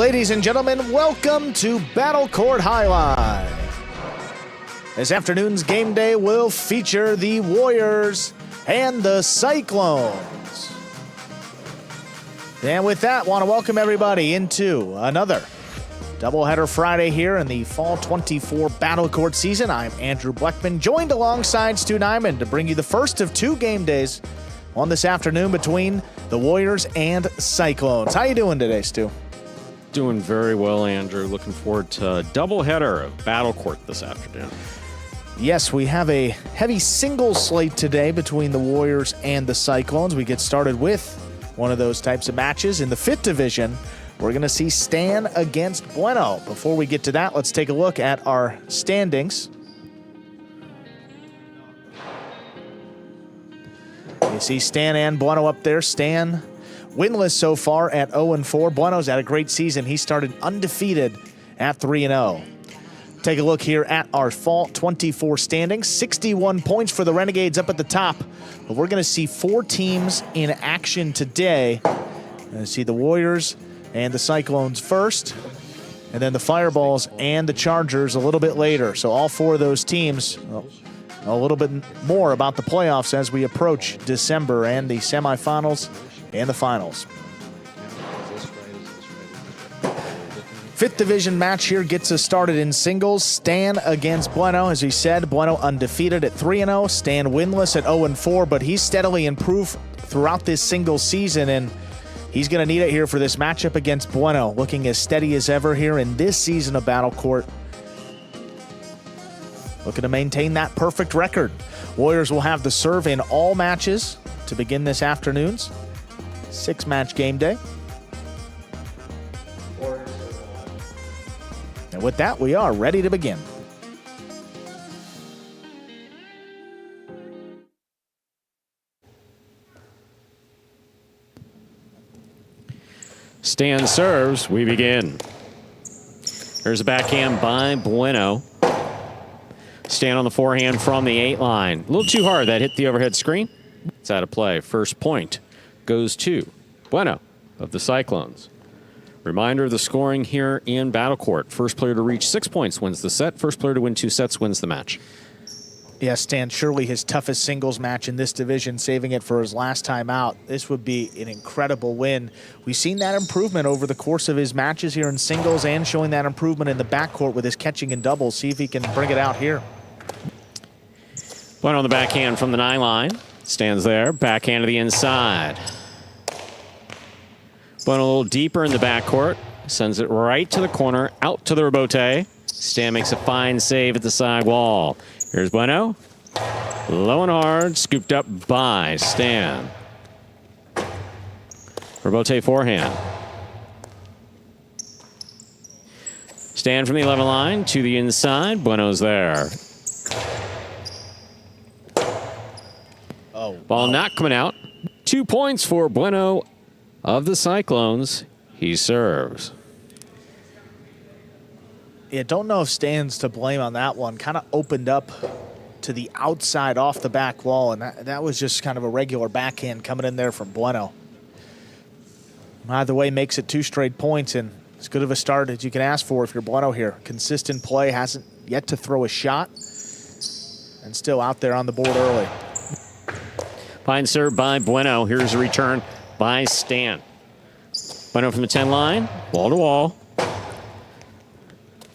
Ladies and gentlemen, welcome to Battle Court Jai-Alai. This afternoon's game day will feature the Warriors and the Cyclones. And with that, want to welcome everybody into another doubleheader Friday here in the Fall 24 Battle Court season. I'm Andrew Bleckman, joined alongside Stu Nyman to bring you the first of two game days on this afternoon between the Warriors and Cyclones. How you doing today, Stu? Doing very well, Andrew. Looking forward to a doubleheader of Battle Court this afternoon. Yes, we have a heavy singles slate today between the Warriors and the Cyclones. We get started with one of those types of matches. In the 5th division, we're going to see Stan against Bueno. Before we get to that, let's take a look at our standings. You see Stan and Bueno up there. Stan winless so far at 0-4. Bueno's had a great season. He started undefeated at 3-0. Take a look here at our Fall 24 standings. 61 points for the Renegades up at the top. But we're going to see 4 teams in action today. We're going to see the Warriors and the Cyclones first, and then the Fireballs and the Chargers a little bit later. So all 4 of those teams, well, a little bit more about the playoffs as we approach December and the semifinals and the finals. 5th division match here gets us started in singles. Stan against Bueno. As we said, Bueno undefeated at 3-0. Stan winless at 0-4, but he's steadily improved throughout this singles season, and he's going to need it here for this matchup against Bueno. Looking as steady as ever here in this season of Battle Court. Looking to maintain that perfect record. Warriors will have the serve in all matches to begin this afternoon's 6-match game day. And with that, we are ready to begin. Stan serves, we begin. There's a backhand by Bueno. Stan on the forehand from the 8 line. A little too hard, that hit the overhead screen. It's out of play. First point goes to Bueno of the Cyclones. Reminder of the scoring here in Battle Court. First player to reach 6 points wins the set. First player to win 2 sets wins the match. Yeah, Stan, surely his toughest singles match in this division, saving it for his last time out. This would be an incredible win. We've seen that improvement over the course of his matches here in singles and showing that improvement in the backcourt with his catching and doubles. See if he can bring it out here. Bueno on the backhand from the 9 line. Stands there. Backhand to the inside. Bueno a little deeper in the backcourt. Sends it right to the corner, out to the rebote. Stan makes a fine save at the side wall. Here's Bueno. Low and hard, scooped up by Stan. Rebote forehand. Stan from the 11 line to the inside. Bueno's there. Ball not coming out. 2 points for Bueno of the Cyclones. He serves. Yeah, don't know if Stan's to blame on that one. Kind of opened up to the outside off the back wall, and that was just kind of a regular backhand coming in there from Bueno. Either way, makes it 2 straight points, and as good of a start as you can ask for if you're Bueno here. Consistent play, hasn't yet to throw a shot, and still out there on the board early. Fine serve by Bueno. Here's a return by Stan. Bueno from the 10 line, wall to wall.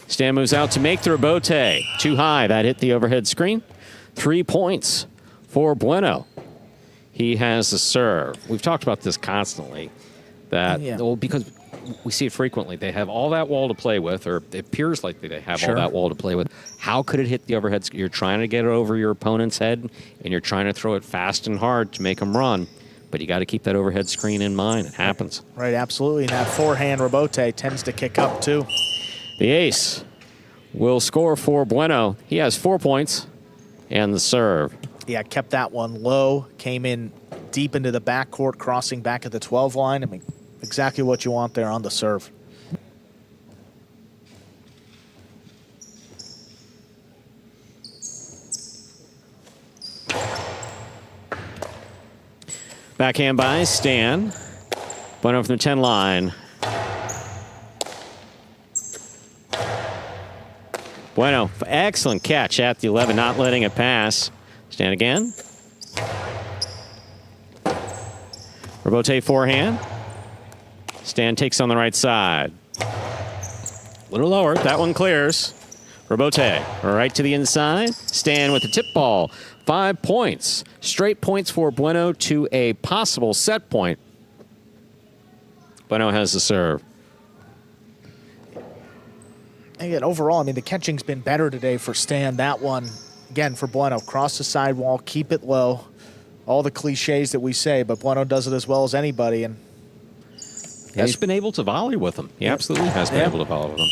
Stan moves out to make the rebote. Too high, that hit the overhead screen. 3 points for Bueno. He has the serve. We've talked about this constantly. That, well, because we see it frequently. They have all that wall to play with, or it appears like they have all that wall to play with. How could it hit the overhead screen? You're trying to get it over your opponent's head, and you're trying to throw it fast and hard to make them run. But you got to keep that overhead screen in mind. It happens. Right, absolutely. And that forehand rebote tends to kick up, too. The ace will score for Bueno. He has 4 points and the serve. Yeah, kept that one low, came in deep into the backcourt, crossing back at the 12 line. I mean, exactly what you want there on the serve. Backhand by Stan. Bueno from the 10 line. Bueno, excellent catch at the 11, not letting it pass. Stan again. Rebote forehand. Stan takes on the right side. A little lower. That one clears. Rebote right to the inside. Stan with the tip ball. 5 points. Straight points for Bueno to a possible set point. Bueno has the serve. Again, overall, I mean, the catching's been better today for Stan. That one, again, for Bueno, cross the sidewall, keep it low. All the cliches that we say, but Bueno does it as well as anybody. And he's been able to volley with them. He absolutely has been able to volley with them.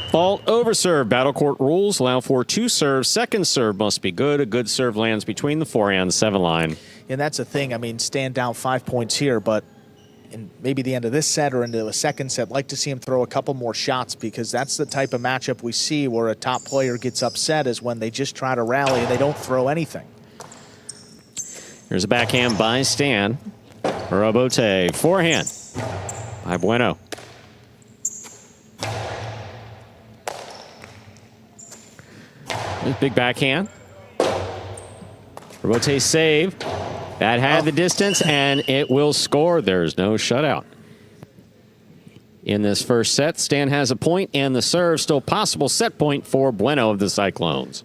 Fault over serve. Battle court rules allow for 2 serves. Second serve must be good. A good serve lands between the forehand and 7 line. And that's the thing. I mean, Stan down 5 points here, but in maybe the end of this set or into a second set, like to see him throw a couple more shots, because that's the type of matchup we see where a top player gets upset, is when they just try to rally and they don't throw anything. Here's a backhand by Stan. Rebote forehand by Bueno. Big backhand. Rebote save. That had the distance, and it will score. There's no shutout. In this first set, Stan has a point, and the serve still possible set point for Bueno of the Cyclones.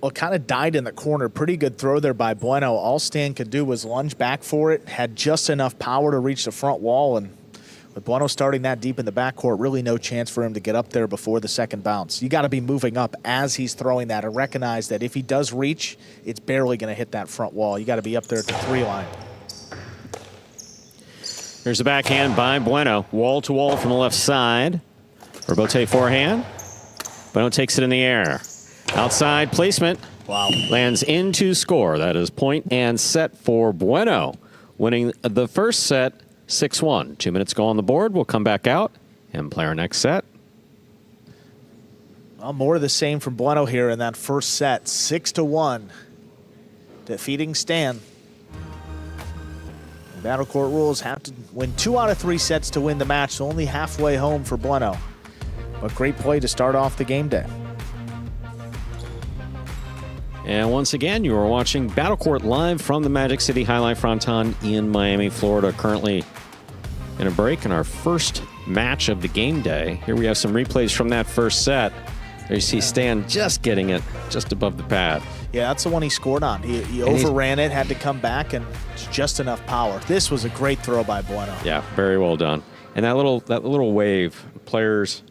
Well, kind of died in the corner. Pretty good throw there by Bueno. All Stan could do was lunge back for it. Had just enough power to reach the front wall, and with Bueno starting that deep in the backcourt, really no chance for him to get up there before the second bounce. You got to be moving up as he's throwing that and recognize that if he does reach, it's barely going to hit that front wall. You got to be up there at the 3 line. Here's a backhand by Bueno. Wall to wall from the left side. Rebote forehand. Bueno takes it in the air. Outside placement. Wow. Lands into score. That is point and set for Bueno. Winning the first set 6-1. 2 minutes go on the board. We'll come back out and play our next set. Well, more of the same from Bueno here in that first set. 6-1. Defeating Stan. Battle court rules have to win 2 out of 3 sets to win the match, so only halfway home for Bueno. But great play to start off the game day. And once again, you are watching Battle Court live from the Magic City Jai-Alai Fronton in Miami, Florida. Currently in a break in our first match of the game day. Here we have some replays from that first set. There you see Stan just getting it just above the pad. Yeah, that's the one he scored on. He overran it, had to come back, and it's just enough power. This was a great throw by Bueno. Yeah, very well done. And that little wave, players,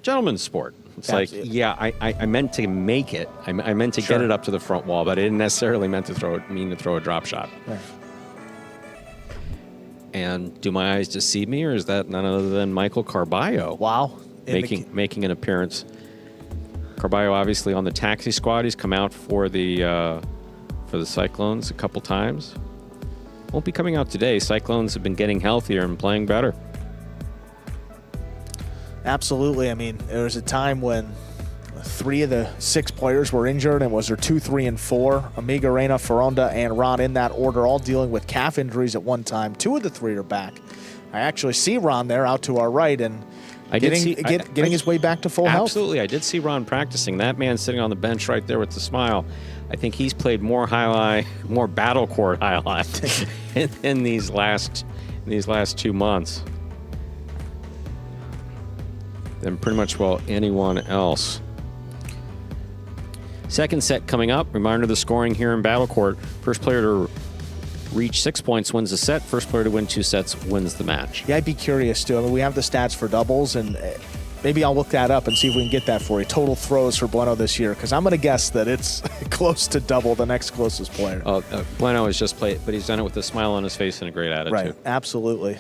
gentleman's sport. It's Absolutely. like, yeah, I meant to make it. I meant to get it up to the front wall, but I didn't necessarily mean to throw a drop shot. Right. And do my eyes deceive me, or is that none other than Michael Carballo? Wow. Making an appearance. Carballo obviously on the taxi squad. He's come out for the Cyclones a couple times. Won't be coming out today. Cyclones have been getting healthier and playing better. Absolutely. I mean, there was a time when 3 of the 6 players were injured, and was there 2, 3, and 4. Amigorena, Fonda, and Ron in that order, all dealing with calf injuries at one time. 2 of the 3 are back. I actually see Ron there out to our right, and getting his way back to full health. Absolutely. I did see Ron practicing. That man sitting on the bench right there with the smile. I think he's played more more battle court highlights in these last 2 months than pretty much anyone else. Second set coming up. Reminder of the scoring here in Battle Court. First player to reach 6 points wins the set. First player to win 2 sets wins the match. Yeah, I'd be curious too. I mean, we have the stats for doubles, and maybe I'll look that up and see if we can get that for you. Total throws for Bueno this year, because I'm going to guess that it's close to double the next closest player. Bueno has just played, but he's done it with a smile on his face and a great attitude. Right, absolutely.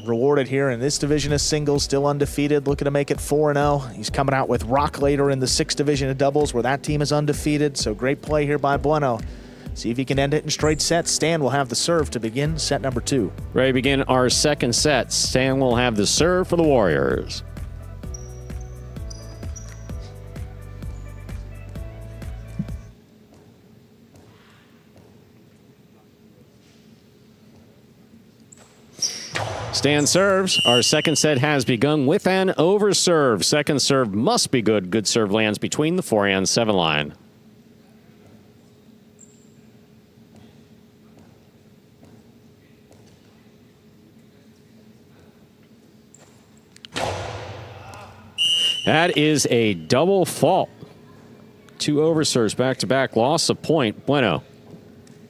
Rewarded here in this division of singles, still undefeated, looking to make it 4-0. He's coming out with Rock later in the 6th division of doubles, where that team is undefeated. So great play here by Bueno. See if he can end it in straight sets. Stan will have the serve to begin set number 2. Ready to begin our second set. Stan will have the serve for the Warriors. Stan serves. Our second set has begun with an overserve. Second serve must be good. Good serve lands between the 4 and 7 line. That is a double fault. 2 overserves back-to-back, loss of point. Bueno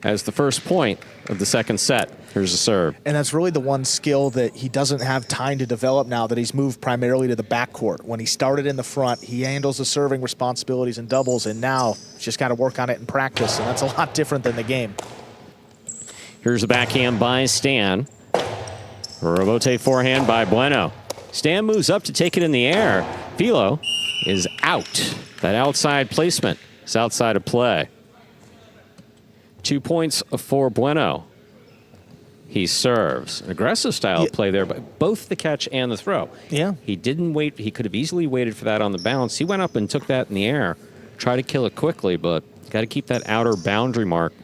has the first point of the second set. Here's a serve. And that's really the one skill that he doesn't have time to develop now that he's moved primarily to the backcourt. When he started in the front, he handles the serving responsibilities and doubles, and now he's just got to work on it in practice, and that's a lot different than the game. Here's a backhand by Stan. Rebote forehand by Bueno. Stan moves up to take it in the air. Philo is out. That outside placement is outside of play. 2 points for Bueno. He serves. An aggressive style of play there, but both the catch and the throw. Yeah. He didn't wait. He could have easily waited for that on the bounce. He went up and took that in the air. Try to kill it quickly, but got to keep that outer boundary mark.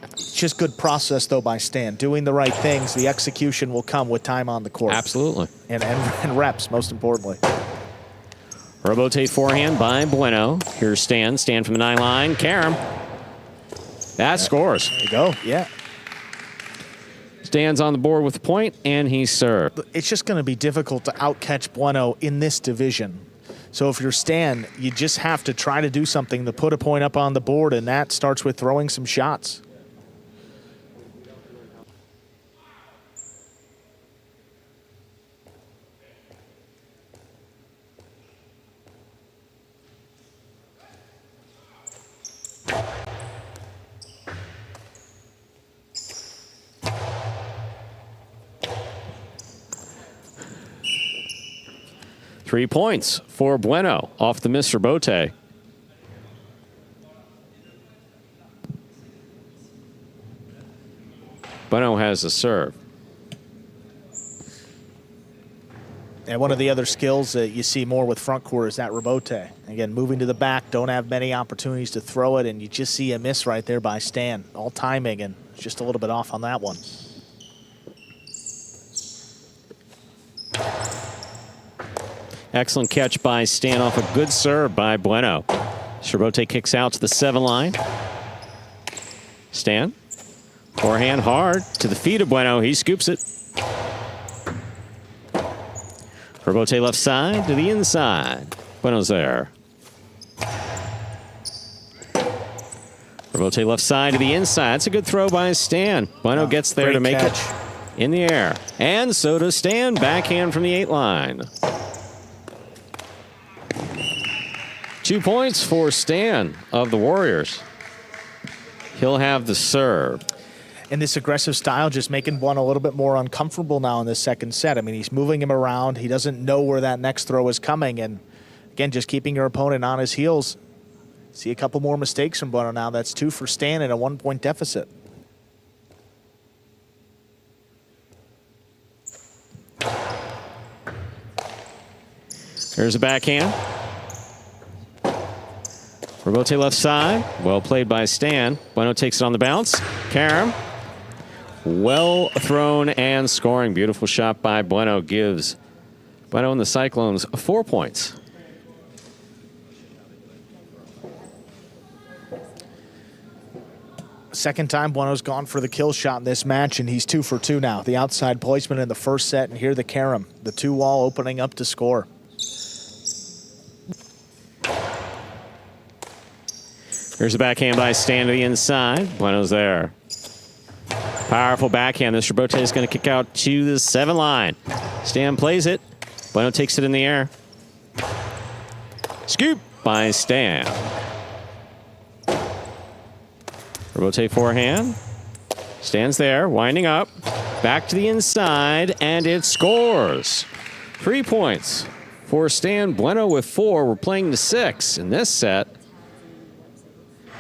It's just good process, though, by Stan. Doing the right things, the execution will come with time on the court. Absolutely. And reps, most importantly. Rebote forehand by Bueno. Here's Stan. Stan from the 9 line. Karam. That scores. There you go. Yeah. Stan's on the board with the point, and he served. It's just going to be difficult to outcatch Bueno in this division. So if you're Stan, you just have to try to do something to put a point up on the board, and that starts with throwing some shots. Three points for Bueno off the Mr. Bote. Bueno has a serve. And one of the other skills that you see more with front court is that rebote. Again, moving to the back, don't have many opportunities to throw it, and you just see a miss right there by Stan. All timing, and just a little bit off on that one. Excellent catch by Stan off a good serve by Bueno. Rebote kicks out to the 7 line. Stan, forehand hard to the feet of Bueno. He scoops it. Rebote left side to the inside. Bueno's there. Rebote left side to the inside. That's a good throw by Stan. Bueno gets there to make it in the air. And so does Stan. Backhand from the 8 line. 2 points for Stan of the Warriors. He'll have the serve. And this aggressive style just making Bueno a little bit more uncomfortable now in this second set. I mean, he's moving him around. He doesn't know where that next throw is coming. And, again, just keeping your opponent on his heels. See a couple more mistakes from Bueno now. That's 2 for Stan and a 1-point deficit. Here's a backhand. Rebote left side. Well played by Stan. Bueno takes it on the bounce. Karam. Well thrown and scoring. Beautiful shot by Bueno. Gives Bueno and the Cyclones 4 points. Second time Bueno's gone for the kill shot in this match, and he's 2 for 2 now. The outside placement in the first set, and here the Karam. The 2-wall opening up to score. Here's a backhand by Stan to the inside. Bueno's there. Powerful backhand. This Rebote is going to kick out to the 7 line. Stan plays it. Bueno takes it in the air. Scoop by Stan. Rebote forehand. Stan's there, winding up. Back to the inside, and it scores. 3 points for Stan. Bueno with 4. We're playing to 6 in this set.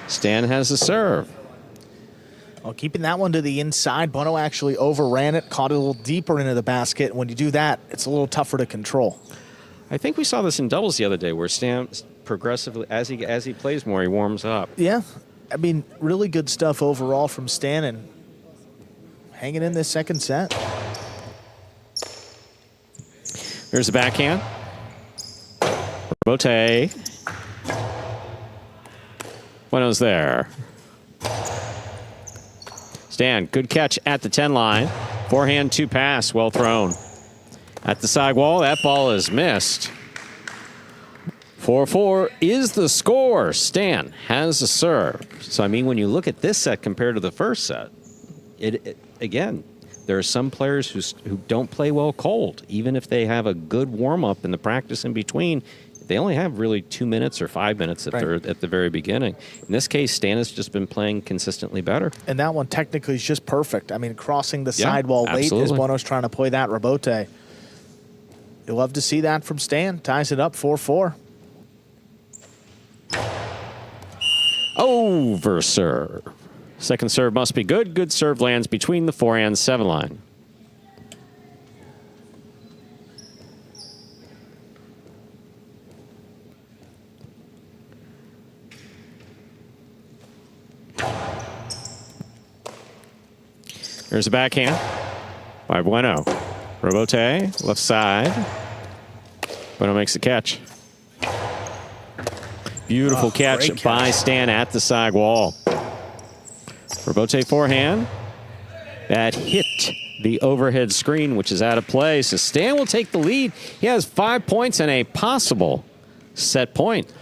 Stan has the serve. Well, keeping that one to the inside, Bueno actually overran it, caught it a little deeper into the basket. When you do that, it's a little tougher to control. I think we saw this in doubles the other day, where Stan progressively, as he plays more, he warms up. Yeah, I mean, really good stuff overall from Stan, and hanging in this second set. Here's the backhand. Bote. Bueno's there. Stan, good catch at the 10 line. Forehand, 2 pass, well thrown. At the side wall, that ball is missed. 4-4 is the score. Stan has a serve. So, I mean, when you look at this set compared to the first set, again, there are some players who don't play well cold. Even if they have a good warm-up in the practice in between, they only have really 2 minutes or 5 minutes at the very beginning. In this case, Stan has just been playing consistently better. And that one technically is just perfect. I mean, crossing the sidewall late as Bueno's trying to play that rebote. You'll love to see that from Stan. Ties it up 4-4. Over serve. Second serve must be good. Good serve lands between the forehand 7 line. Here's a backhand by Bueno. Rebote, left side. Bueno makes the catch. Beautiful catch by Stan at the side wall. Rebote forehand. That hit the overhead screen, which is out of play. So Stan will take the lead. He has 5 points and a possible set point.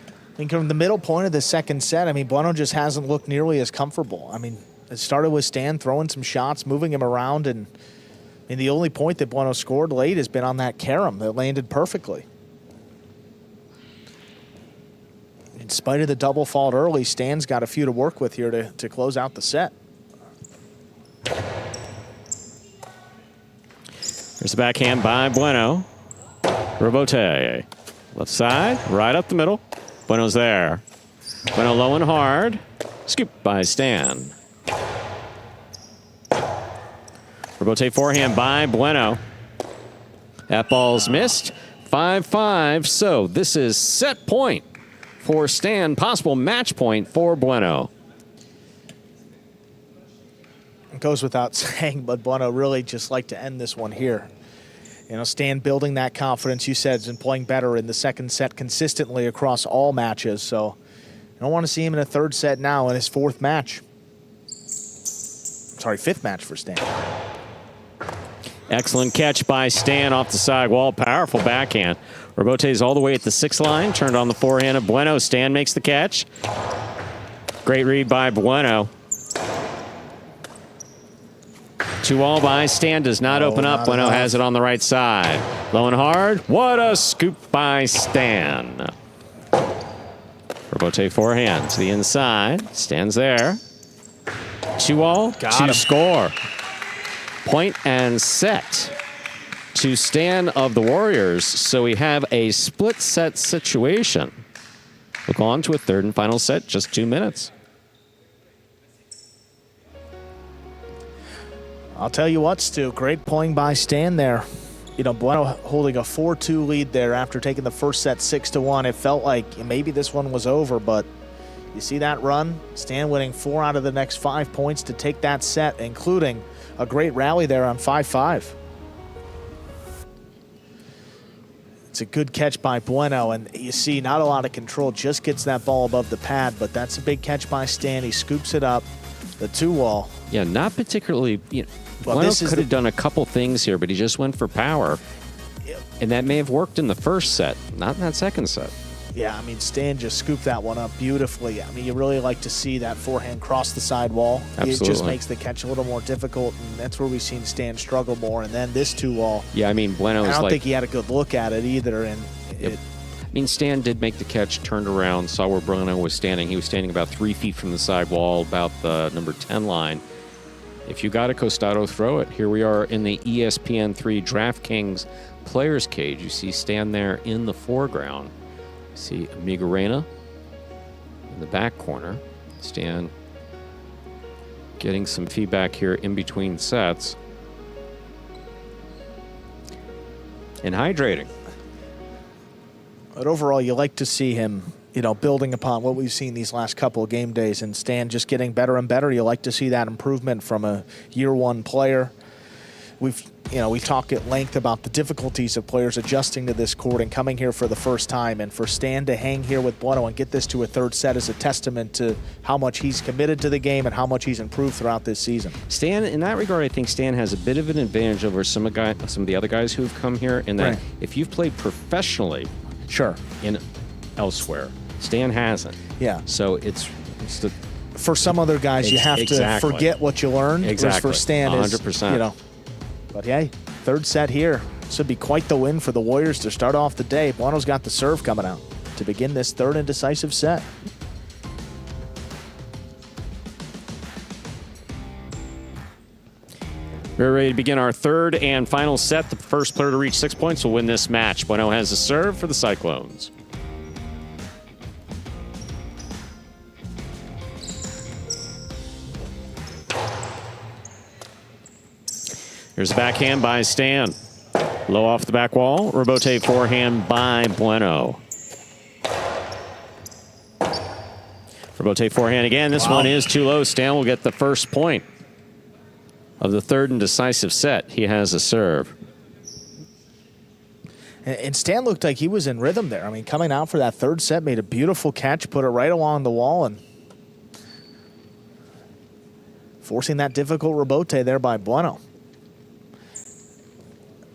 I think from the middle point of the second set, I mean, Bueno just hasn't looked nearly as comfortable. I mean, it started with Stan throwing some shots, moving him around, and the only point that Bueno scored late has been on that carom that landed perfectly. In spite of the double fault early, Stan's got a few to work with here to close out the set. There's the backhand by Bueno. Rebote. Left side, right up the middle. Bueno's there. Bueno low and hard. Scoop by Stan. Rebote forehand by Bueno. That ball's missed. 5-5. So this is set point for Stan. Possible match point for Bueno. It goes without saying, but Bueno really just like to end this one here. You know, Stan building that confidence, you said, has been playing better in the second set consistently across all matches. So I don't want to see him in a third set now in his fifth match for Stan. Excellent catch by Stan off the side wall. Powerful backhand. Rebote's all the way at the 6 line. Turned on the forehand of Bueno. Stan makes the catch. Great read by Bueno. 2-all by Stan does not open up. Bueno has it on the right side. Low and hard. What a scoop by Stan. Rebote forehand to the inside. Stan's there. 2-all to score. Point and set to Stan of the Warriors. So we have a split set situation. We'll go on to a third and final set, just 2 minutes. I'll tell you what, Stu, great playing by Stan there. You know, Bueno holding a 4-2 lead there after taking the first set 6-1. It felt like maybe this one was over, but you see that run? Stan winning 4 out of the next 5 points to take that set, including a great rally there on 5-5. It's a good catch by Bueno, and you see not a lot of control, just gets that ball above the pad, but that's a big catch by Stan. He scoops it up, the 2-wall. Yeah, not particularly. Bueno could have done a couple things here, but he just went for power. And that may have worked in the first set, not in that second set. Yeah, I mean, Stan just scooped that one up beautifully. I mean, you really like to see that forehand cross the side wall. Absolutely. It just makes the catch a little more difficult, and that's where we've seen Stan struggle more. And then this 2-wall. Yeah, I mean, Bueno was I don't think he had a good look at it either. And I mean, Stan did make the catch, turned around, saw where Bueno was standing. He was standing about 3 feet from the side wall, about the number 10 line. If you got a Costado, throw it. Here we are in the ESPN3 DraftKings Players Cage. You see Stan there in the foreground. You see Amigorena in the back corner. Stan getting some feedback here in between sets. And hydrating. But overall, you like to see him, you know, building upon what we've seen these last couple of game days, and Stan just getting better and better. You like to see that improvement from a year one player. we talk at length about the difficulties of players adjusting to this court and coming here for the first time. And for Stan to hang here with Bueno and get this to a third set is a testament to how much he's committed to the game and how much he's improved throughout this season. Stan, in that regard, I think Stan has a bit of an advantage over some of the other guys who've come here in that if you've played professionally in elsewhere, Stan hasn't. Yeah. So it's the... For some other guys, you have to forget what you learned. Exactly. For Stan, 100%. But hey, third set here. This would be quite the win for the Warriors to start off the day. Bueno's got the serve coming out to begin this third and decisive set. We're ready to begin our third and final set. The first player to reach 6 points will win this match. Bueno has the serve for the Cyclones. Here's a backhand by Stan. Low off the back wall. Rebote forehand by Bueno. Rebote forehand again. This one is too low. Stan will get the first point of the third and decisive set. He has a serve. And Stan looked like he was in rhythm there. I mean, coming out for that third set, made a beautiful catch, put it right along the wall, and forcing that difficult rebote there by Bueno.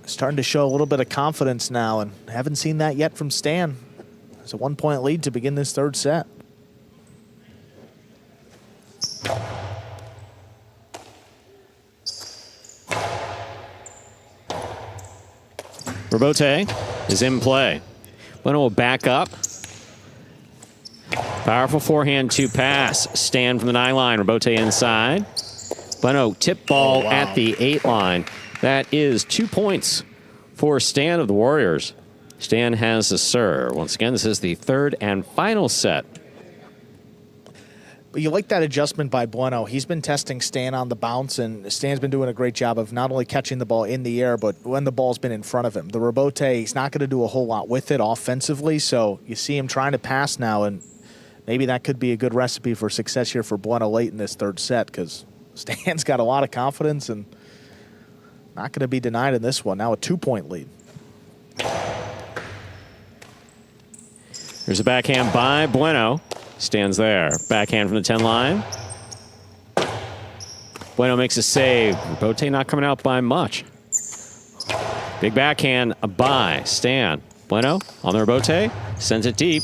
Starting to show a little bit of confidence now, and haven't seen that yet from Stan. It's a 1-point lead to begin this third set. Rebote is in play. Bueno will back up. Powerful forehand to pass. Stan from the 9 line. Rebote inside. Bueno tip ball at the 8 line. That is 2 points for Stan of the Warriors. Stan has a serve. Once again, this is the third and final set. But you like that adjustment by Bueno. He's been testing Stan on the bounce, and Stan's been doing a great job of not only catching the ball in the air, but when the ball's been in front of him. The rebote, he's not going to do a whole lot with it offensively, so you see him trying to pass now, and maybe that could be a good recipe for success here for Bueno late in this third set, because Stan's got a lot of confidence and not going to be denied in this one. Now a 2-point lead. There's a backhand by Bueno. Stands there. Backhand from the 10 line. Bueno makes a save. Rebote not coming out by much. Big backhand by Stan. Bueno on the rebote. Sends it deep.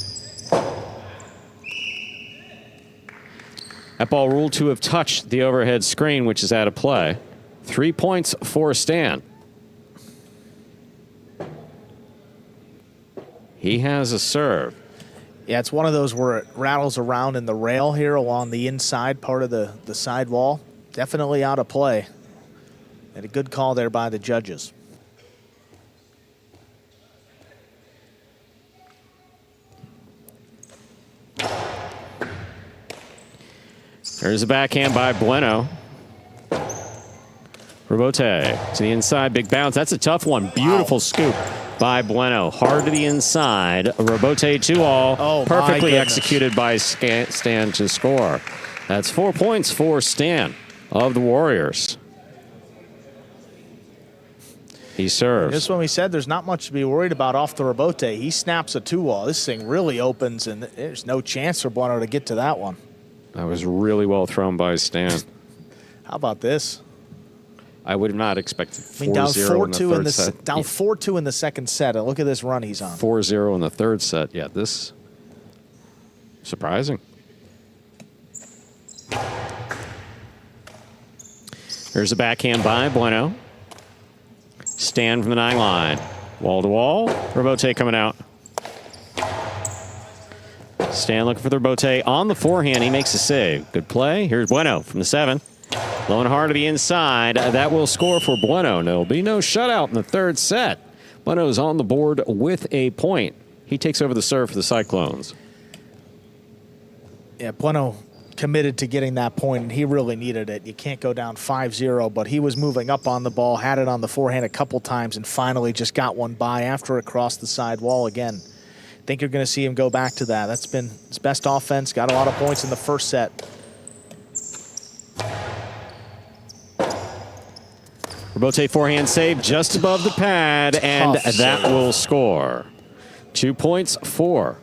That ball ruled to have touched the overhead screen, which is out of play. 3 points for Stan. He has a serve. Yeah, it's one of those where it rattles around in the rail here along the inside part of the side wall. Definitely out of play. And a good call there by the judges. There's a backhand by Bueno. Rebote to the inside, big bounce. That's a tough one. Beautiful scoop by Bueno. Hard to the inside. Rebote 2-all. Oh, perfectly executed by Stan to score. That's 4 points for Stan of the Warriors. He serves. Just when we said there's not much to be worried about off the rebote, he snaps a 2-all. This thing really opens, and there's no chance for Bueno to get to that one. That was really well thrown by Stan. How about this? I would not expect 4-0 down 4-2 in the third set. Down 4-2 in the second set. And look at this run he's on. 4-0 in the third set. Yeah, this surprising. There's a backhand by Bueno. Stan from the 9 line. Wall to wall. Rebote coming out. Stan looking for the rebote on the forehand. He makes a save. Good play. Here's Bueno from the 7. Low and hard to the inside. That will score for Bueno. There'll be no shutout in the third set. Bueno's on the board with a point. He takes over the serve for the Cyclones. Yeah, Bueno committed to getting that point, and he really needed it. You can't go down 5-0, but he was moving up on the ball, had it on the forehand a couple times, and finally just got one by after it crossed the side wall again. I think you're going to see him go back to that. That's been his best offense. Got a lot of points in the first set. Rebote forehand save just above the pad, and that will score. 2 points for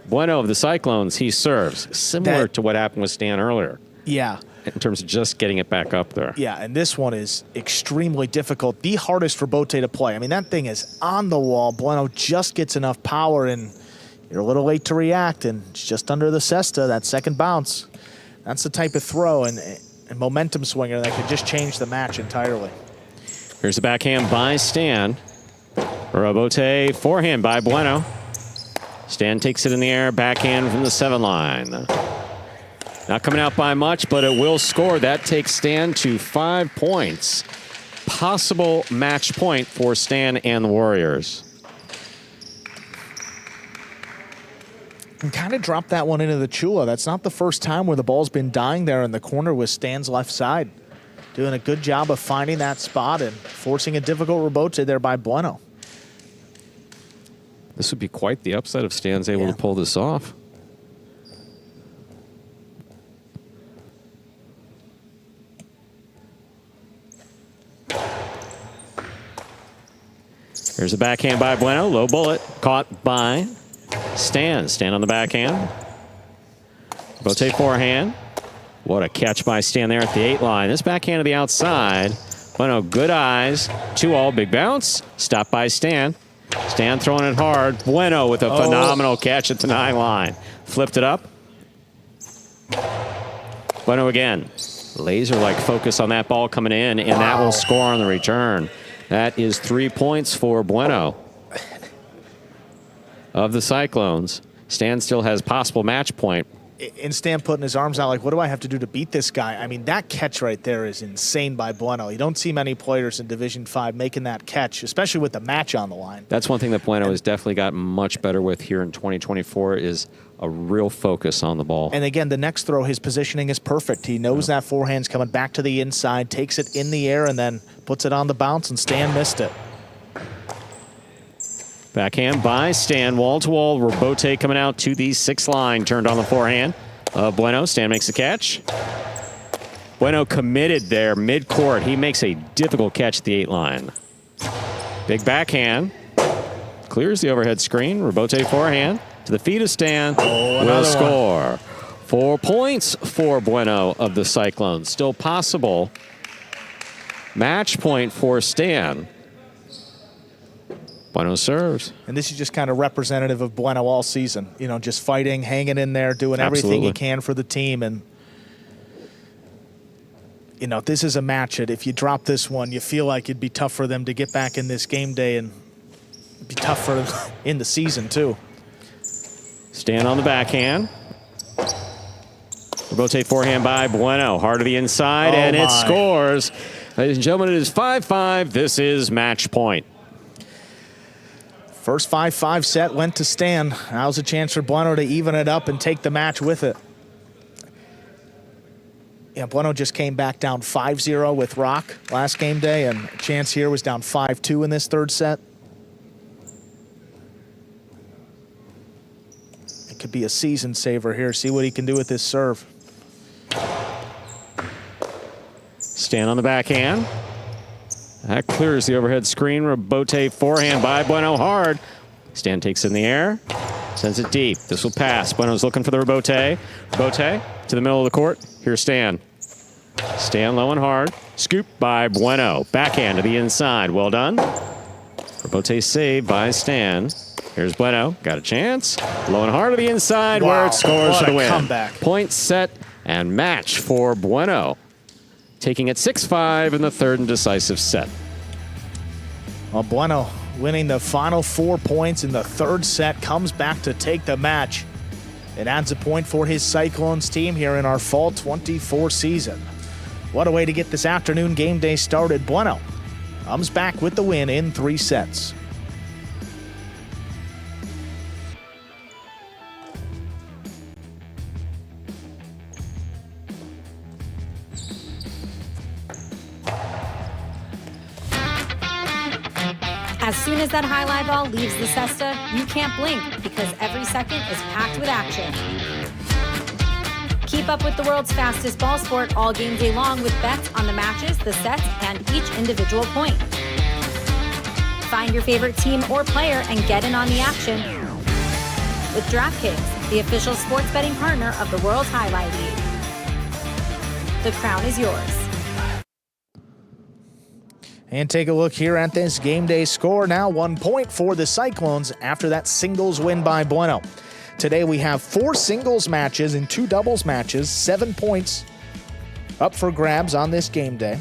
Bueno of the Cyclones. He serves, similar to what happened with Stan earlier. Yeah. In terms of just getting it back up there. Yeah, and this one is extremely difficult. The hardest for Bote to play. I mean, that thing is on the wall. Bueno just gets enough power, and you're a little late to react, and it's just under the cesta, that second bounce. That's the type of throw and momentum swinger that could just change the match entirely. Here's the backhand by Stan. Rebote forehand by Bueno. Stan takes it in the air, backhand from the 7 line. Not coming out by much, but it will score. That takes Stan to 5 points. Possible match point for Stan and the Warriors. And kind of dropped that one into the Chula. That's not the first time where the ball's been dying there in the corner with Stan's left side. Doing a good job of finding that spot and forcing a difficult rebote there by Bueno. This would be quite the upset if Stan's able to pull this off. Here's a backhand by Bueno. Low bullet. Caught by Stan. Stan on the backhand. Bote forehand. What a catch by Stan there at the 8 line. This backhand to the outside. Bueno, good eyes. 2-all, big bounce. Stopped by Stan. Stan throwing it hard. Bueno with a phenomenal catch at the 9 line. Flipped it up. Bueno again. Laser-like focus on that ball coming in, and that will score on the return. That is 3 points for Bueno of the Cyclones. Stan still has possible match point. And Stan putting his arms out like, what do I have to do to beat this guy? I mean, that catch right there is insane by Bueno. You don't see many players in Division 5 making that catch, especially with the match on the line. That's one thing that Bueno has definitely gotten much better with here in 2024 is a real focus on the ball. And again, the next throw, his positioning is perfect. He knows that forehand's coming back to the inside, takes it in the air, and then puts it on the bounce, and Stan missed it. Backhand by Stan, wall-to-wall. Rebote coming out to the 6 line, turned on the forehand of Bueno. Stan makes the catch. Bueno committed there, mid-court. He makes a difficult catch at the 8 line. Big backhand. Clears the overhead screen. Rebote forehand to the feet of Stan. Will score. 4 points for Bueno of the Cyclones. Still possible. Match point for Stan. Bueno serves. And this is just kind of representative of Bueno all season. You know, just fighting, hanging in there, doing everything he can for the team. And, you know, this is a match that if you drop this one, you feel like it'd be tough for them to get back in this game day, and it'd be tough for them in the season, too. Stan on the backhand. Rebote forehand by Bueno. Hard to the inside, and it scores. Ladies and gentlemen, it is 5-5. This is match point. First 5-5 set went to Stan. Now's a chance for Bueno to even it up and take the match with it. Yeah, Bueno just came back down 5-0 with Rock last game day, and a chance here was down 5-2 in this 3rd set. It could be a season saver here. See what he can do with this serve. Stan on the backhand. That clears the overhead screen. Rebote forehand by Bueno hard. Stan takes it in the air. Sends it deep. This will pass. Bueno's looking for the Rebote. Rebote to the middle of the court. Here's Stan. Stan low and hard. Scoop by Bueno. Backhand to the inside. Well done. Rebote saved by Stan. Here's Bueno. Got a chance. Low and hard to the inside where it scores for the win. Comeback. Point set and match for Bueno. Taking it 6-5 in the 3rd and decisive set. Well, Bueno winning the final 4 points in the 3rd set, comes back to take the match. It adds a point for his Cyclones team here in our Fall 24 season. What a way to get this afternoon game day started. Bueno comes back with the win in 3 sets. As soon as that highlight ball leaves the cesta, you can't blink because every second is packed with action. Keep up with the world's fastest ball sport all game day long with bets on the matches, the sets, and each individual point. Find your favorite team or player and get in on the action with DraftKings, the official sports betting partner of the World Jai-Alai League. The crown is yours. And take a look here at this game day score. Now 1 point for the Cyclones after that singles win by Bueno. Today we have 4 singles matches and 2 doubles matches, 7 points up for grabs on this game day.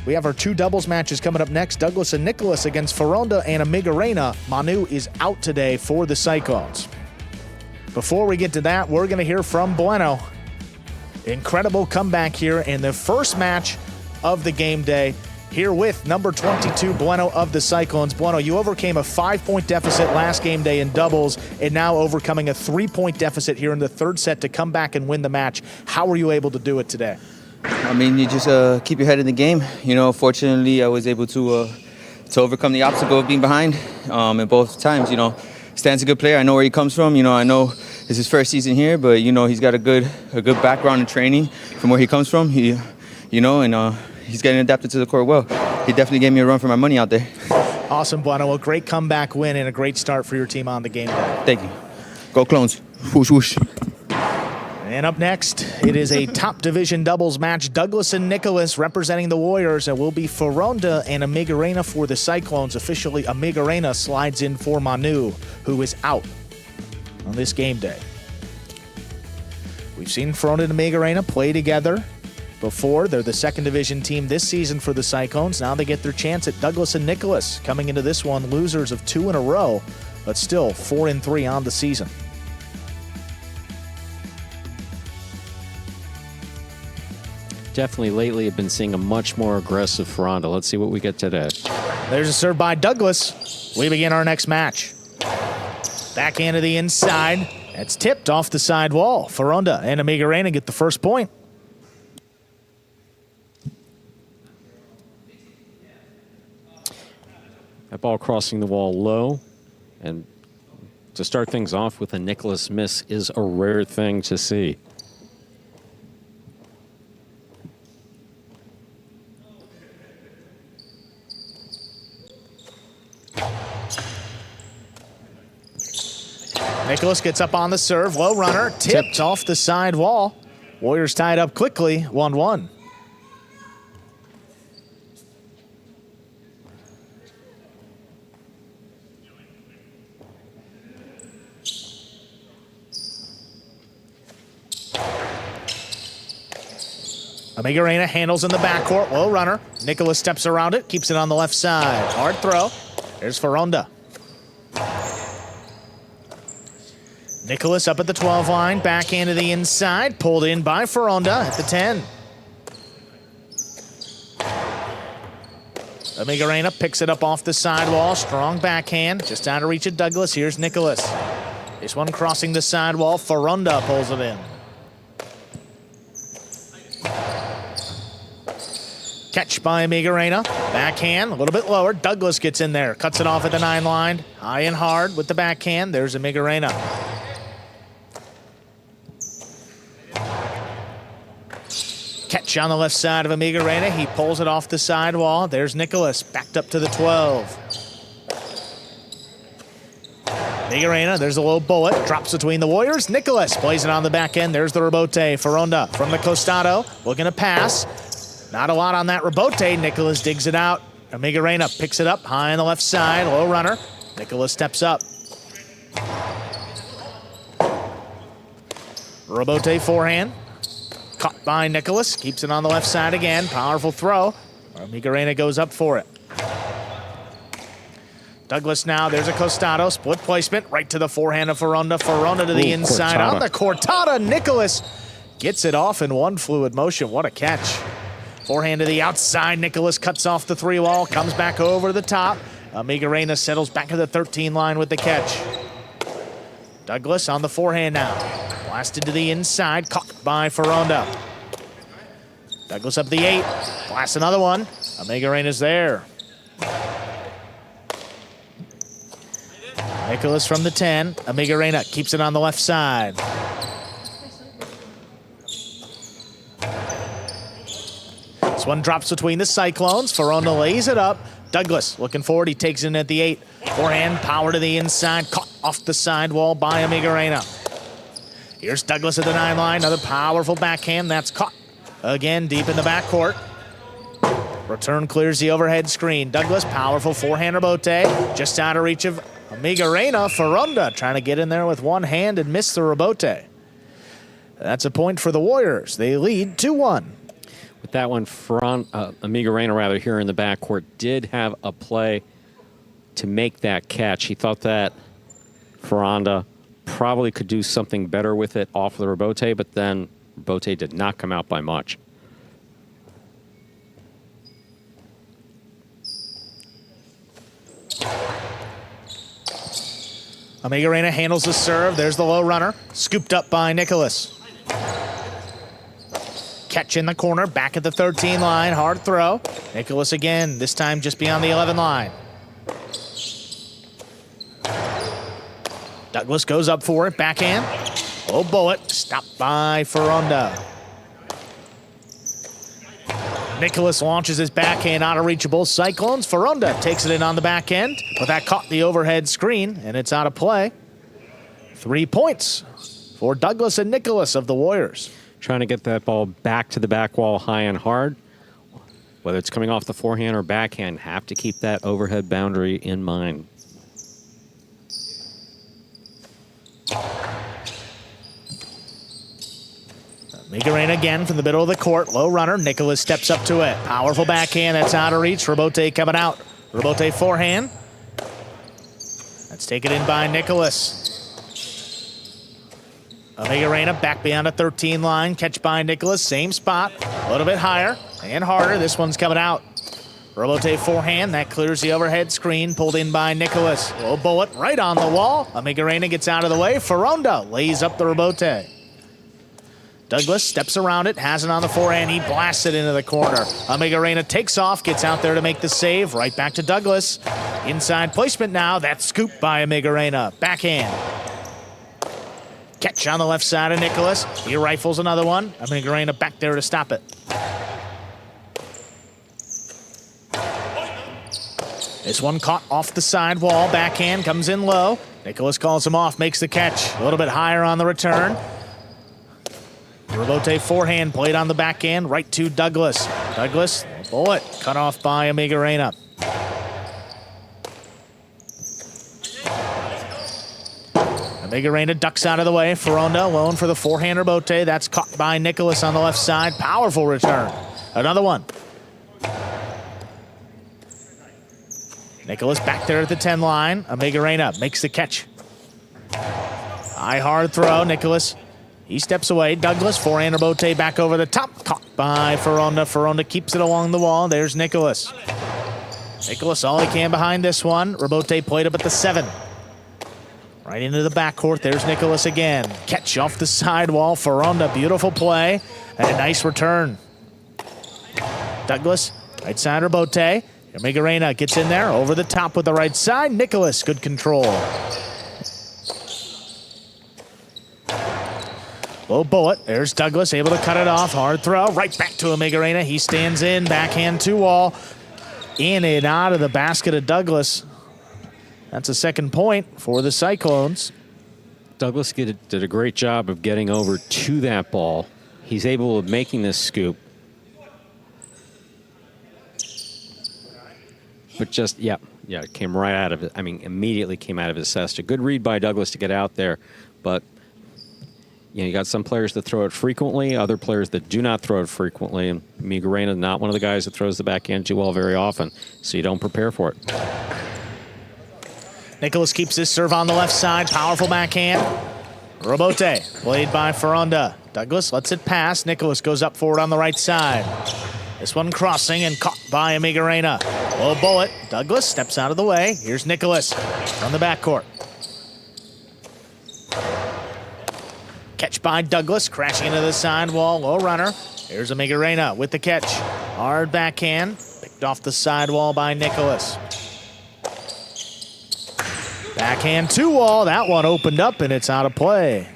We have our 2 doubles matches coming up next. Douglas and Nicholas against Fonda and Amigorena. Manu is out today for the Cyclones. Before we get to that, we're going to hear from Bueno. Incredible comeback here in the first match of the game day. Here with number 22, Bueno of the Cyclones. Bueno, you overcame a 5-point deficit last game day in doubles and now overcoming a 3-point deficit here in the third set to come back and win the match. How were you able to do it today? I mean, you just keep your head in the game. You know, fortunately, I was able to overcome the obstacle of being behind. And both times, you know, Stan's a good player. I know where he comes from. You know, I know it's his first season here, but, you know, he's got a good background in training from where he comes from. He's getting adapted to the court well. He definitely gave me a run for my money out there. Awesome, Bueno. A great comeback win and a great start for your team on the game day. Thank you. Go Clones. Whoosh, whoosh. And up next, it is a top division doubles match. Douglas and Nicholas representing the Warriors. It will be Fonda and Amigorena for the Cyclones. Officially, Amigorena slides in for Manu, who is out on this game day. We've seen Fonda and Amigorena play together before. They're the second division team this season for the Cyclones. Now they get their chance at Douglas and Nicholas coming into this one, losers of 2 in a row, but still 4-3 on the season. Definitely lately have been seeing a much more aggressive Fonda. Let's see what we get today. There's a serve by Douglas. We begin our next match. Backhand to the inside. That's tipped off the side wall. Fonda and Amigorena get the first point. That ball crossing the wall low. And to start things off with a Nicholas miss is a rare thing to see. Nicholas gets up on the serve. Low runner. Tipped off the side wall. Warriors tied up quickly. 1-1. Amigorena handles in the backcourt. Low runner. Nicholas steps around it. Keeps it on the left side. Hard throw. There's Fonda. Nicholas up at the 12 line. Backhand to the inside. Pulled in by Fonda at the 10. Amigorena picks it up off the sidewall. Strong backhand. Just out of reach of Douglas. Here's Nicholas. This one crossing the sidewall. Fonda pulls it in. Catch by Amigorena. Backhand, a little bit lower. Douglas gets in there. Cuts it off at the 9 line. High and hard with the backhand. There's Amigorena. Catch on the left side of Amigorena. He pulls it off the sidewall. There's Nicholas. Backed up to the 12. Amigorena, there's a low bullet. Drops between the Warriors. Nicholas plays it on the back end. There's the rebote. Fonda from the costado. Looking to pass. Not a lot on that rebote. Nicholas digs it out. Amigorena picks it up high on the left side. Low runner. Nicholas steps up. Rebote forehand. Caught by Nicholas. Keeps it on the left side again. Powerful throw. Amigorena goes up for it. Douglas now. There's a costado. Split placement. Right to the forehand of Fonda. Fonda to the inside. Cortada. On the cortada. Nicholas gets it off in one fluid motion. What a catch. Forehand to the outside. Nicholas cuts off the 3 wall. Comes back over the top. Amigorena settles back to the 13 line with the catch. Douglas on the forehand now. Blasted to the inside. Caught by Fonda. Douglas up the 8. Blasts another one. Amigorena's there. Nicholas from the 10. Amigorena keeps it on the left side. This one drops between the Cyclones. Fonda lays it up. Douglas looking forward. He takes it in at the 8. Forehand, power to the inside. Caught off the sidewall by Amigorena. Here's Douglas at the 9 line. Another powerful backhand. That's caught again deep in the backcourt. Return clears the overhead screen. Douglas, powerful forehand rebote. Just out of reach of Amigorena. Fonda trying to get in there with one hand and miss the rebote. That's a point for the Warriors. They lead 2-1. With that one, Amigorena, rather, here in the backcourt, did have a play to make that catch. He thought that Fonda probably could do something better with it off the rebote, but then rebote did not come out by much. Amigorena handles the serve. There's the low runner. Scooped up by Nicholas. Catch in the corner, back at the 13 line, hard throw. Nicholas again, this time just beyond the 11 line. Douglas goes up for it, backhand. Oh, bullet, stopped by Fonda. Nicholas launches his backhand out of reach of both Cyclones. Fonda takes it in on the back end, but that caught the overhead screen, and it's out of play. 3 points for Douglas and Nicholas of the Warriors. Trying to get that ball back to the back wall high and hard. Whether it's coming off the forehand or backhand, have to keep that overhead boundary in mind. Amigorena again from the middle of the court. Low runner. Nicholas steps up to it. Powerful backhand. That's out of reach. Rebote coming out. Rebote forehand. That's taken in by Nicholas. Amigorena back beyond the 13 line. Catch by Nicholas. Same spot. A little bit higher and harder. This one's coming out. Rebote forehand. That clears the overhead screen. Pulled in by Nicholas. Low bullet right on the wall. Amigorena gets out of the way. Fonda lays up the rebote. Douglas steps around it. Has it on the forehand. He blasts it into the corner. Amigorena takes off. Gets out there to make the save. Right back to Douglas. Inside placement now. That's scooped by Amigorena. Backhand. Catch on the left side of Nicholas. He rifles another one. Amigorena back there to stop it. This one caught off the side wall. Backhand comes in low. Nicholas calls him off, makes the catch. A little bit higher on the return. Rebote forehand played on the backhand right to Douglas. Douglas, bullet cut off by Amigorena. Amigorena ducks out of the way. Fonda lone for the forehand rebote. That's caught by Nicholas on the left side. Powerful return. Another one. Nicholas back there at the 10 line. Amigorena makes the catch. High hard throw. Nicholas, he steps away. Douglas, forehand rebote back over the top. Caught by Fonda. Fonda keeps it along the wall. There's Nicholas. Nicholas all he can behind this one. Rebote played up at the 7. Right into the backcourt. There's Nicholas again. Catch off the sidewall. Fonda, beautiful play. And a nice return. Douglas, right side rebote. Amigorena gets in there. Over the top with the right side. Nicholas, good control. Low bullet. There's Douglas, able to cut it off. Hard throw. Right back to Amigorena. He stands in. Backhand 2-wall. In and out of the basket of Douglas. That's a second point for the Cyclones. Douglas did a great job of getting over to that ball. He's able of making this scoop. But just, yeah, it came right out of it. I mean, immediately came out of his cesta. Good read by Douglas to get out there. But, you got some players that throw it frequently, other players that do not throw it frequently. And Amigorena, not one of the guys that throws the backhand too well very often. So you don't prepare for it. Nicholas keeps his serve on the left side. Powerful backhand. Rebote played by Fonda. Douglas lets it pass. Nicholas goes up forward on the right side. This one crossing and caught by Amigorena. Low bullet. Douglas steps out of the way. Here's Nicholas from the backcourt. Catch by Douglas, crashing into the sidewall. Low runner. Here's Amigorena with the catch. Hard backhand. Picked off the sidewall by Nicholas. Backhand 2-wall. That one opened up and it's out of play.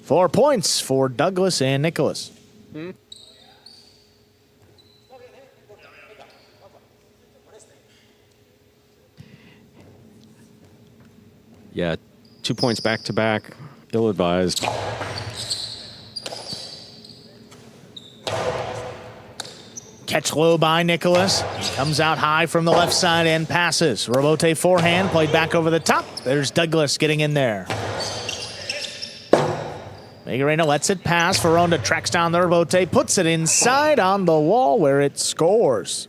4 points for Douglas and Nicholas. Yeah, 2 points back-to-back, ill-advised. Catch low by Nicholas. He comes out high from the left side and passes. Rebote forehand, played back over the top. There's Douglas getting in there. Amigorena lets it pass. Fonda tracks down the rebote, puts it inside on the wall where it scores.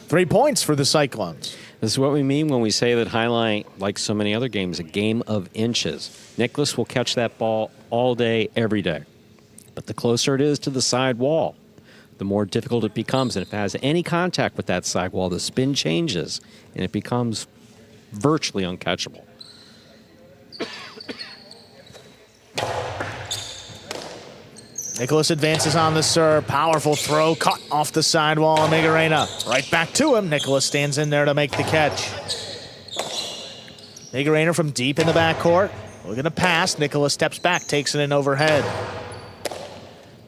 3 points for the Cyclones. This is what we mean when we say that highlight, like so many other games, a game of inches. Nicholas will catch that ball all day, every day. But the closer it is to the side wall, the more difficult it becomes. And if it has any contact with that side wall, the spin changes, and it becomes virtually uncatchable. Nicholas advances on the serve. Powerful throw, caught off the sidewall. Amigorena right back to him. Nicholas stands in there to make the catch. Amigorena from deep in the backcourt. Looking to pass. Nicholas steps back, takes it in overhead.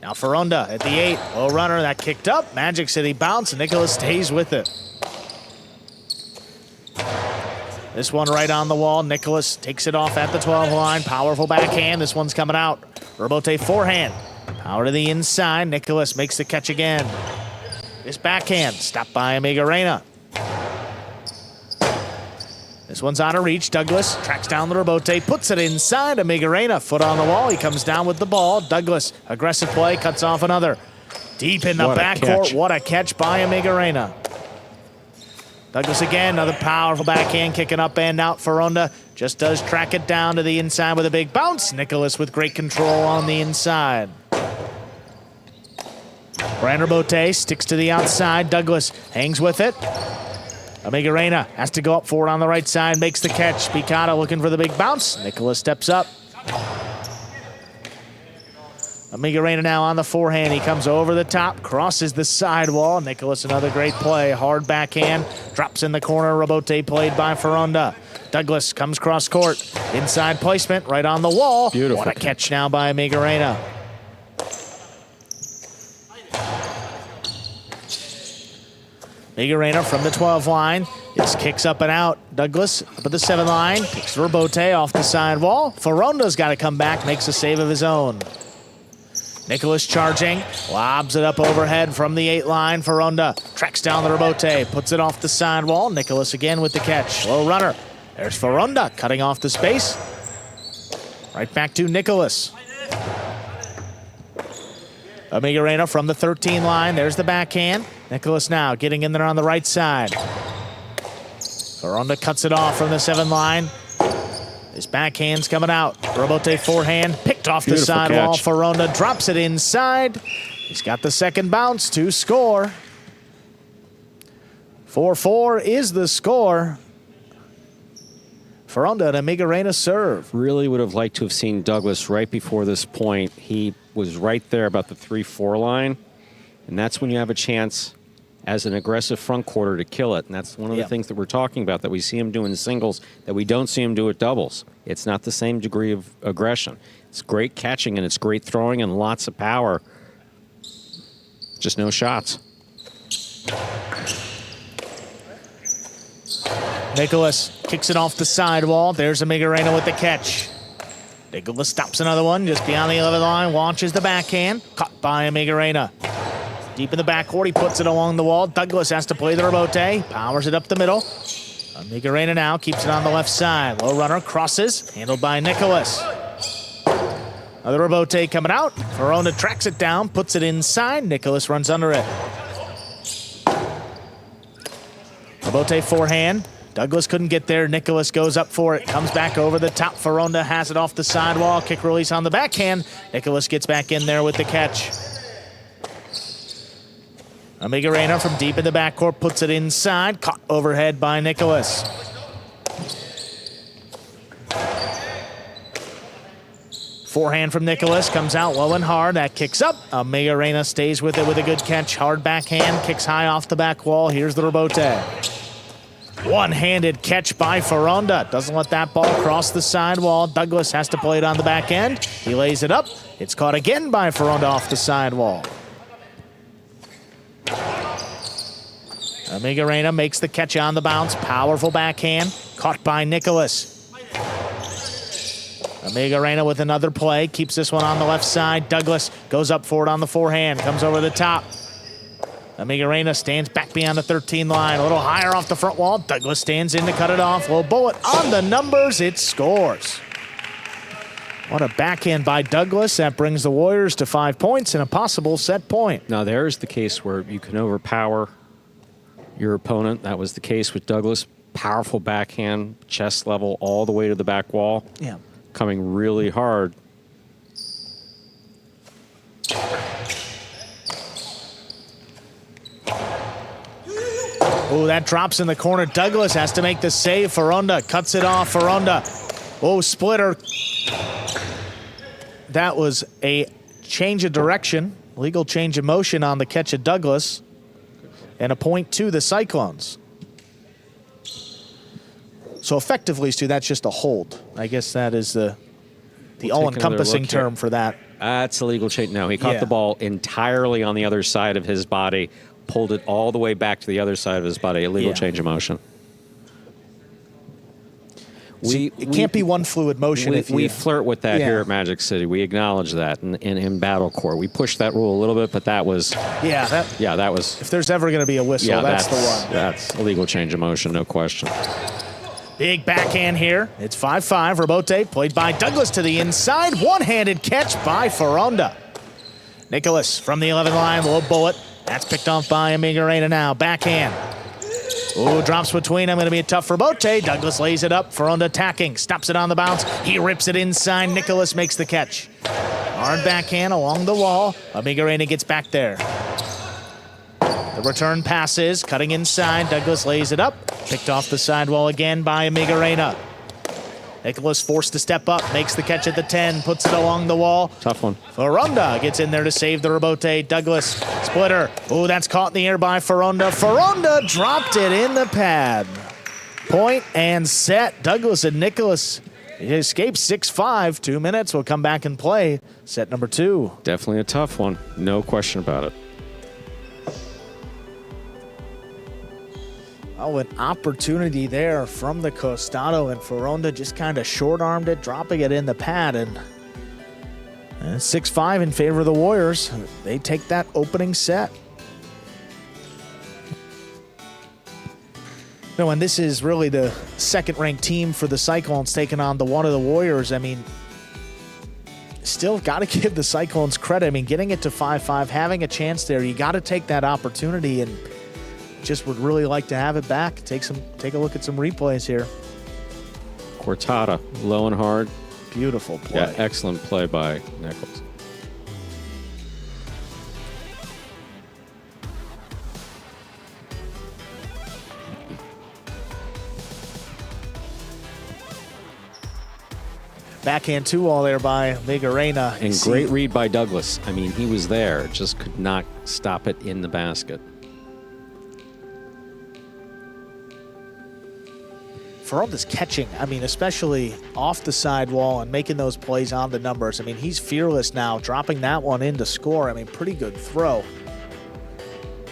Now Fonda at the 8. Low runner, that kicked up. Magic City bounce, and Nicholas stays with it. This one right on the wall. Nicholas takes it off at the 12 line. Powerful backhand. This one's coming out. Rebote forehand. Power to the inside. Nicholas makes the catch again. This backhand stopped by Amigorena. This one's out of reach. Douglas tracks down the rebote, puts it inside. Amigorena, foot on the wall. He comes down with the ball. Douglas, aggressive play, cuts off another. Deep in the backcourt. What a catch by Amigorena. Douglas again, another powerful backhand, kicking up and out. Fonda just does track it down to the inside with a big bounce. Nicholas with great control on the inside. Grand rebote sticks to the outside. Douglas hangs with it. Amigorena has to go up for it on the right side, makes the catch. Picata looking for the big bounce. Nicholas steps up. Amigorena now on the forehand. He comes over the top, crosses the sidewall. Nicholas, another great play. Hard backhand, drops in the corner. Rebote played by Fonda. Douglas comes cross court. Inside placement, right on the wall. Beautiful. What a catch now by Amigorena. Amigorena from the 12 line. This kicks up and out. Douglas up at the 7 line. Takes the rebote off the sidewall. Fonda's got to come back, makes a save of his own. Nicholas charging, lobs it up overhead from the 8 line. Fonda tracks down the rebote, puts it off the sidewall. Nicholas again with the catch. Low runner. There's Fonda cutting off the space. Right back to Nicholas. Amigorena from the 13 line. There's the backhand. Nicholas now getting in there on the right side. Fonda cuts it off from the 7 line. His backhand's coming out. Rebote forehand, picked off the sidewall. Fonda drops it inside. He's got the second bounce to score. 4-4 is the score. Fonda and Amigorena serve. Really would have liked to have seen Douglas right before this point. He was right there about the 3-4 line. And that's when you have a chance as an aggressive front quarter to kill it. And that's one of the things that we're talking about, that we see him do in singles, that we don't see him do at doubles. It's not the same degree of aggression. It's great catching and it's great throwing and lots of power. Just no shots. Nicholas kicks it off the sidewall. There's Amigorena with the catch. Nicholas stops another one just beyond the 11 line, launches the backhand. Caught by Amigorena. Deep in the backcourt, he puts it along the wall. Douglas has to play the rebote, powers it up the middle. Amigorena now keeps it on the left side. Low runner crosses, handled by Nicholas. Another rebote coming out. Fonda tracks it down, puts it inside. Nicholas runs under it. Rebote forehand. Douglas couldn't get there. Nicholas goes up for it. Comes back over the top. Fonda has it off the sidewall. Kick release on the backhand. Nicholas gets back in there with the catch. Amigorena from deep in the backcourt puts it inside. Caught overhead by Nicholas. Forehand from Nicholas comes out low and hard. That kicks up. Amigorena stays with it with a good catch. Hard backhand. Kicks high off the back wall. Here's the rebote. One-handed catch by Fonda. Doesn't let that ball cross the sidewall. Douglas has to play it on the back end. He lays it up. It's caught again by Fonda off the sidewall. Amigorena makes the catch on the bounce. Powerful backhand. Caught by Nicholas. Amigorena with another play. Keeps this one on the left side. Douglas goes up for it on the forehand. Comes over the top. Amigorena stands back beyond the 13 line. A little higher off the front wall. Douglas stands in to cut it off. Low bullet on the numbers. It scores. What a backhand by Douglas. That brings the Warriors to 5 points and a possible set point. Now, there's the case where you can overpower your opponent. That was the case with Douglas. Powerful backhand, chest level, all the way to the back wall. Yeah. Coming really hard. Oh, that drops in the corner. Douglas has to make the save. Fonda cuts it off. Fonda. Oh, splitter. That was a change of direction. Legal change of motion on the catch of Douglas. And a point to the Cyclones. So effectively, Stu, that's just a hold. I guess that is the all-encompassing term for that. That's a legal change. No, he caught the ball entirely on the other side of his body, pulled it all the way back to the other side of his body. A legal change of motion. It can't be one fluid motion. We flirt with that here at Magic City. We acknowledge that in Battle Court. We pushed that rule a little bit, but that was... that was... If there's ever going to be a whistle, that's the one. That's a legal change of motion, no question. Big backhand here. It's 5-5. Rebote played by Douglas to the inside. One-handed catch by Fonda. Nicholas from the 11 line. Low bullet. That's picked off by Amigorena now. Backhand. Ooh, drops between them. Going to be a tough Rebote. Douglas lays it up. Fonda attacking. Stops it on the bounce. He rips it inside. Nicholas makes the catch. Hard backhand along the wall. Amigorena gets back there. The return passes, cutting inside. Douglas lays it up. Picked off the sidewall again by Amigorena. Nicholas forced to step up, makes the catch at the 10, puts it along the wall. Tough one. Fonda gets in there to save the Rebote. Douglas, splitter. Ooh, that's caught in the air by Fonda. Fonda dropped it in the pad. Point and set. Douglas and Nicholas escape 6-5. 2 minutes. We'll come back and play set number 2. Definitely a tough one. No question about it. Oh, an opportunity there from the Costado, and Fonda just kind of short-armed it, dropping it in the pad, and 6-5 in favor of the Warriors. They take that opening set. No, and this is really the second-ranked team for the Cyclones taking on one of the Warriors. I mean, still got to give the Cyclones credit. I mean, getting it to 5-5, having a chance there, you got to take that opportunity, and just would really like to have it back. Take a look at some replays here. Cortada, low and hard. Beautiful play. Yeah, excellent play by Nichols. Backhand 2-all there by Amigorena. And great read by Douglas. I mean, he was there, just could not stop it in the basket. Fonda's catching, I mean, especially off the sidewall and making those plays on the numbers. I mean, he's fearless now, dropping that one in to score. I mean, pretty good throw.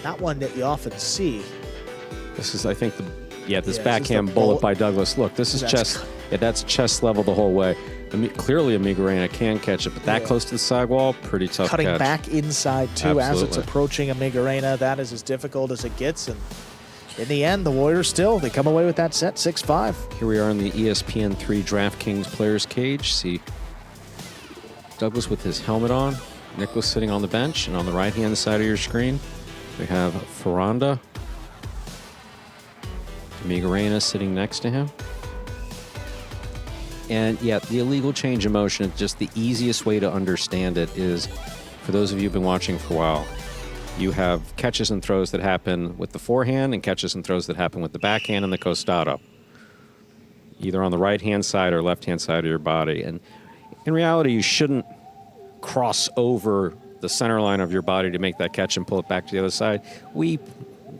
Not one that you often see. This is, I think, this backhand bullet by Douglas. Look, this is chest. Yeah, that's chest level the whole way. Clearly, Amigorena can catch it, but that close to the sidewall, pretty tough Cutting catch. back inside, too, as it's approaching Amigorena. That is as difficult as it gets, and in the end, the Warriors they come away with that set 6-5. Here we are in the ESPN3 DraftKings Players Cage. See Douglas with his helmet on, Nicholas sitting on the bench, and on the right-hand side of your screen, we have Fonda, Amigorena sitting next to him. And yeah, the illegal change of motion, just the easiest way to understand it is, for those of you who've been watching for a while, you have catches and throws that happen with the forehand and catches and throws that happen with the backhand and the costado, either on the right-hand side or left-hand side of your body. And in reality, you shouldn't cross over the center line of your body to make that catch and pull it back to the other side. We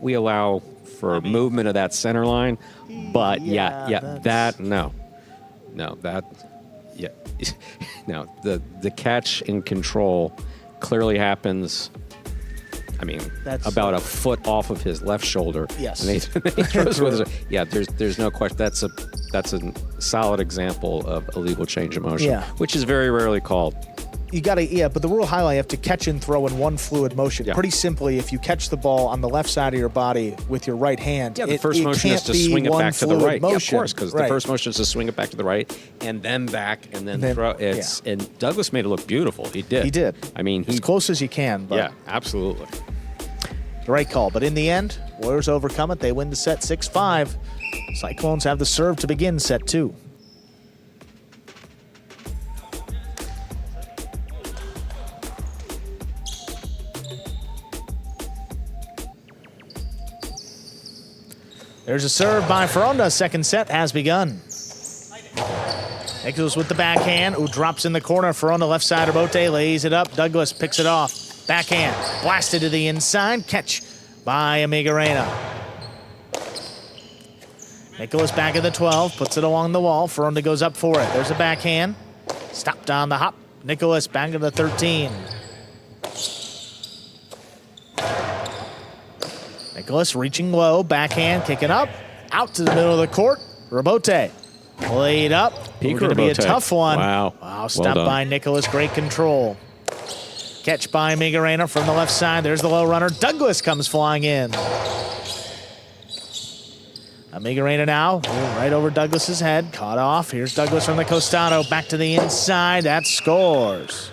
allow for movement of that center line, but the catch and control clearly happens I mean, That's about a foot off of his left shoulder. Yes. And he throws with his, yeah, there's no question. That's a solid example of illegal change of motion, Yeah. which is very rarely called. You got to, yeah, but the rule highlight, you have to catch and throw in one fluid motion. Yeah. Pretty simply, if you catch the ball on the left side of your body with your right hand, Yeah, the first motion is can't to be swing it one back to the fluid right. Yeah, of motion. course, because the Right. first motion is to swing it back to the right and then back and then throw. It's yeah. And Douglas made it look beautiful. He did. He did. I mean, as close as you can. But yeah, absolutely. the right call. But in the end, Warriors overcome it. They win the set 6-5. Cyclones have the serve to begin set 2. There's a serve by Fonda. Second set has begun. Nicholas with the backhand, who drops in the corner. Fonda left side of Bote, lays it up. Douglas picks it off. Backhand, blasted to the inside. Catch by Amigorena. Nicholas back at the 12, puts it along the wall. Fonda goes up for it. There's a backhand. Stopped on the hop. Nicholas back at the 13. Nicholas reaching low, backhand, kicking up, out to the middle of the court. Rabote laid up. Peak Going to be a Rabote. tough one. Wow. Wow, stopped by Nicholas. Great control. Catch by Amigorena from the left side. There's the low runner. Douglas comes flying in. Amigorena now, right over Douglas's head. Caught off. Here's Douglas from the costado. Back to the inside. That scores.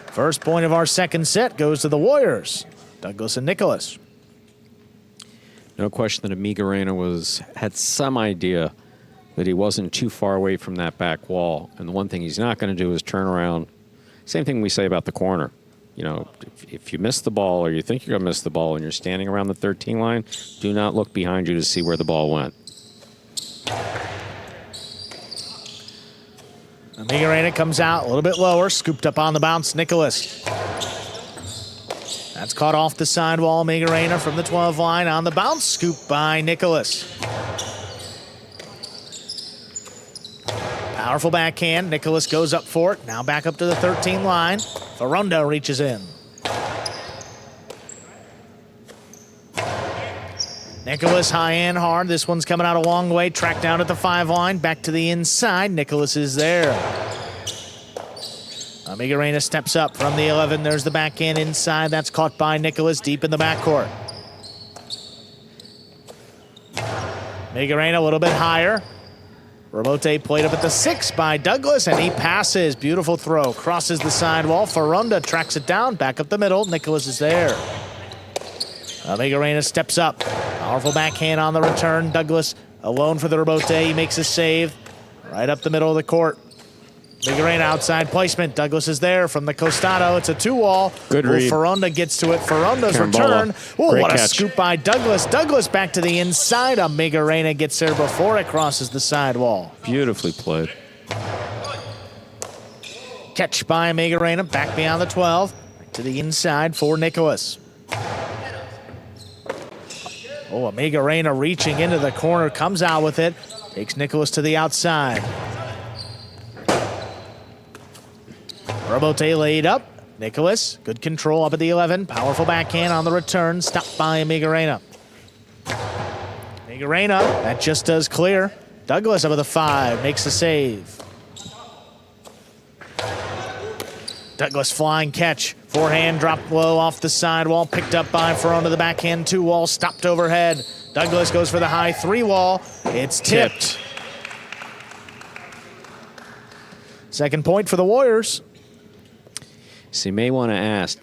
First point of our second set goes to the Warriors. Douglas and Nicholas. No question that Amigorena had some idea that he wasn't too far away from that back wall. And the one thing he's not going to do is turn around. Same thing we say about the corner. You know, if you miss the ball or you think you're going to miss the ball and you're standing around the 13 line, do not look behind you to see where the ball went. Amigorena comes out a little bit lower, scooped up on the bounce. Nicholas. That's caught off the sidewall. Amigorena from the 12 line on the bounce. Scooped by Nicholas. Powerful backhand. Nicholas goes up for it. Now back up to the 13 line. Fonda reaches in. Nicholas high and hard. This one's coming out a long way. Tracked down at the 5 line. Back to the inside. Nicholas is there. Amigorena steps up from the 11. There's the backhand inside. That's caught by Nicholas deep in the backcourt. Amigorena a little bit higher. Rabote played up at the 6 by Douglas, and he passes. Beautiful throw. Crosses the sidewall. Fonda tracks it down. Back up the middle. Nicholas is there. Amigorena steps up. Powerful backhand on the return. Douglas alone for the Rabote. He makes a save. Right up the middle of the court. Amigorena outside placement. Douglas is there from the costado. It's a 2-wall. Good read. Fonda gets to it. Fonda's Carambola. return. Oh, Great what a catch. scoop by Douglas. Douglas back to the inside. Amigorena gets there before it crosses the sidewall. Beautifully played. Catch by Amigorena. Back beyond the 12. Back to the inside for Nicholas. Oh, Amigorena reaching into the corner. Comes out with it. Takes Nicholas to the outside. Rabote laid up. Nicholas, good control up at the 11. Powerful backhand on the return. Stopped by Amigorena. Amigorena, that just does clear. Douglas up at the 5, makes the save. Douglas flying catch. Forehand dropped low off the sidewall. Picked up by Fonda, the backhand 2-wall. Stopped overhead. Douglas goes for the high 3-wall. It's tipped. Second point for the Warriors. So you may want to ask,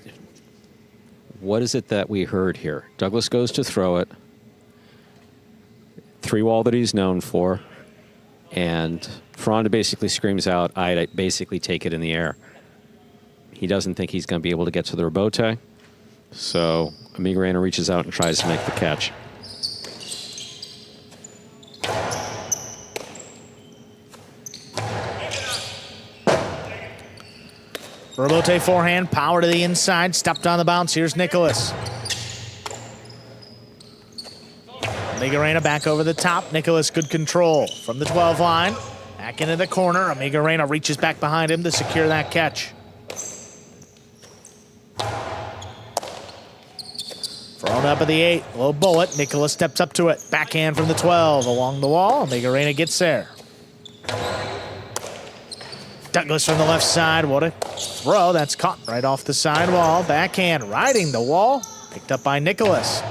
what is it that we heard here? Douglas goes to throw it. 3-wall that he's known for. And Fonda basically screams out, I basically take it in the air. He doesn't think he's going to be able to get to the Rabote. So Amigorena reaches out and tries to make the catch. Rabote forehand, power to the inside, stopped on the bounce. Here's Nicholas. Amigorena back over the top. Nicholas, good control from the 12 line. Back into the corner. Amigorena reaches back behind him to secure that catch. up at the 8. Low bullet. Nicholas steps up to it. Backhand from the 12. Along the wall. Amigorena gets there. Douglas from the left side. What a throw. That's caught right off the sidewall. Backhand riding the wall. Picked up by Nicholas.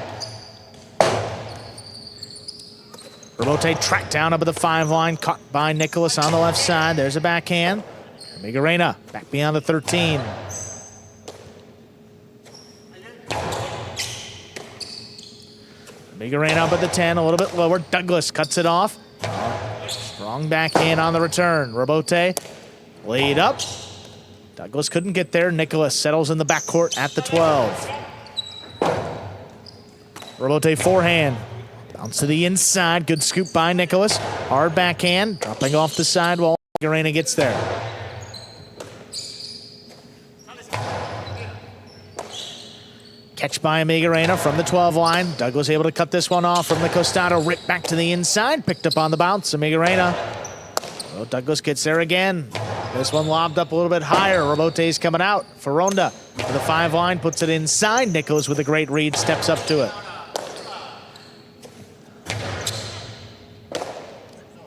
Rebote tracked down up at the 5 line. Caught by Nicholas on the left side. There's a backhand. Amigorena back beyond the 13. Amigorena up at the 10, a little bit lower. Douglas cuts it off. Strong backhand on the return. Rebote laid up. Douglas couldn't get there. Nicholas settles in the backcourt at the 12. Rebote forehand. Bounce to the inside. Good scoop by Nicholas. Hard backhand. Dropping off the sidewall. Amigorena gets there. Catch by Amigorena from the 12 line. Douglas able to cut this one off from the costado. Rip back to the inside. Picked up on the bounce. Amigorena. Well, Douglas gets there again. This one lobbed up a little bit higher. Rebote's coming out. Fonda for the 5 line. Puts it inside. Nicholas with a great read. Steps up to it.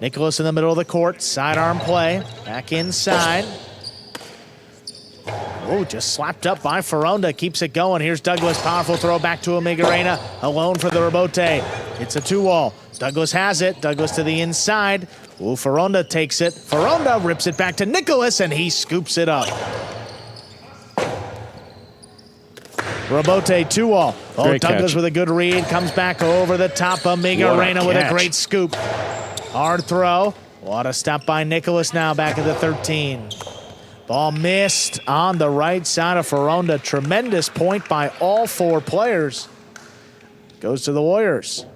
Nicholas in the middle of the court. Sidearm play. Back inside. Oh, just slapped up by Fonda. Keeps it going. Here's Douglas. Powerful throw back to Amigorena. Alone for the rebote. It's a 2-wall. Douglas has it. Douglas to the inside. Ooh, Fonda takes it. Fonda rips it back to Nicholas, and he scoops it up. Rebote 2-wall. Oh, Great Douglas catch. with a good read. Comes back over the top. Amigorena with a great scoop. Hard throw. What a stop by Nicholas now back at the 13. Ball missed on the right side of Fonda. Tremendous point by all 4 players. Goes to the Warriors.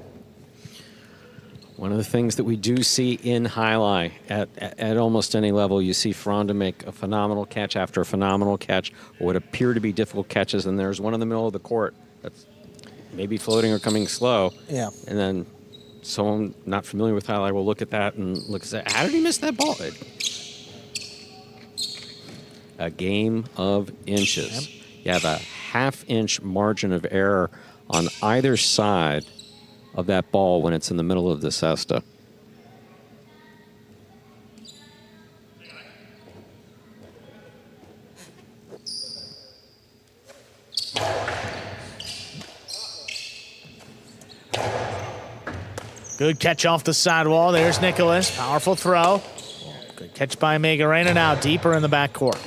One of the things that we do see in highlight at almost any level, you see Fonda make a phenomenal catch after a phenomenal catch, or what appear to be difficult catches, and there's one in the middle of the court that's maybe floating or coming slow. Yeah. And then someone not familiar with highlight will look at that and look and say, how did he miss that ball? A game of inches. Yep. You have a half-inch margin of error on either side of that ball when it's in the middle of the cesta. Good catch off the sidewall. There's Nicholas. Powerful throw. Good catch by Amigorena now deeper in the backcourt.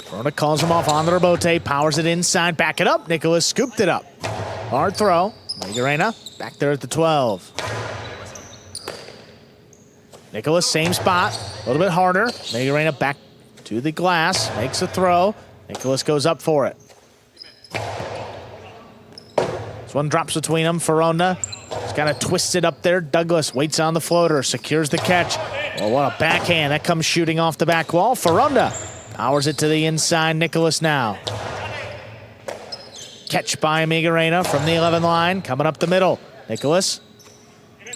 Fonda calls him off on the rebote. Powers it inside. Back it up. Nicholas scooped it up. Hard throw. Amigorena back there at the 12. Nicholas, same spot. A little bit harder. Amigorena back to the glass. Makes a throw. Nicholas goes up for it. This one drops between them. Fonda just kind of twisted up there. Douglas waits on the floater. Secures the catch. Oh, what a backhand. That comes shooting off the back wall. Fonda powers it to the inside. Nicholas now. Catch by Amigorena from the 11 line. Coming up the middle. Nicholas.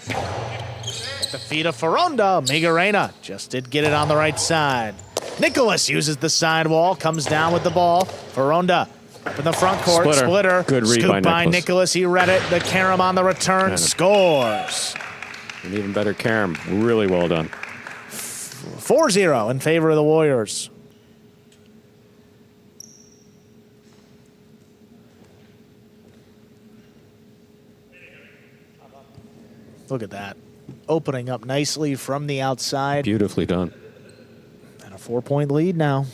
At the feet of Fonda. Amigorena just did get it on the right side. Nicholas uses the sidewall. Comes down with the ball. Fonda up in the front court. Splitter. Good read Scoop by Nicholas. He read it. The carom on the return. Scores. An even better carom. Really well done. 4-0 in favor of the Warriors. Look at that. Opening up nicely from the outside. Beautifully done. And a 4-point lead now.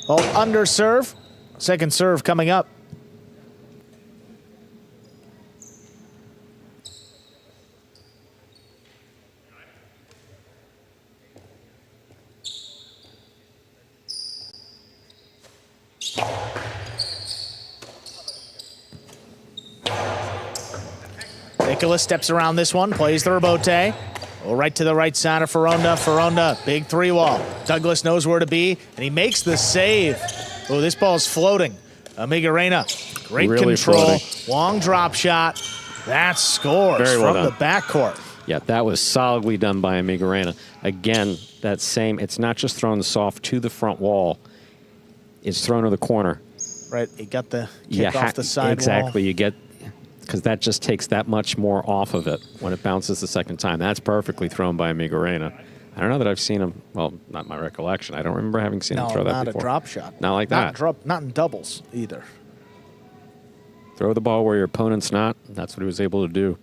Oh, under serve. Second serve coming up. Nicholas steps around this one, plays the rebote. Oh, right to the right side of Fonda. Fonda, big 3-wall. Douglas knows where to be, and he makes the save. Oh, this ball's floating. Amigorena, great really control. Floating. Long drop shot. That scores Very well from done. the backcourt. Yeah, that was solidly done by Amigorena. Again, that same, it's not just thrown soft to the front wall. It's thrown to the corner. Right, you got the kick off the side exactly. wall. You get, because that just takes that much more off of it when it bounces the second time. That's perfectly thrown by Amigorena. I don't know that I've seen him, well, not my recollection. I don't remember having seen him throw that before. Not a drop shot. Not like that. Not in doubles either. Throw the ball where your opponent's not. That's what he was able to do.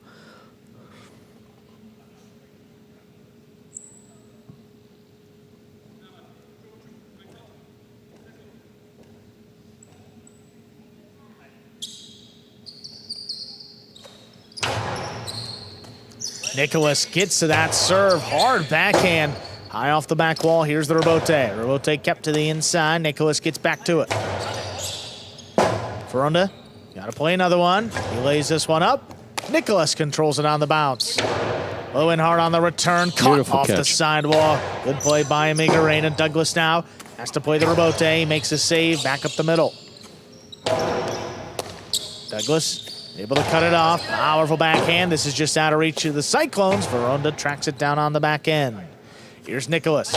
Nicholas gets to that serve. Hard backhand. High off the back wall. Here's the rebote. Rebote kept to the inside. Nicholas gets back to it. Fonda, got to play another one. He lays this one up. Nicholas controls it on the bounce. Low and hard on the return. Caught Beautiful off the catch. sidewall. Good play by Amigorena. Douglas now has to play the rebote. He makes a save. Back up the middle. Douglas able to cut it off. Powerful backhand. This is just out of reach of the Cyclones. Fonda tracks it down on the back end. Here's Nicholas.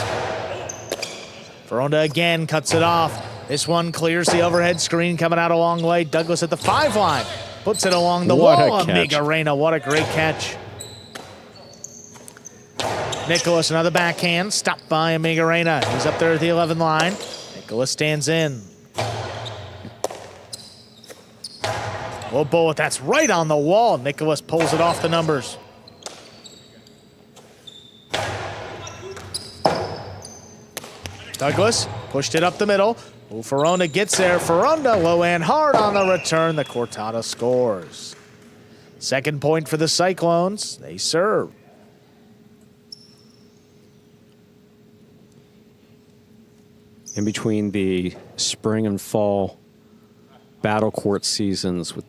Fonda again cuts it off. This one clears the overhead screen, coming out a long way. Douglas at the 5 line. Puts it along the What a wall. catch. Amigorena, what a great catch. Nicholas, another backhand. Stopped by Amigorena. He's up there at the 11 line. Nicholas stands in. Oh, bullet, that's right on the wall. Nicholas pulls it off the numbers. Douglas pushed it up the middle. Oh, Fonda gets there. Fonda low and hard on the return. The Cortada scores. Second point for the Cyclones. They serve. In between the spring and fall battle court seasons, with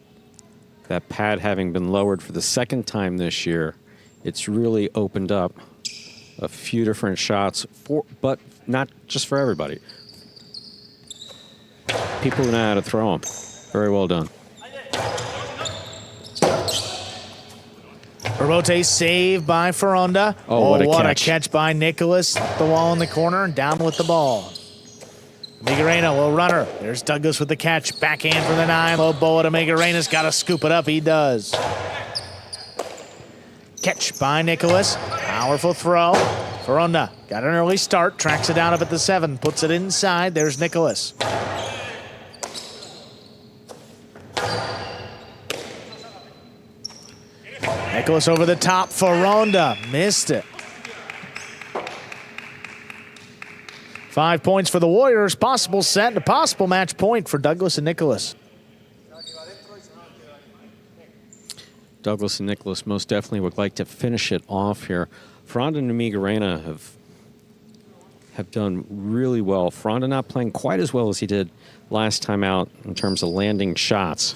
that pad having been lowered for the second time this year, it's really opened up a few different shots, but not just for everybody. People who know how to throw them. Very well done. Rebote saved by Fonda. Oh, what a what catch. a catch by Nicholas. The wall in the corner and down with the ball. Amigorena, low runner. There's Douglas with the catch. Backhand from the 9. Low bullet. Amigorena's got to scoop it up. He does. Catch by Nicholas. Powerful throw. Fonda got an early start. Tracks it down up at the 7. Puts it inside. There's Nicholas. Nicholas over the top. Fonda missed it. 5 points for the Warriors. Possible set and a possible match point for Douglas and Nicholas. Douglas and Nicholas most definitely would like to finish it off here. Fonda and Amigorena have done really well. Fonda not playing quite as well as he did last time out in terms of landing shots.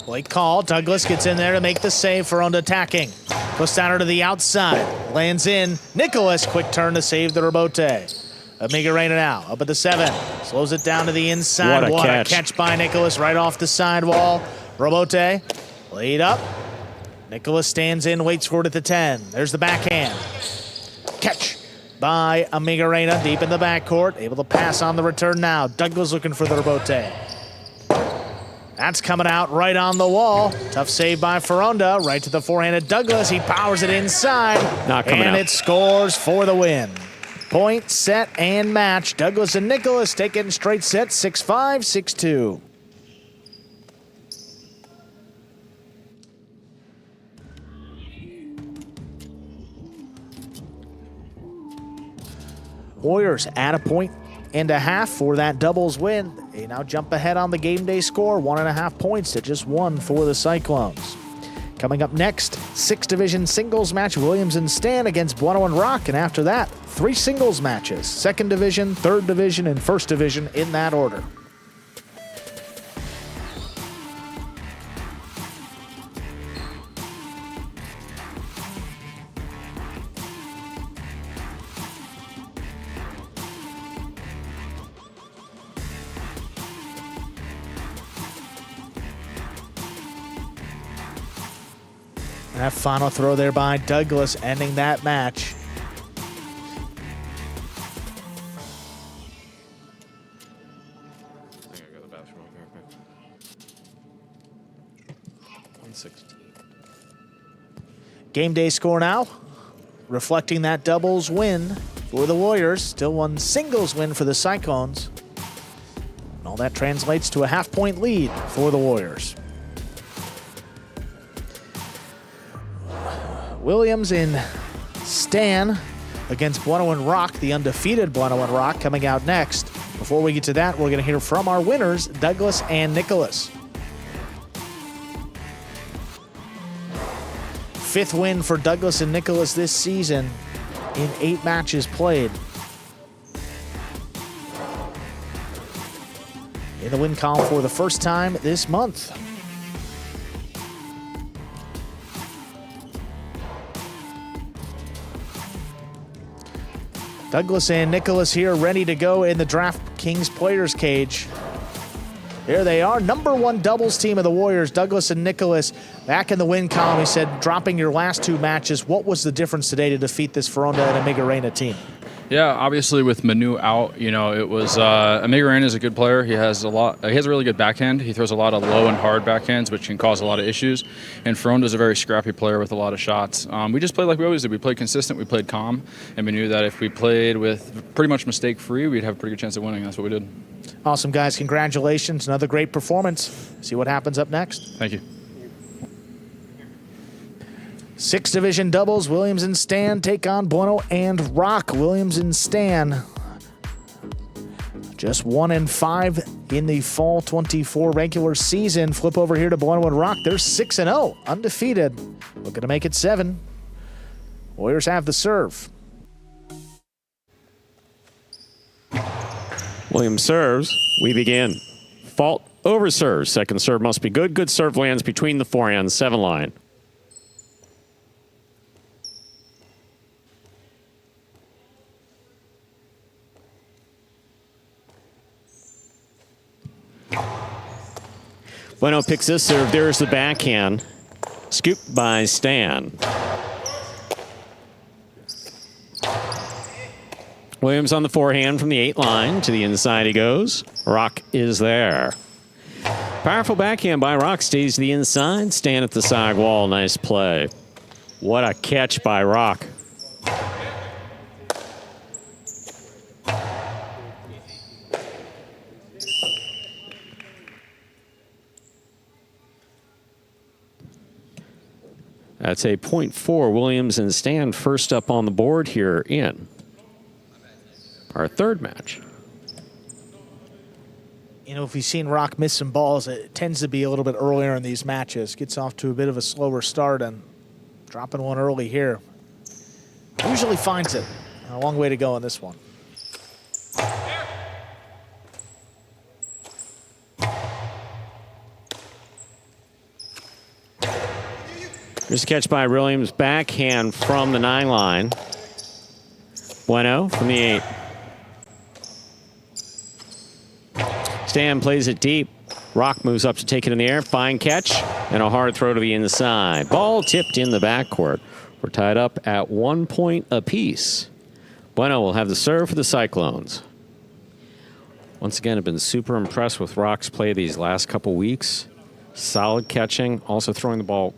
Late call. Douglas gets in there to make the save. Fonda attacking. Puts down to the outside. Lands in. Nicholas, quick turn to save the rebote. Amigorena now up at the 7. Slows it down to the inside. What a catch. By Nicholas right off the sidewall. Rebote laid up. Nicholas stands in, waits for it at the 10. There's the backhand. Catch by Amigorena deep in the backcourt. Able to pass on the return now. Douglas looking for the rebote. That's coming out right on the wall. Tough save by Fonda. Right to the forehanded Douglas. He powers it inside. Not coming and out. It scores for the win. Point, set, and match. Douglas and Nicholas taking straight set 6-5, 6-2. Warriors add a point and a half for that doubles win. They now jump ahead on the game day score, 1.5 points to just 1 for the Cyclones. Coming up next, 6 division singles match, Williams and Stan against Bueno and Rock, and after that, 3 singles matches, 2nd division, 3rd division, and 1st division in that order. That final throw there by Douglas, ending that match. Game day score now, reflecting that doubles win for the Warriors. Still one singles win for the Cyclones. And all that translates to a half-point lead for the Warriors. Williams and Stan against Bueno and Rock, the undefeated Bueno and Rock, coming out next. Before we get to that, we're going to hear from our winners, Douglas and Nicholas. 5th win for Douglas and Nicholas this season in 8 matches played. In the win column for the first time this month. Douglas and Nicholas here ready to go in the DraftKings Players Cage. There they are, #1 doubles team of the Warriors, Douglas and Nicholas. Back in the win column, he said, dropping your last 2 matches, what was the difference today to defeat this Fonda and Amigorena team? Yeah, obviously with Manu out, you know, it was Amigorena is a good player. He has a really good backhand. He throws a lot of low and hard backhands, which can cause a lot of issues. And Fonda's a very scrappy player with a lot of shots. We just played like we always did. We played consistent, we played calm, and we knew that if we played with pretty much mistake-free, we'd have a pretty good chance of winning. That's what we did. Awesome, guys. Congratulations. Another great performance. See what happens up next. Thank you. 6th division doubles, Williams and Stan take on Bueno and Rock. Williams and Stan just 1-5 in the fall 24 regular season. Flip over here to Bueno and Rock. They're 6-0, undefeated. Looking to make it 7. Warriors have the serve. Williams serves. We begin. Fault over serve. Second serve must be good. Good serve lands between the forehand 7 line. Bueno picks this serve. There's the backhand. Scooped by Stan. Williams on the forehand from the 8 line. To the inside he goes. Rock is there. Powerful backhand by Rock. Stays to the inside. Stan at the side wall. Nice play. What a catch by Rock. That's a .4. Williams and Stan first up on the board here in our 3rd match. You know, if we've seen Rock miss some balls, it tends to be a little bit earlier in these matches. Gets off to a bit of a slower start, and dropping one early here usually finds it. A long way to go on this one. Here's a catch by Williams. Backhand from the 9 line. Bueno from the 8. Stan plays it deep. Rock moves up to take it in the air. Fine catch and a hard throw to the inside. Ball tipped in the backcourt. We're tied up at 1 point apiece. Bueno will have the serve for the Cyclones. Once again, I've been super impressed with Rock's play these last couple weeks. Solid catching, also throwing the ball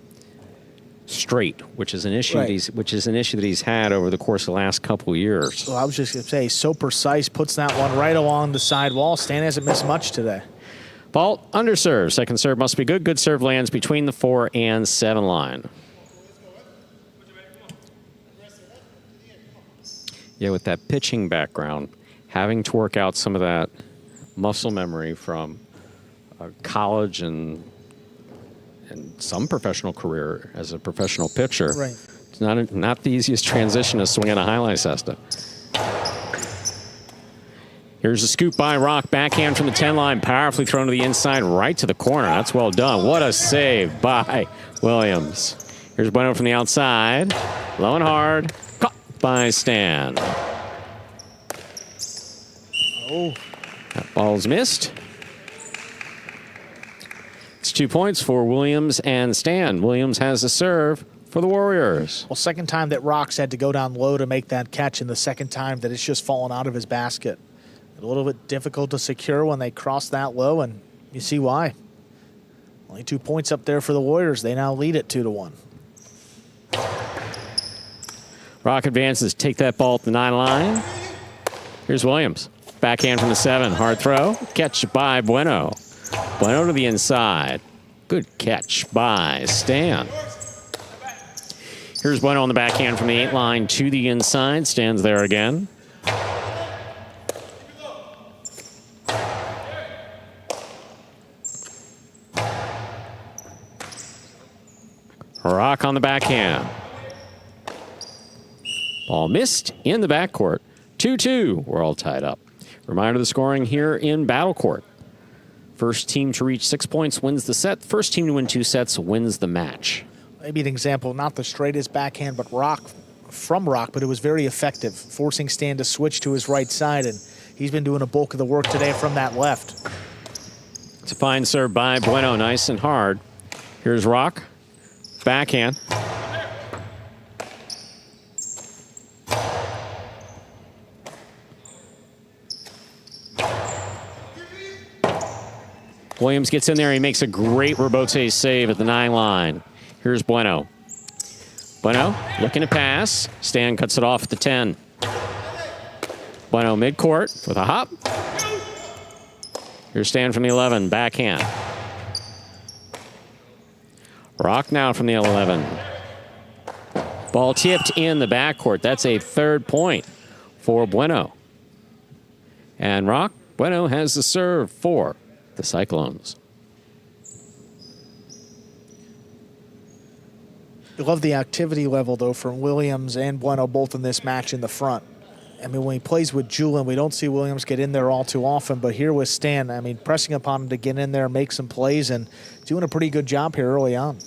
straight, which is an issue that he's had over the course of the last couple years. Well, I was just going to say, so precise, puts that one right along the side wall. Stan hasn't missed much today. Ball under serve. Second serve must be good. Good serve lands between the 4 and 7 line. Yeah, with that pitching background, having to work out some of that muscle memory from college and some professional career as a professional pitcher. Right. It's not the easiest transition to swing on a highlight cesta. Here's a scoop by Rock. Backhand from the 10 line. Powerfully thrown to the inside, right to the corner. That's well done. What a save by Williams. Here's Bueno from the outside. Low and hard. Caught by Stan. Oh. That ball's missed. It's 2 points for Williams and Stan. Williams has the serve for the Warriors. Well, second time that Rock's had to go down low to make that catch, and the second time that it's just fallen out of his basket. A little bit difficult to secure when they cross that low, and you see why. Only 2 points up there for the Warriors. They now lead it 2-1. Rock advances, take that ball at the 9 line. Here's Williams. Backhand from the 7. Hard throw. Catch by Bueno. Bueno to the inside. Good catch by Stan. Here's Bueno on the backhand from the 8 line to the inside. Stands there again. Rock on the backhand. Ball missed in the backcourt. 2-2. We're all tied up. Reminder of the scoring here in Battle Court. First team to reach 6 points wins the set. First team to win 2 sets wins the match. Maybe an example, not the straightest backhand, but Rock, but it was very effective, forcing Stan to switch to his right side, and he's been doing a bulk of the work today from that left. It's a fine serve by Bueno, nice and hard. Here's Rock. Backhand. Williams gets in there. He makes a great rebote save at the 9 line. Here's Bueno. Bueno looking to pass. Stan cuts it off at the 10. Bueno midcourt with a hop. Here's Stan from the 11. Backhand. Rock now from the 11. Ball tipped in the backcourt. That's a 3rd point for Bueno. And Bueno has the serve for the Cyclones. You love the activity level, though, from Williams and Bueno both in this match in the front. I mean, when he plays with Julian, we don't see Williams get in there all too often, but here with Stan, I mean, pressing upon him to get in there, make some plays, and doing a pretty good job here early on.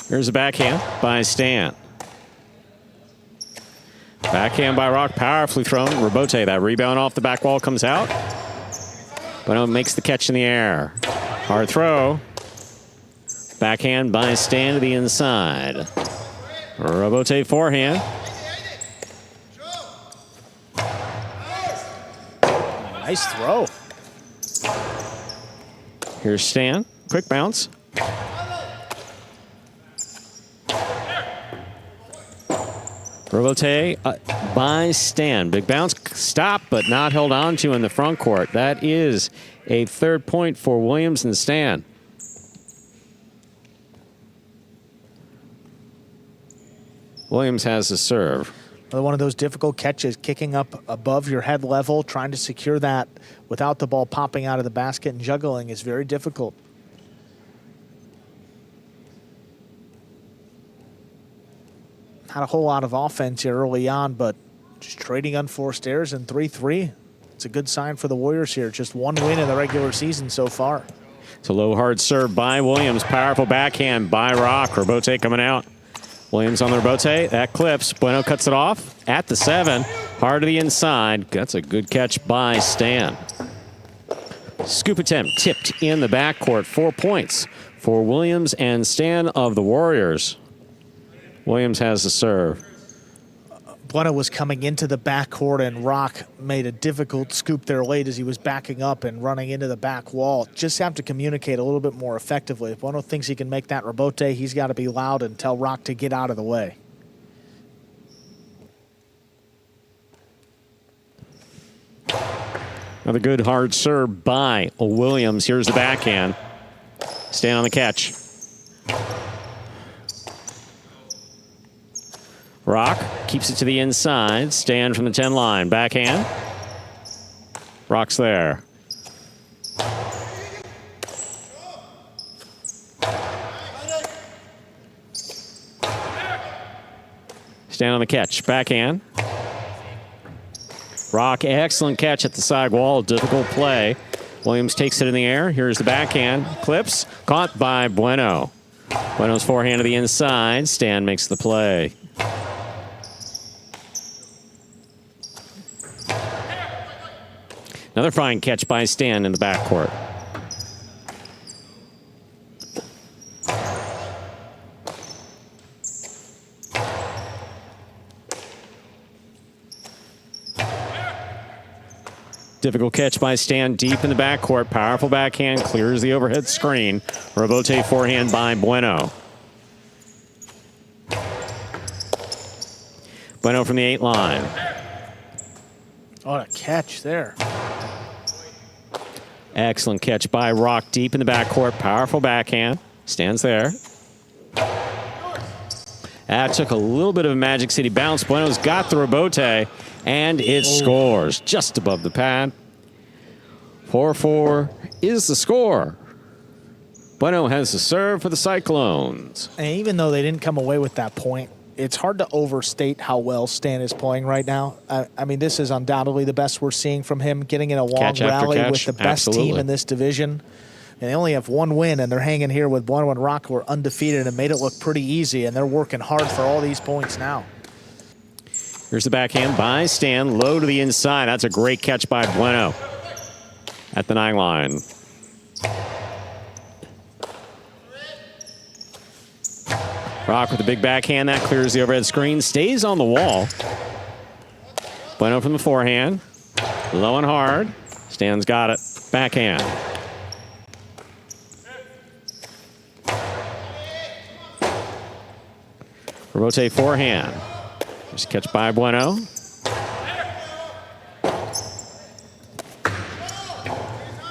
Here's a backhand by Stan. Backhand by Rock, powerfully thrown. Rebote, that rebound off the back wall comes out. Bueno makes the catch in the air. Hard throw. Backhand by Stan to the inside. Rebote forehand. Nice throw. Here's Stan. Quick bounce. Rebote by Stan. Big bounce. Stop, but not held on to in the front court. That is a 3rd point for Williams and Stan. Williams has the serve. Another one of those difficult catches, kicking up above your head level, trying to secure that without the ball popping out of the basket and juggling is very difficult. Not a whole lot of offense here early on, but just trading unforced errors and 3-3. It's a good sign for the Warriors here. Just 1 win in the regular season so far. It's a low hard serve by Williams. Powerful backhand by Rock. Rebote coming out. Williams on the rebote. That clips. Bueno cuts it off at the 7. Hard to the inside. That's a good catch by Stan. Scoop attempt tipped in the backcourt. 4 points for Williams and Stan of the Warriors. Williams has the serve. Bueno was coming into the backcourt, and Rock made a difficult scoop there late as he was backing up and running into the back wall. Just have to communicate a little bit more effectively. If Bueno thinks he can make that rebote, he's got to be loud and tell Rock to get out of the way. Another good hard serve by Williams. Here's the backhand. Stan on the catch. Rock keeps it to the inside. Stan from the 10 line. Backhand. Rock's there. Stan on the catch. Backhand. Rock, excellent catch at the side wall. Difficult play. Williams takes it in the air. Here's the backhand. Clips. Caught by Bueno. Bueno's forehand to the inside. Stan makes the play. Another fine catch by Stan in the backcourt. Difficult catch by Stan deep in the backcourt. Powerful backhand clears the overhead screen. Rebote forehand by Bueno. Bueno from the 8 line. What a catch there. Excellent catch by Rock deep in the backcourt. Powerful backhand. Stands there. That took a little bit of a Magic City bounce. Bueno's got the rebote, and it scores just above the pad. 4-4 is the score. Bueno has the serve for the Cyclones. And even though they didn't come away with that point, it's hard to overstate how well Stan is playing right now. I mean, this is undoubtedly the best we're seeing from him, getting in a long rally with the best team in this division. And they only have 1 win, and they're hanging here with Bueno and Rock, who are undefeated and made it look pretty easy, and they're working hard for all these points now. Here's the backhand by Stan, low to the inside. That's a great catch by Bueno at the 9 line. Rock with the big backhand. That clears the overhead screen. Stays on the wall. Bueno from the forehand. Low and hard. Stan's got it. Backhand. Rebote forehand. Just catch by Bueno.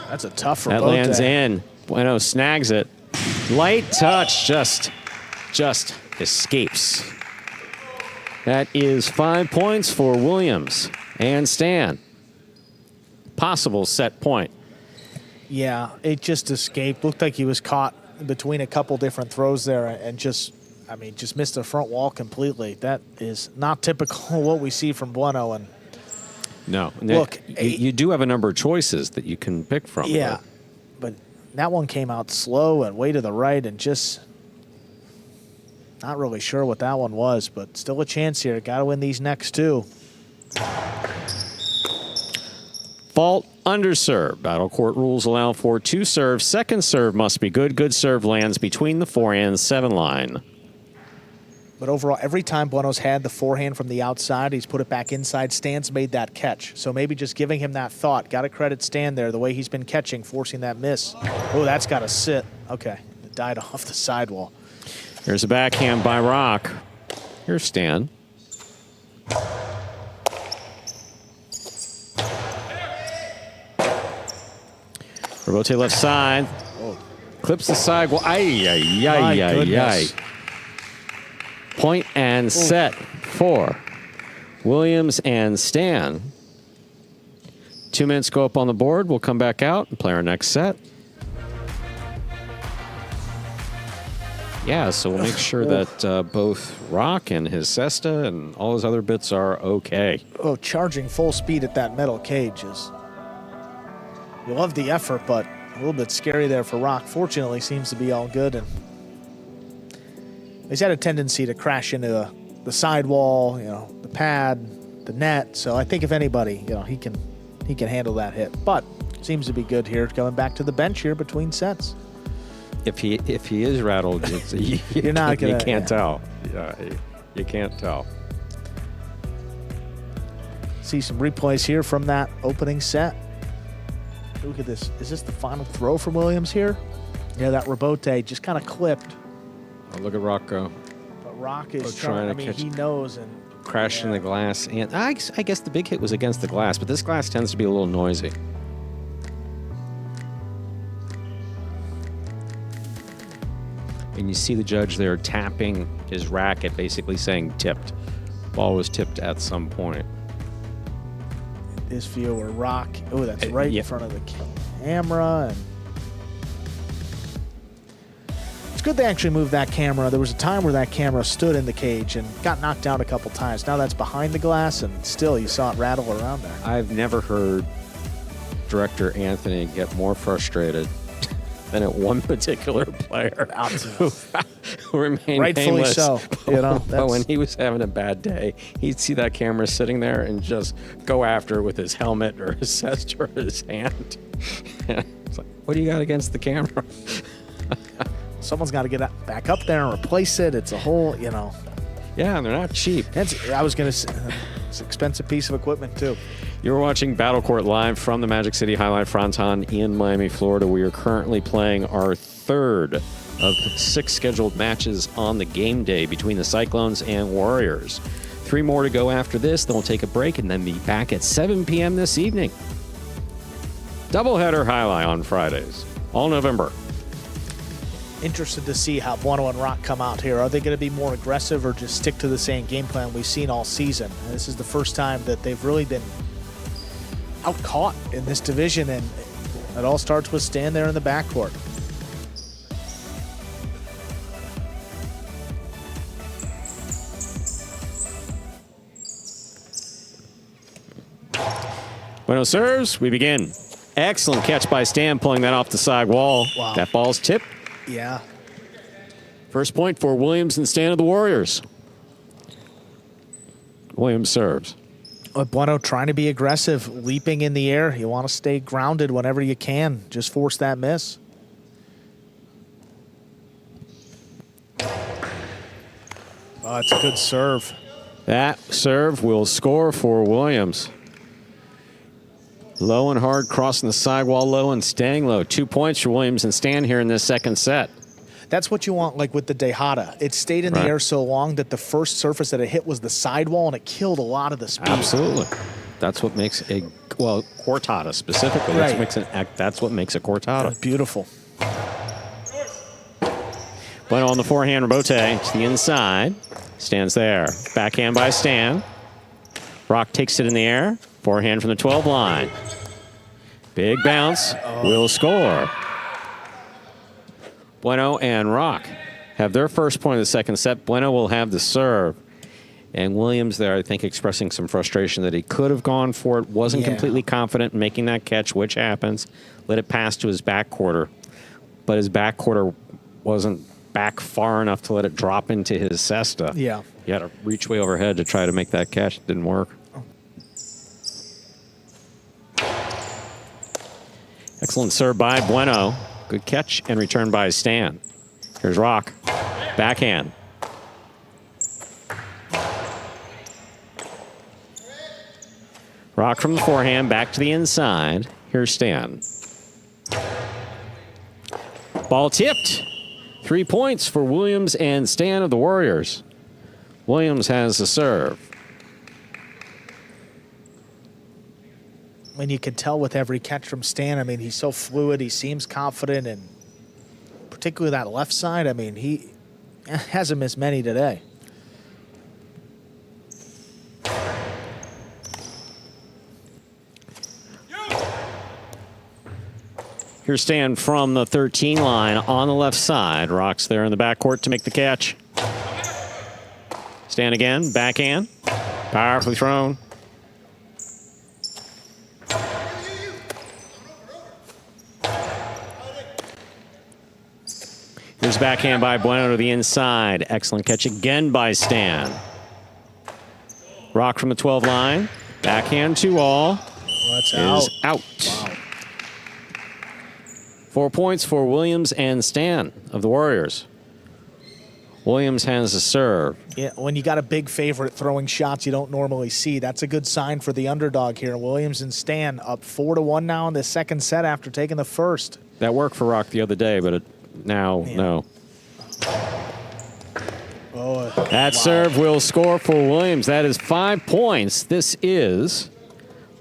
That's a tough rebote. That lands in. Bueno snags it. Light touch, just escapes. That is 5 points for Williams and Stan. Possible set point. Yeah, it just escaped. Looked like he was caught between a couple different throws there and just missed the front wall completely. That is not typical of what we see from Bueno. And no, look, you do have a number of choices that you can pick from. Yeah, but that one came out slow and way to the right and just not really sure what that one was, but still a chance here. Got to win these next 2. Fault underserve. Battle court rules allow for 2 serves. Second serve must be good. Good serve lands between the 4 and 7 line. But overall, every time Bueno's had the forehand from the outside, he's put it back inside. Stan's made that catch. So maybe just giving him that thought. Got to credit Stan there, the way he's been catching, forcing that miss. Oh, that's got to sit. Okay, it died off the sidewall. Here's a backhand by Rock. Here's Stan. Rebote left side. Clips the sidewall. Ay. Point and set for Williams and Stan. 2 minutes go up on the board. We'll come back out and play our next set. Yeah, so we'll make sure that both Rock and his cesta and all his other bits are okay. Oh, charging full speed at that metal cage is... You love the effort, but a little bit scary there for Rock. Fortunately, seems to be all good. And he's had a tendency to crash into the sidewall, the pad, the net. So I think if anybody, he can handle that hit. But seems to be good here. Going back to the bench here between sets. If he is rattled, you're not gonna. You can't tell. Yeah, you can't tell. See some replays here from that opening set. Look at this. Is this the final throw from Williams here? Yeah, that rebote just kind of clipped. Oh, look at Rock go. But Rock is trying to catch. He knows and crashed in the glass. And I guess the big hit was against the glass, but this glass tends to be a little noisy. And you see the judge there tapping his racket, basically saying tipped. Ball was tipped at some point. This view where Rock, that's right in front of the camera. And it's good they actually moved that camera. There was a time where that camera stood in the cage and got knocked out a couple times. Now that's behind the glass, and still you saw it rattle around there. I've never heard director Anthony get more frustrated than at one particular player who remained Rightfully painless. so. You know, But when he was having a bad day, he'd see that camera sitting there and just go after it with his helmet or his cest or his hand. It's like, what do you got against the camera? someone's got to get back up there and replace it. It's a whole, you know. Yeah, and they're not cheap. I was going to say, it's an expensive piece of equipment, too. You're watching Battle Court live from the Magic City Jai-Alai Fronton in Miami, Florida. We are currently playing our third of 6 scheduled matches on the game day between the Cyclones and Warriors. 3 more to go after this. Then we'll take a break and then be back at 7 p.m. this evening. Doubleheader Jai-Alai on Fridays, all November. Interested to see how Bueno and Rock come out here. Are they going to be more aggressive or just stick to the same game plan we've seen all season? And this is the first time that they've really been out-caught in this division, and it all starts with Stan there in the backcourt. Bueno serves, we begin. Excellent catch by Stan, pulling that off the side wall. Wow. That ball's tipped. Yeah. First point for Williams and Stan of the Warriors. Williams serves. Bueno trying to be aggressive, leaping in the air. You want to stay grounded whenever you can. Just force that miss. Oh, it's a good serve. That serve will score for Williams. Low and hard, crossing the sidewall low and staying low. 2 points for Williams and Stan here in this second set. That's what you want, like with the Dejada. It stayed in the Right. air so long that the first surface that it hit was the sidewall, and it killed a lot of the speed. Absolutely. That's what makes a, well, cortada specifically. Right. That's what makes a cortada. Beautiful. Bueno on the forehand, rebote to the inside. Stands there. Backhand by Stan. Rock takes it in the air. Forehand from the 12 line. Big bounce. Will score. Bueno and Rock have their first point of the second set. Bueno will have the serve. And Williams there, I think, expressing some frustration that he could have gone for it. Wasn't completely confident in making that catch, which happens. Let it pass to his back quarter. But his back quarter wasn't back far enough to let it drop into his cesta. Yeah. He had to reach way overhead to try to make that catch. It didn't work. Excellent serve by Bueno. Good catch and return by Stan. Here's Rock. Backhand. Rock from the forehand, back to the inside. Here's Stan. Ball tipped. 3 points for Williams and Stan of the Warriors. Williams has the serve. And you can tell with every catch from Stan, I mean, he's so fluid. He seems confident, and particularly that left side, I mean, he hasn't missed many today. Here's Stan from the 13 line on the left side. Rock's there in the backcourt to make the catch. Stan again, backhand. Powerfully thrown. Here's backhand by Bueno to the inside. Excellent catch again by Stan. Rock from the 12 line. Backhand 2-all. That's Is out. Wow. 4 points for Williams and Stan of the Warriors. Williams has a serve. Yeah, when you got a big favorite throwing shots you don't normally see, that's a good sign for the underdog here. Williams and Stan up 4-1 now in the second set after taking the first. That worked for Rock the other day, but now, no. Oh, That serve will score for Williams. That is 5 points. This is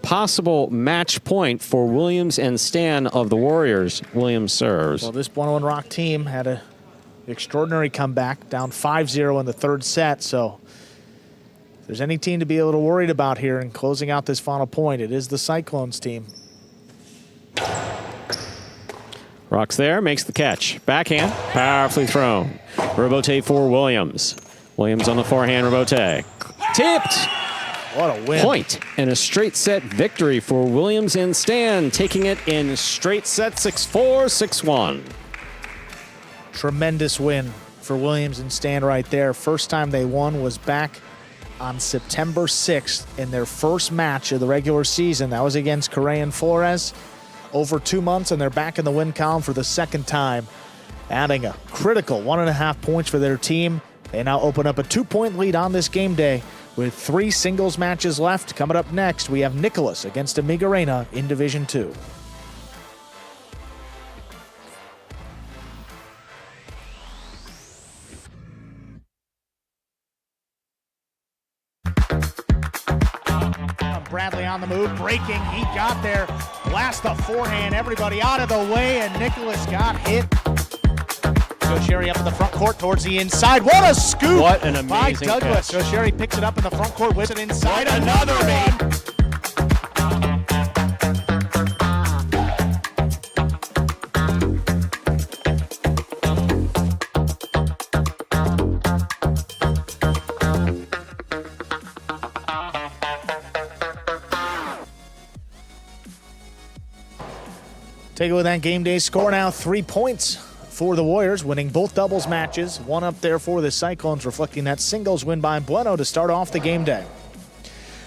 possible match point for Williams and Stan of the Warriors. Williams serves. Well, this Bueno and Rock team had an extraordinary comeback, down 5-0 in the third set. So if there's any team to be a little worried about here in closing out this final point, it is the Cyclones team. Rock's there, makes the catch. Backhand, powerfully thrown. Rebote for Williams. Williams on the forehand, rebote. Tipped! What a win. Point and a straight set victory for Williams and Stan, taking it in straight set 6-4, 6-1. Tremendous win for Williams and Stan right there. First time they won was back on September 6th in their first match of the regular season. That was against Correa and Flores. Over 2 months, and they're back in the win column for the second time, adding a critical 1.5 points for their team. They now open up a 2-point lead on this game day with 3 singles matches left. Coming up next, we have Nicholas against Amigorena in Division 2. Bradley on the move, breaking. He got there. Blast the forehand. Everybody out of the way, and Nicholas got hit. So Sherry up in the front court towards the inside. What a scoop! What an amazing by Douglas. catch. So Sherry picks it up in the front court, whips it inside. Another one. Take a look at that game day score now. 3 points for the Warriors, winning both doubles matches. One up there for the Cyclones, reflecting that singles win by Bueno to start off the game day.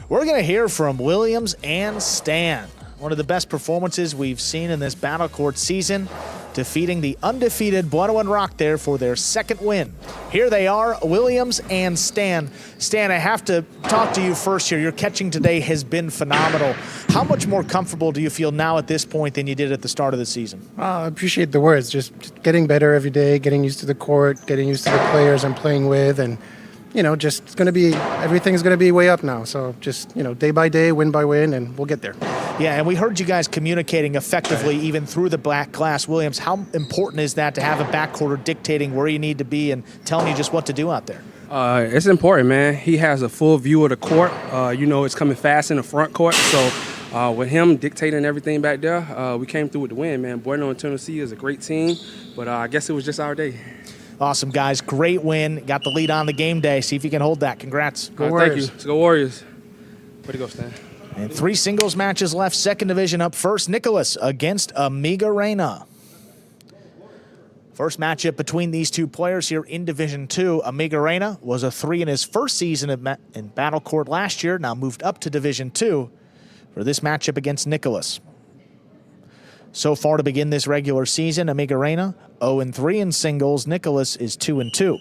We're going to hear from Williams and Stan. One of the best performances we've seen in this Battle Court season, defeating the undefeated Bueno and Rock there for their second win. Here they are, Williams and Stan. Stan, I have to talk to you first here. Your catching today has been phenomenal. How much more comfortable do you feel now at this point than you did at the start of the season? I appreciate the words. Just getting better every day, getting used to the court, getting used to the players I'm playing with, and just it's going to be, everything's going to be way up now. So just, day by day, win by win, and we'll get there. Yeah, and we heard you guys communicating effectively even through the black glass. Williams, how important is that to have a backcourter dictating where you need to be and telling you just what to do out there? It's important, man. He has a full view of the court. It's coming fast in the front court. So with him dictating everything back there, we came through with the win, man. Bueno and Tennessee is a great team, but I guess it was just our day. Awesome, guys. Great win. Got the lead on the game day. See if you can hold that. Congrats. Go Warriors. Thank you. Let's go Warriors. Way to go, Stan. And 3 singles matches left. Second division up first. Nicholas against Amigorena. First matchup between these two players here in Division 2. Amigorena was a 3 in his first season in Battle Court last year. Now moved up to Division 2 for this matchup against Nicholas. So far to begin this regular season, Amigorena 0-3 in singles. Nicholas is 2-2.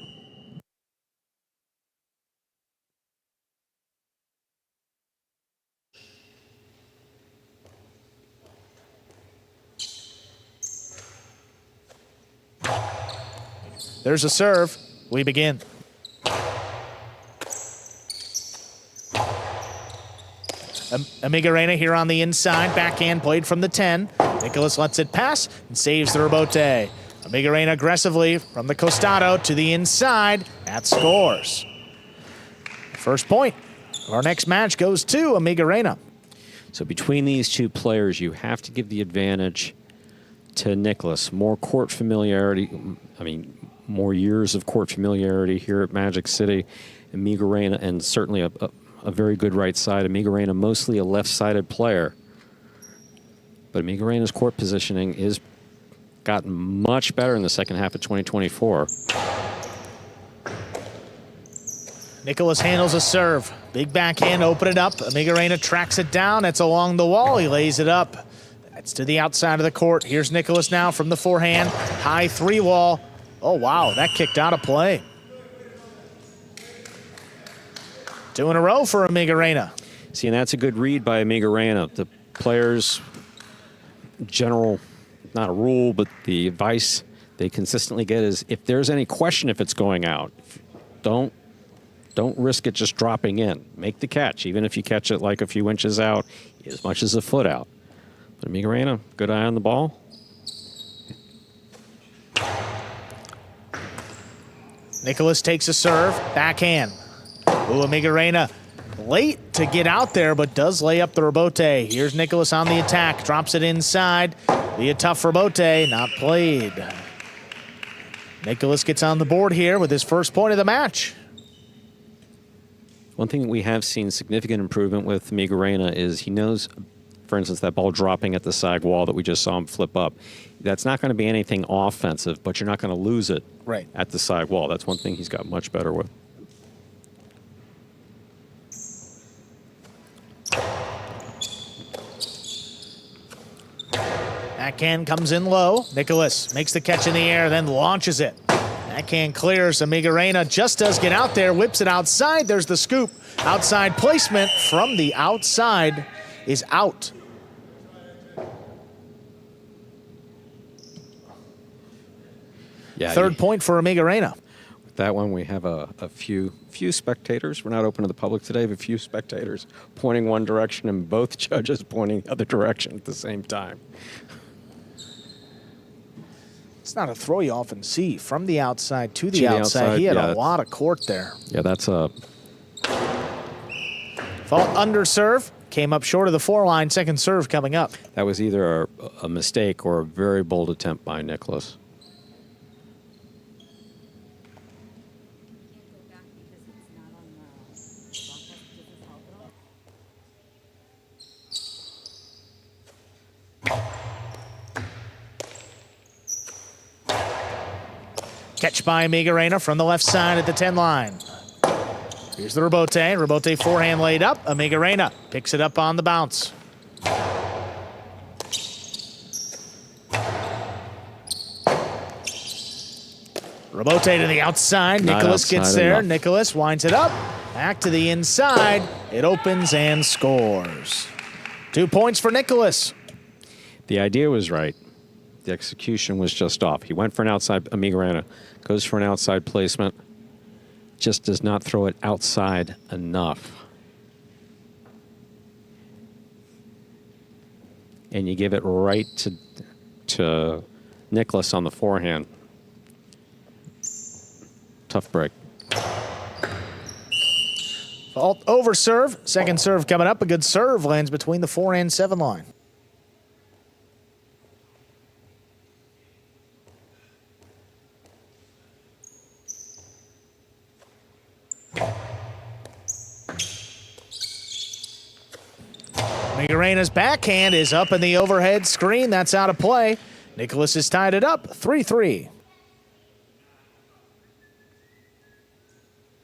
There's a serve. We begin. Amigorena here on the inside. Backhand played from the 10. Nicholas lets it pass and saves the rebote. Amigorena aggressively from the costado to the inside. That scores. First point of our next match goes to Amigorena. So between these two players, you have to give the advantage to Nicholas. More court familiarity. More years of court familiarity here at Magic City. Amigorena, and certainly a very good right side. Amigorena, mostly a left-sided player. But Amigorena's court positioning is gotten much better in the second half of 2024. Nicholas handles a serve. Big backhand, open it up. Amigorena tracks it down. It's along the wall. He lays it up. That's to the outside of the court. Here's Nicholas now from the forehand. High 3 wall. Oh, wow, that kicked out of play. 2 in a row for Amigorena. See, and that's a good read by Amigorena. The players' general, not a rule, but the advice they consistently get is if there's any question if it's going out, don't risk it just dropping in. Make the catch, even if you catch it like a few inches out, as much as a foot out. But Amigorena, good eye on the ball. Nicholas takes a serve, backhand. Ooh, Amigorena late to get out there, but does lay up the rebote. Here's Nicholas on the attack, drops it inside. Be a tough rebote, not played. Nicholas gets on the board here with his first point of the match. One thing we have seen significant improvement with Amigorena is he knows, for instance, that ball dropping at the side wall that we just saw him flip up. That's not going to be anything offensive, but you're not going to lose it at the side wall. That's one thing he's got much better with. Backhand comes in low. Nicholas makes the catch in the air, then launches it. Backhand clears. Amigorena just does get out there, whips it outside. There's the scoop. Outside placement from the outside is out. Yeah, Third point for Amigorena. With that one, we have a few spectators. We're not open to the public today, but a few spectators pointing one direction and both judges pointing the other direction at the same time. It's not a throw you often see from the outside to the outside. He had a lot of court there. Yeah, that's a fault under serve. Came up short of the 4-line. Second serve coming up. That was either a mistake or a very bold attempt by Nicholas. Catch by Amigorena from the left side at the 10 line. Here's the Rebote. Rebote forehand laid up. Amigorena picks it up on the bounce. Rebote to the outside. Nicholas gets there. Enough. Nicholas winds it up. Back to the inside. It opens and scores. 2 points for Nicholas. The idea was right. The execution was just off. He went for an outside. Amigorena goes for an outside placement. Just does not throw it outside enough. And you give it right to Nicholas on the forehand. Tough break. Fault over serve. Second serve coming up. A good serve lands between the 4 and 7 line. Amigorena's backhand is up in the overhead screen. That's out of play. Nicholas has tied it up 3-3.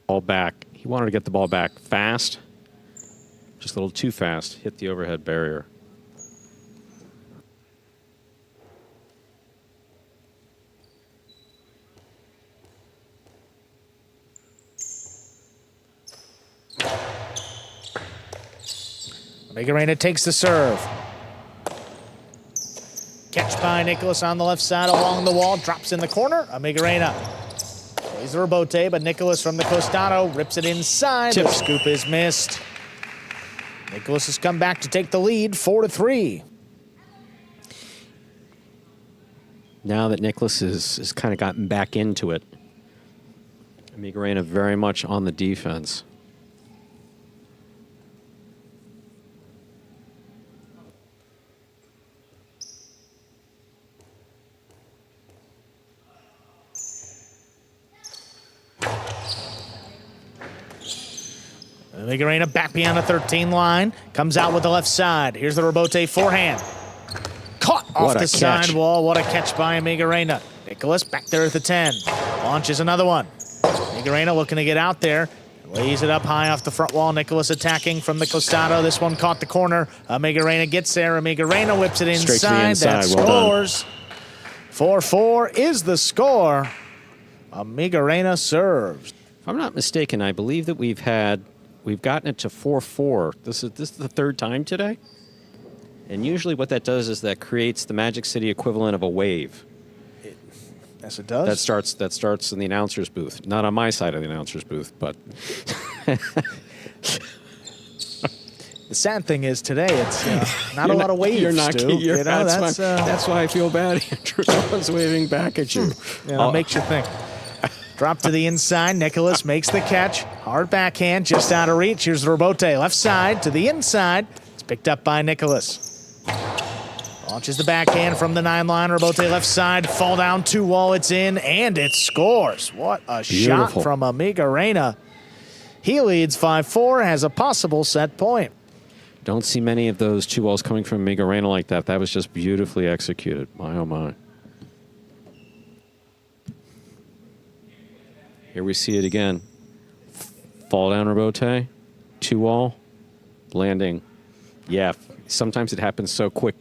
Ball back. He wanted to get the ball back fast. Just a little too fast. Hit the overhead barrier. Amigorena takes the serve. Catch by Nicholas on the left side along the wall. Drops in the corner. Amigorena plays the Rebote, but Nicholas from the costado rips it inside. The scoop is missed. Nicholas has come back to take the lead, 4-3. Now that Nicholas has kind of gotten back into it, Amigorena very much on the defense. Amigorena back beyond the 13 line. Comes out with the left side. Here's the Rebote forehand. Caught off the sidewall. What a catch by Amigorena. Nicholas back there at the 10. Launches another one. Amigorena looking to get out there. Lays it up high off the front wall. Nicholas attacking from the costado. This one caught the corner. Amigorena gets there. Amigorena whips it inside. That scores. 4-4 is the score. Amigorena serves. If I'm not mistaken, I believe that we've gotten it to 4-4. This is the third time today. And usually what that does is that creates the Magic City equivalent of a wave. Yes, it does. That starts in the announcer's booth. Not on my side of the announcer's booth, but the sad thing is today it's not a lot of waves. That's why I feel bad, Andrew. No one's waving back at you. It makes you think. Drop to the inside. Nicholas makes the catch. Hard backhand, just out of reach. Here's the Rebote. Left side to the inside. It's picked up by Nicholas. Launches the backhand from the 9-line. Rebote left side. Fall down 2 wall. It's in, and it scores. What a shot from Amigorena. He leads 5-4, has a possible set point. Don't see many of those 2-walls coming from Amigorena like that. That was just beautifully executed. My, oh, my. Here we see it again. Fall down rebote, 2-wall, landing. Yeah, sometimes it happens so quick.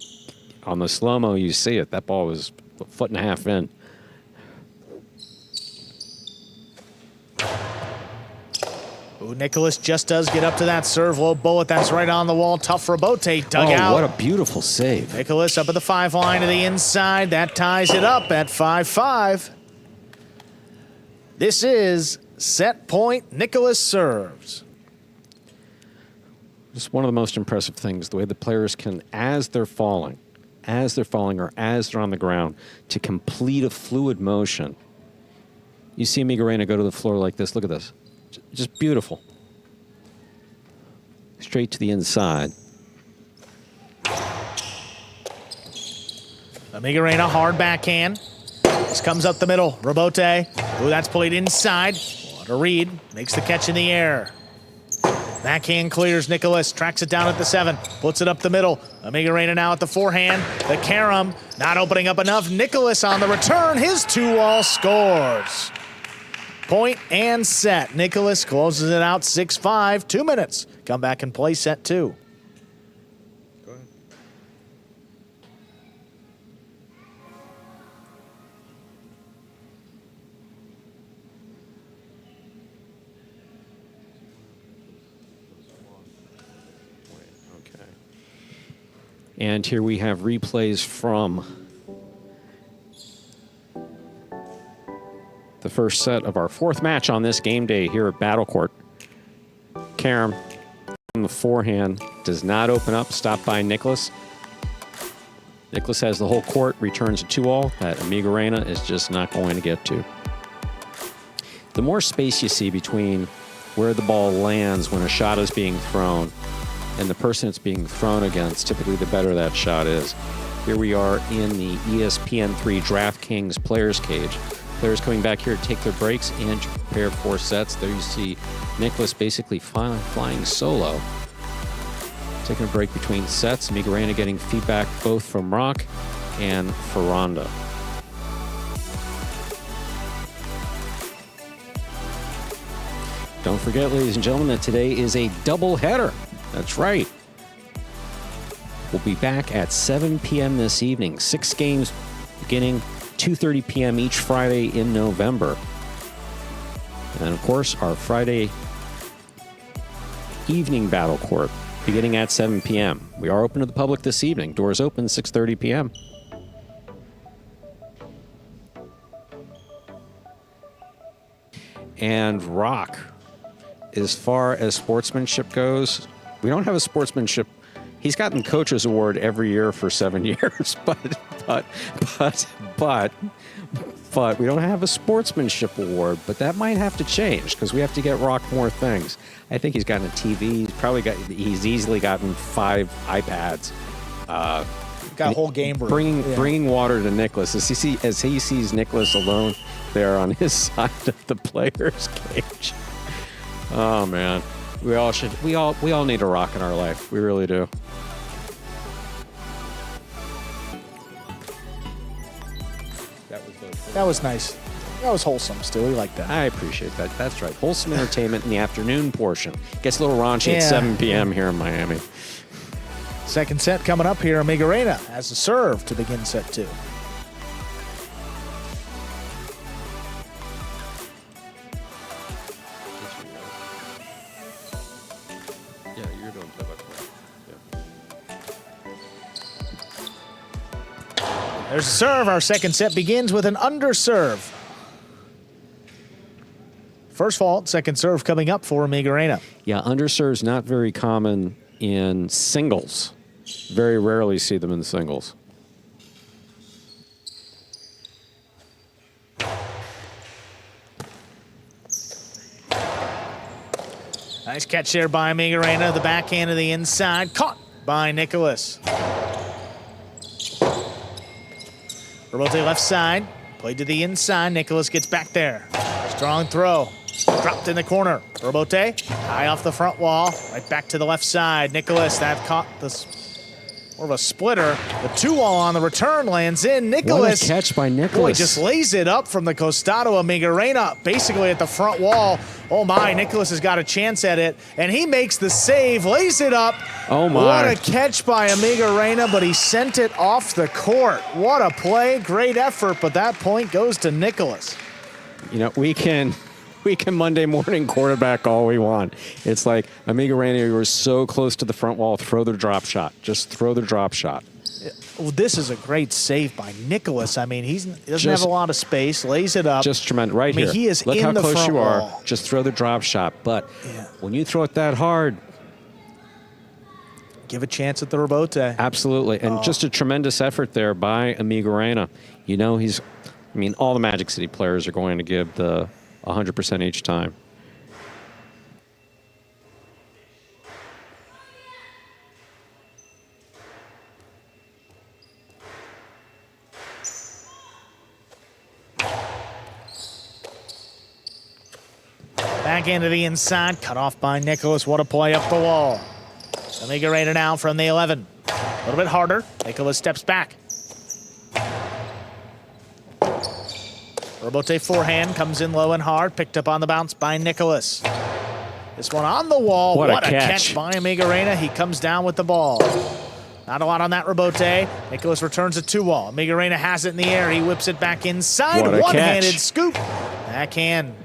On the slow-mo, you see it. That ball was a foot and a half in. Ooh, Nicholas just does get up to that serve. Low bullet, that's right on the wall. Tough rebote, dug out. What a beautiful save. Nicholas up at the 5 line to the inside. That ties it up at 5-5. This is set point. Nicholas serves. Just one of the most impressive things, the way the players can, as they're falling or as they're on the ground, to complete a fluid motion. You see Amigorena go to the floor like this. Look at this. Just beautiful. Straight to the inside. Amigorena, hard backhand. This comes up the middle. Rebote. Ooh, that's played inside. What a read. Makes the catch in the air. Backhand clears. Nicholas tracks it down at the 7. Puts it up the middle. Amigorena now at the forehand. The carom not opening up enough. Nicholas on the return. His 2-wall scores. Point and set. Nicholas closes it out 6-5. 2 minutes. Come back and play set 2. Go ahead. Okay. And here we have replays from the first set of our 4th match on this game day here at Battle Court. Carom from the forehand does not open up, stopped by Nicholas. Nicholas has the whole court, returns a 2-all that Amigorena is just not going to get to. The more space you see between where the ball lands when a shot is being thrown and the person it's being thrown against, typically the better that shot is. Here we are in the ESPN3 DraftKings players cage. Players coming back here to take their breaks and to prepare for sets. There you see Nicholas basically flying solo. Taking a break between sets. Amigorena getting feedback both from Rock and Fonda. Don't forget, ladies and gentlemen, that today is a double header. That's right. We'll be back at 7 p.m. this evening. 6 games beginning 2:30 p.m. each Friday in November. And then, of course, our Friday evening Battle Court beginning at 7 p.m. We are open to the public this evening. Doors open 6:30 p.m. And Rock, as far as sportsmanship goes, we don't have a sportsmanship. He's gotten Coach's Award every year for 7 years, but we don't have a sportsmanship award. But that might have to change because we have to get Rock more things. I think he's gotten a TV. He's easily gotten 5 iPads. Got a whole game room. Bringing water to Nicholas as he sees Nicholas alone there on his side of the players' cage. Oh man, we all need a Rock in our life. We really do. That was nice. That was wholesome, Stu. We like that. I appreciate that. That's right. Wholesome entertainment in the afternoon portion. Gets a little raunchy at 7 p.m. here in Miami. Second set coming up here. Amigorena has a serve to begin set 2. Yeah, you're doing play-by-play. Yeah. There's a serve. Our second set begins with an underserve. First fault, second serve coming up for Amigorena. Yeah, underserve's not very common in singles. Very rarely see them in singles. Nice catch there by Amigorena. The backhand to the inside. Caught by Nicholas. Rebote left side. Played to the inside. Nicholas gets back there. Strong throw. Dropped in the corner. Rebote, high off the front wall, right back to the left side. Nicholas, that caught this more of a splitter. The 2-wall on the return lands in. Nicholas. What a catch by Nicholas. Boy, just lays it up from the costado. Amigorena basically at the front wall. Oh my, Nicholas has got a chance at it, and he makes the save, lays it up. Oh my. What a catch by Amigorena, but he sent it off the court. What a play, great effort, but that point goes to Nicholas. You know, we can Monday morning quarterback all we want. It's like, Amigorena, you were so close to the front wall, throw the drop shot. Just throw the drop shot. Well, this is a great save by Nicholas. I mean, he doesn't have a lot of space, lays it up. Just tremendous. Right I mean, here. He is Look in how the close front you are. wall. Just throw the drop shot. But when you throw it that hard, give a chance at the rebote. absolutely. And just a tremendous effort there by Amigorena. You know, all the Magic City players are going to give the 100% each time. Back into the inside, cut off by Nicholas. What a play up the wall. Amigorena now from the 11. A little bit harder. Nicholas steps back. Rebote forehand comes in low and hard. Picked up on the bounce by Nicholas. This one on the wall. What a catch by Amigorena. He comes down with the ball. Not a lot on that rebote. Nicholas returns a 2-wall. Amigorena has it in the air. He whips it back inside. What a One-handed catch. scoop. Backhand.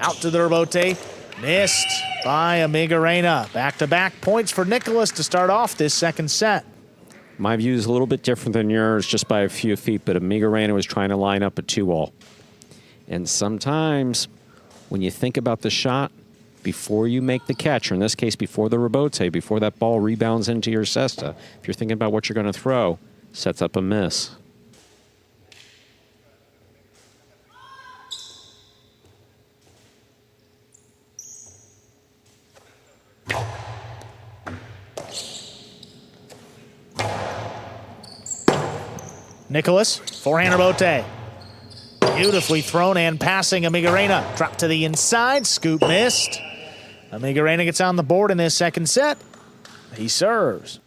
Out to the rebote. Missed by Amigorena. Back-to-back points for Nicholas to start off this second set. My view is a little bit different than yours, just by a few feet, but Amigorena was trying to line up a 2-wall. And sometimes when you think about the shot before you make the catch, or in this case, before the rebote, before that ball rebounds into your cesta, if you're thinking about what you're going to throw, sets up a miss. Nicholas, forehand rebote. Beautifully thrown and passing. Amigorena dropped to the inside. Scoop missed. Amigorena gets on the board in this second set. He serves.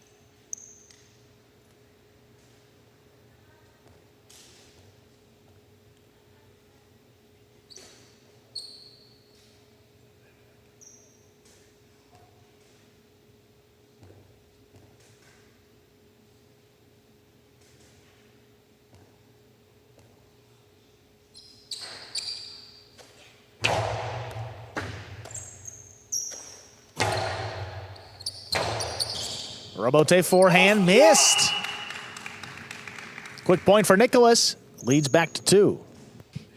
Rebote forehand, missed. Quick point for Nicholas. Leads back to 2.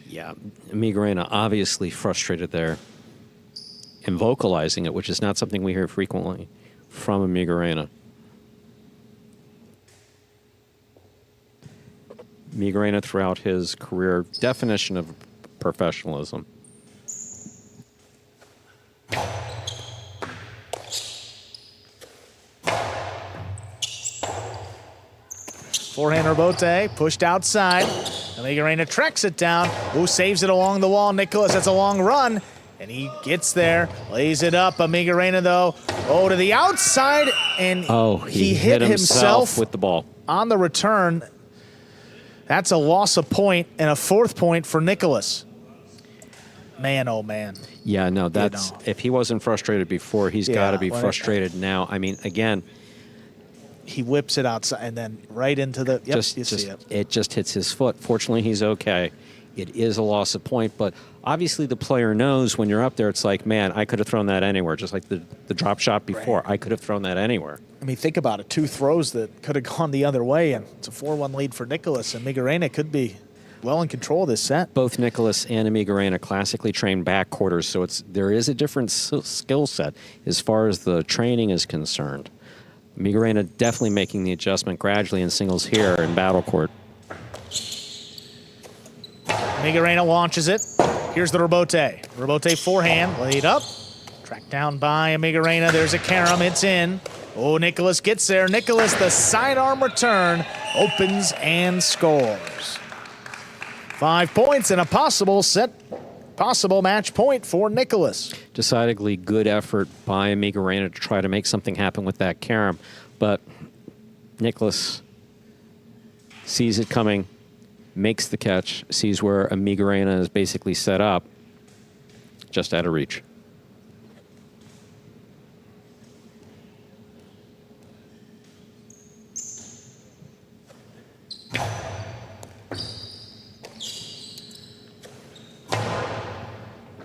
Yeah, Amigorena obviously frustrated there and vocalizing it, which is not something we hear frequently from Amigorena. Amigorena throughout his career, definition of professionalism. Forehand rebote, pushed outside. Amigorena tracks it down. Who saves it along the wall? Nicholas, that's a long run. And he gets there, lays it up. Amigorena, though, to the outside. And he hit himself with the ball. On the return. That's a loss of point and a 4th point for Nicholas. Man, oh man. Yeah, no, that's, if he wasn't frustrated before, he's got to be frustrated now. I mean, again, he whips it outside and then right into the, it just hits his foot. Fortunately, he's okay. It is a loss of point, but obviously the player knows when you're up there, it's like, man, I could have thrown that anywhere, just like the drop shot before. Right. I could have thrown that anywhere. I mean, think about it. 2 throws that could have gone the other way, and it's a 4-1 lead for Nicholas, and Amigorena could be well in control of this set. Both Nicholas and Amigorena classically train backquarters, so there is a different skill set as far as the training is concerned. Amigorena definitely making the adjustment gradually in singles here in battle court. Amigorena launches it. Here's the rebote. Rebote forehand, laid up. Tracked down by Amigorena. There's a carom, it's in. Nicholas gets there. Nicholas, the sidearm return, opens and scores. 5 points and a possible set Possible match point for Nicholas. Decidedly good effort by Amigorena to try to make something happen with that carom, but Nicholas sees it coming, makes the catch, sees where Amigorena is basically set up, just out of reach.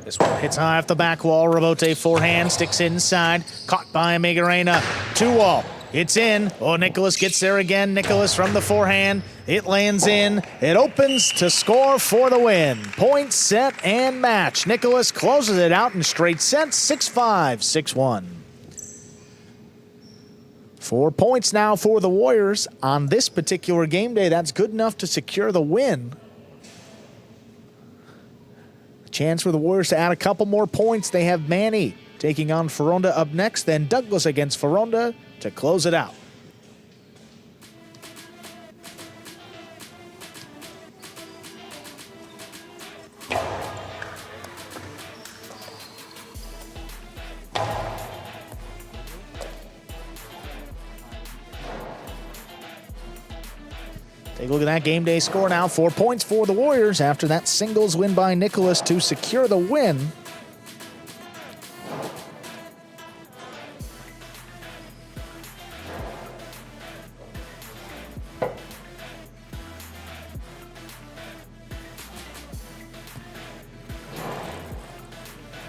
This one hits high off the back wall. Rebote forehand, sticks inside. Caught by Amigorena. 2-wall. It's in. Oh, Nicholas gets there again. Nicholas from the forehand. It lands in. It opens to score for the win. Point, set, and match. Nicholas closes it out in straight sets, 6-5, 6-1. 4 points now for the Warriors on this particular game day. That's good enough to secure the win. Chance for the Warriors to add a couple more points. They have Manny taking on Fonda up next, then Douglas against Fonda to close it out. Take a look at that game day score now. 4 points for the Warriors after that singles win by Nicholas to secure the win.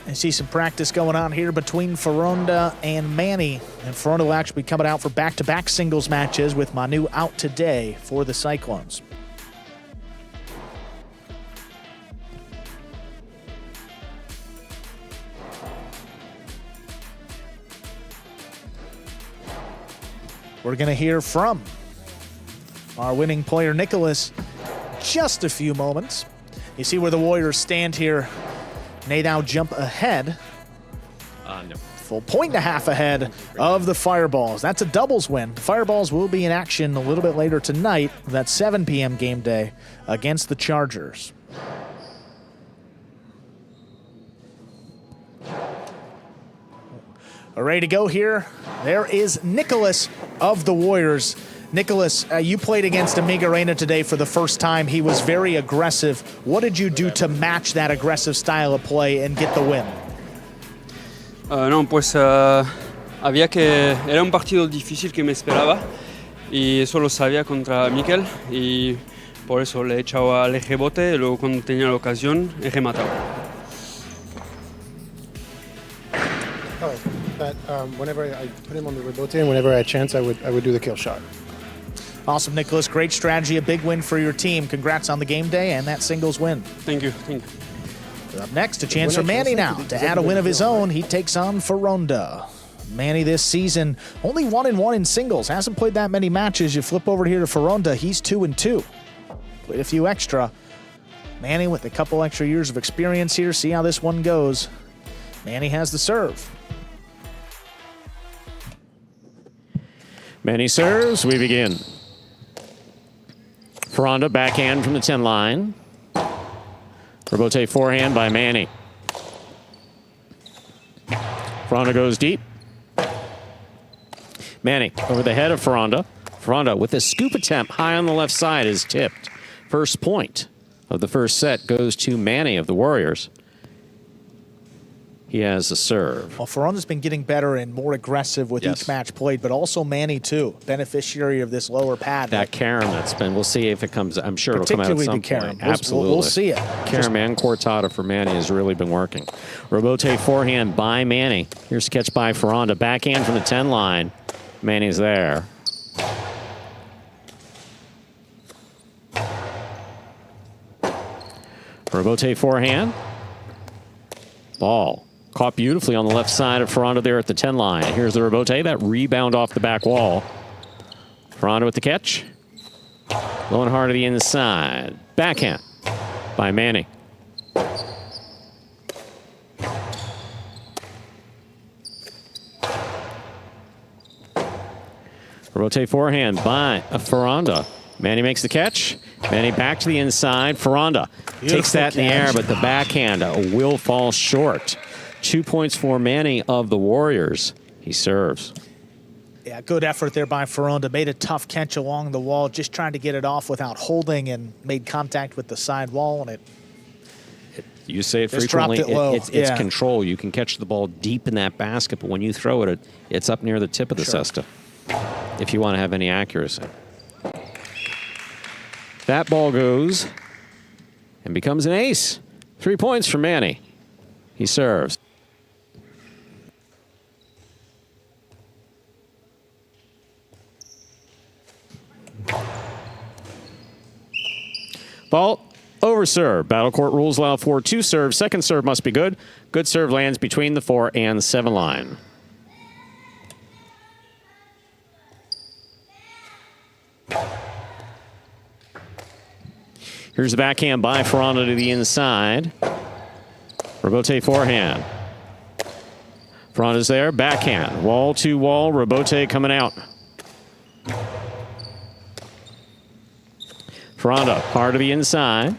I see some practice going on here between Fonda and Manny. And Fonda will actually be coming out for back-to-back singles matches with Manu out today for the Cyclones. We're going to hear from our winning player, Nicholas, just a few moments. You see where the Warriors stand here. They now jump ahead. No. Full point and a half ahead of the Fireballs. That's a doubles win. The Fireballs will be in action a little bit later tonight. That 7 p.m. game day against the Chargers. Ready to go here. There is Nicholas of the Warriors. Nicholas, you played against Amigorena today for the first time. He was very aggressive. What did you do to match that aggressive style of play and get the win? No, pues había que... Era un partido difícil que me esperaba y eso lo sabía contra Mikel y por eso le he echado al rebote y luego cuando tenía la ocasión he rematado. That whenever I put him on the rebote and whenever I had a chance, I would do the kill shot. Awesome, Nicholas. Great strategy. A big win for your team. Congrats on the game day and that singles win. Thank you. Thank you. Up next, a chance for Manny now to add a win of his own. He takes on Fonda. Manny this season only 1-1 in singles. Hasn't played that many matches. You flip over here to Fonda. He's 2-2. Played a few extra. Manny with a couple extra years of experience here. See how this one goes. Manny has the serve. Manny serves. We begin. Fonda backhand from the 10 line. Rebote forehand by Manny. Fonda goes deep. Manny over the head of Fonda. Fonda with a scoop attempt high on the left side is tipped. First point of the first set goes to Manny of the Warriors. He has the serve. Well, Fonda's been getting better and more aggressive with each match played, but also Manny, too, beneficiary of this lower pad. That carom that's been, we'll see if it comes, I'm sure it'll come out at some point. Absolutely. We'll see it. Carom and Cortada for Manny has really been working. Rebote forehand by Manny. Here's a catch by Fonda. Backhand from the 10 line. Manny's there. Rebote forehand. Ball. Caught beautifully on the left side of Fonda there at the 10 line. Here's the rebote. That rebound off the back wall. Fonda with the catch. Low and hard to the inside. Backhand by Manny. Rebote forehand by Fonda. Manny makes the catch. Manny back to the inside. Fonda takes that in the air, but the backhand will fall short. 2 points for Manny of the Warriors. He serves. Yeah, good effort there by Fonda. Made a tough catch along the wall, just trying to get it off without holding, and made contact with the side wall, and it you say it just frequently. dropped it low. It's control. You can catch the ball deep in that basket, but when you throw it, it's up near the tip of the cesta if you want to have any accuracy. That ball goes and becomes an ace. 3 points for Manny. He serves. Ball over serve. Battle court rules allow for 2 serves. Second serve must be good. Good serve lands between the 4 and 7 line. Here's the backhand by Fonda to the inside. Robote forehand. Fonda's there. Backhand. Wall to wall. Robote coming out. Fonda hard to the inside.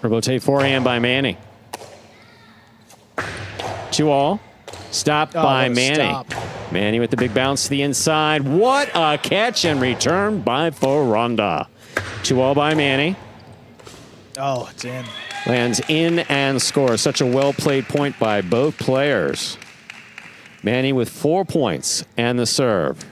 Robote forehand by Manny. 2-all. Stopped by Manny. Stop. Manny with the big bounce to the inside. What a catch and return by Fonda. 2-all by Manny. Oh, it's in. Lands in and scores. Such a well-played point by both players. Manny with 4 points and the serve.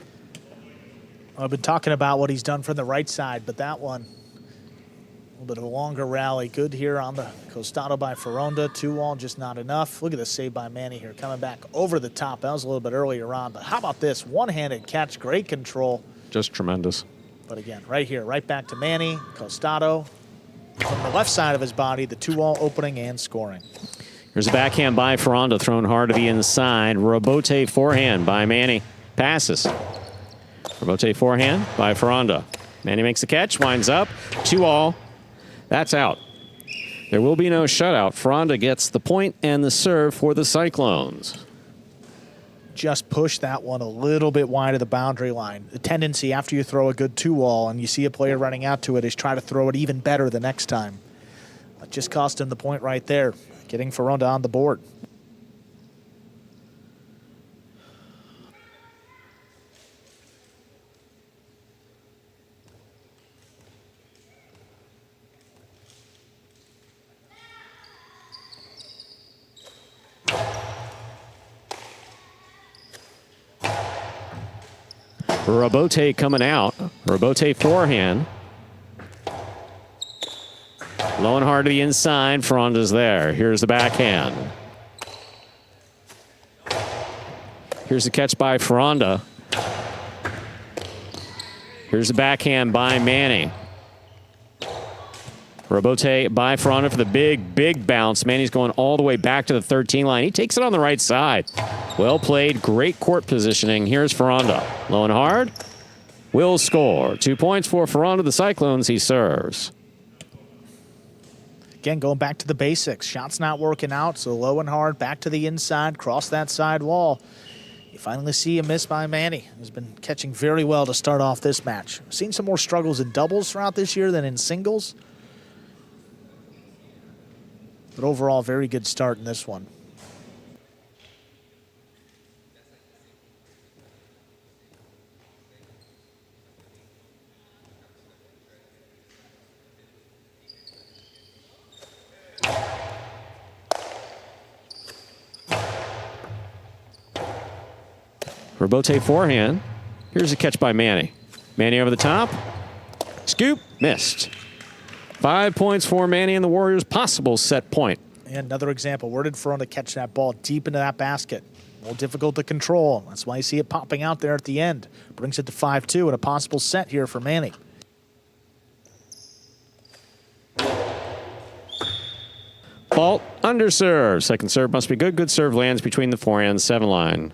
I've been talking about what he's done from the right side, but that one, a little bit of a longer rally. Good here on the costado by Fonda. 2-all, just not enough. Look at the save by Manny here, coming back over the top. That was a little bit earlier on, but how about this? One-handed catch, great control. Just tremendous. But again, right here, right back to Manny, costado. From the left side of his body, the 2-all opening and scoring. Here's a backhand by Fonda, thrown hard to the inside. Robote forehand by Manny. Passes. Robote forehand by Fonda. Manny makes the catch, winds up. 2-all. That's out. There will be no shutout. Fonda gets the point and the serve for the Cyclones. Just push that one a little bit wide of the boundary line. The tendency after you throw a good 2-all and you see a player running out to it is try to throw it even better the next time. That just cost him the point right there, getting Fonda on the board. Robote coming out. Robote forehand. Low and hard to the inside. Fonda's there. Here's the backhand. Here's the catch by Fonda. Here's the backhand by Manny. Robote by Fonda for the big bounce. Manny's going all the way back to the 13 line. He takes it on the right side. Well played. Great court positioning. Here's Fonda. Low and hard. Will score. 2 points for Fonda. The Cyclones. He serves. Again, going back to the basics. Shot's not working out, so low and hard, back to the inside, cross that side wall. You finally see a miss by Manny, who's been catching very well to start off this match. Seen some more struggles in doubles throughout this year than in singles. But overall, very good start in this one. Robote forehand. Here's a catch by Manny. Manny over the top. Scoop. Missed. 5 points for Manny and the Warriors. Possible set point. And another example. Where did Fonda catch that ball deep into that basket? More difficult to control. That's why you see it popping out there at the end. Brings it to 5-2 and a possible set here for Manny. Fault under serve. Second serve must be good. Good serve lands between the 4 and 7 line.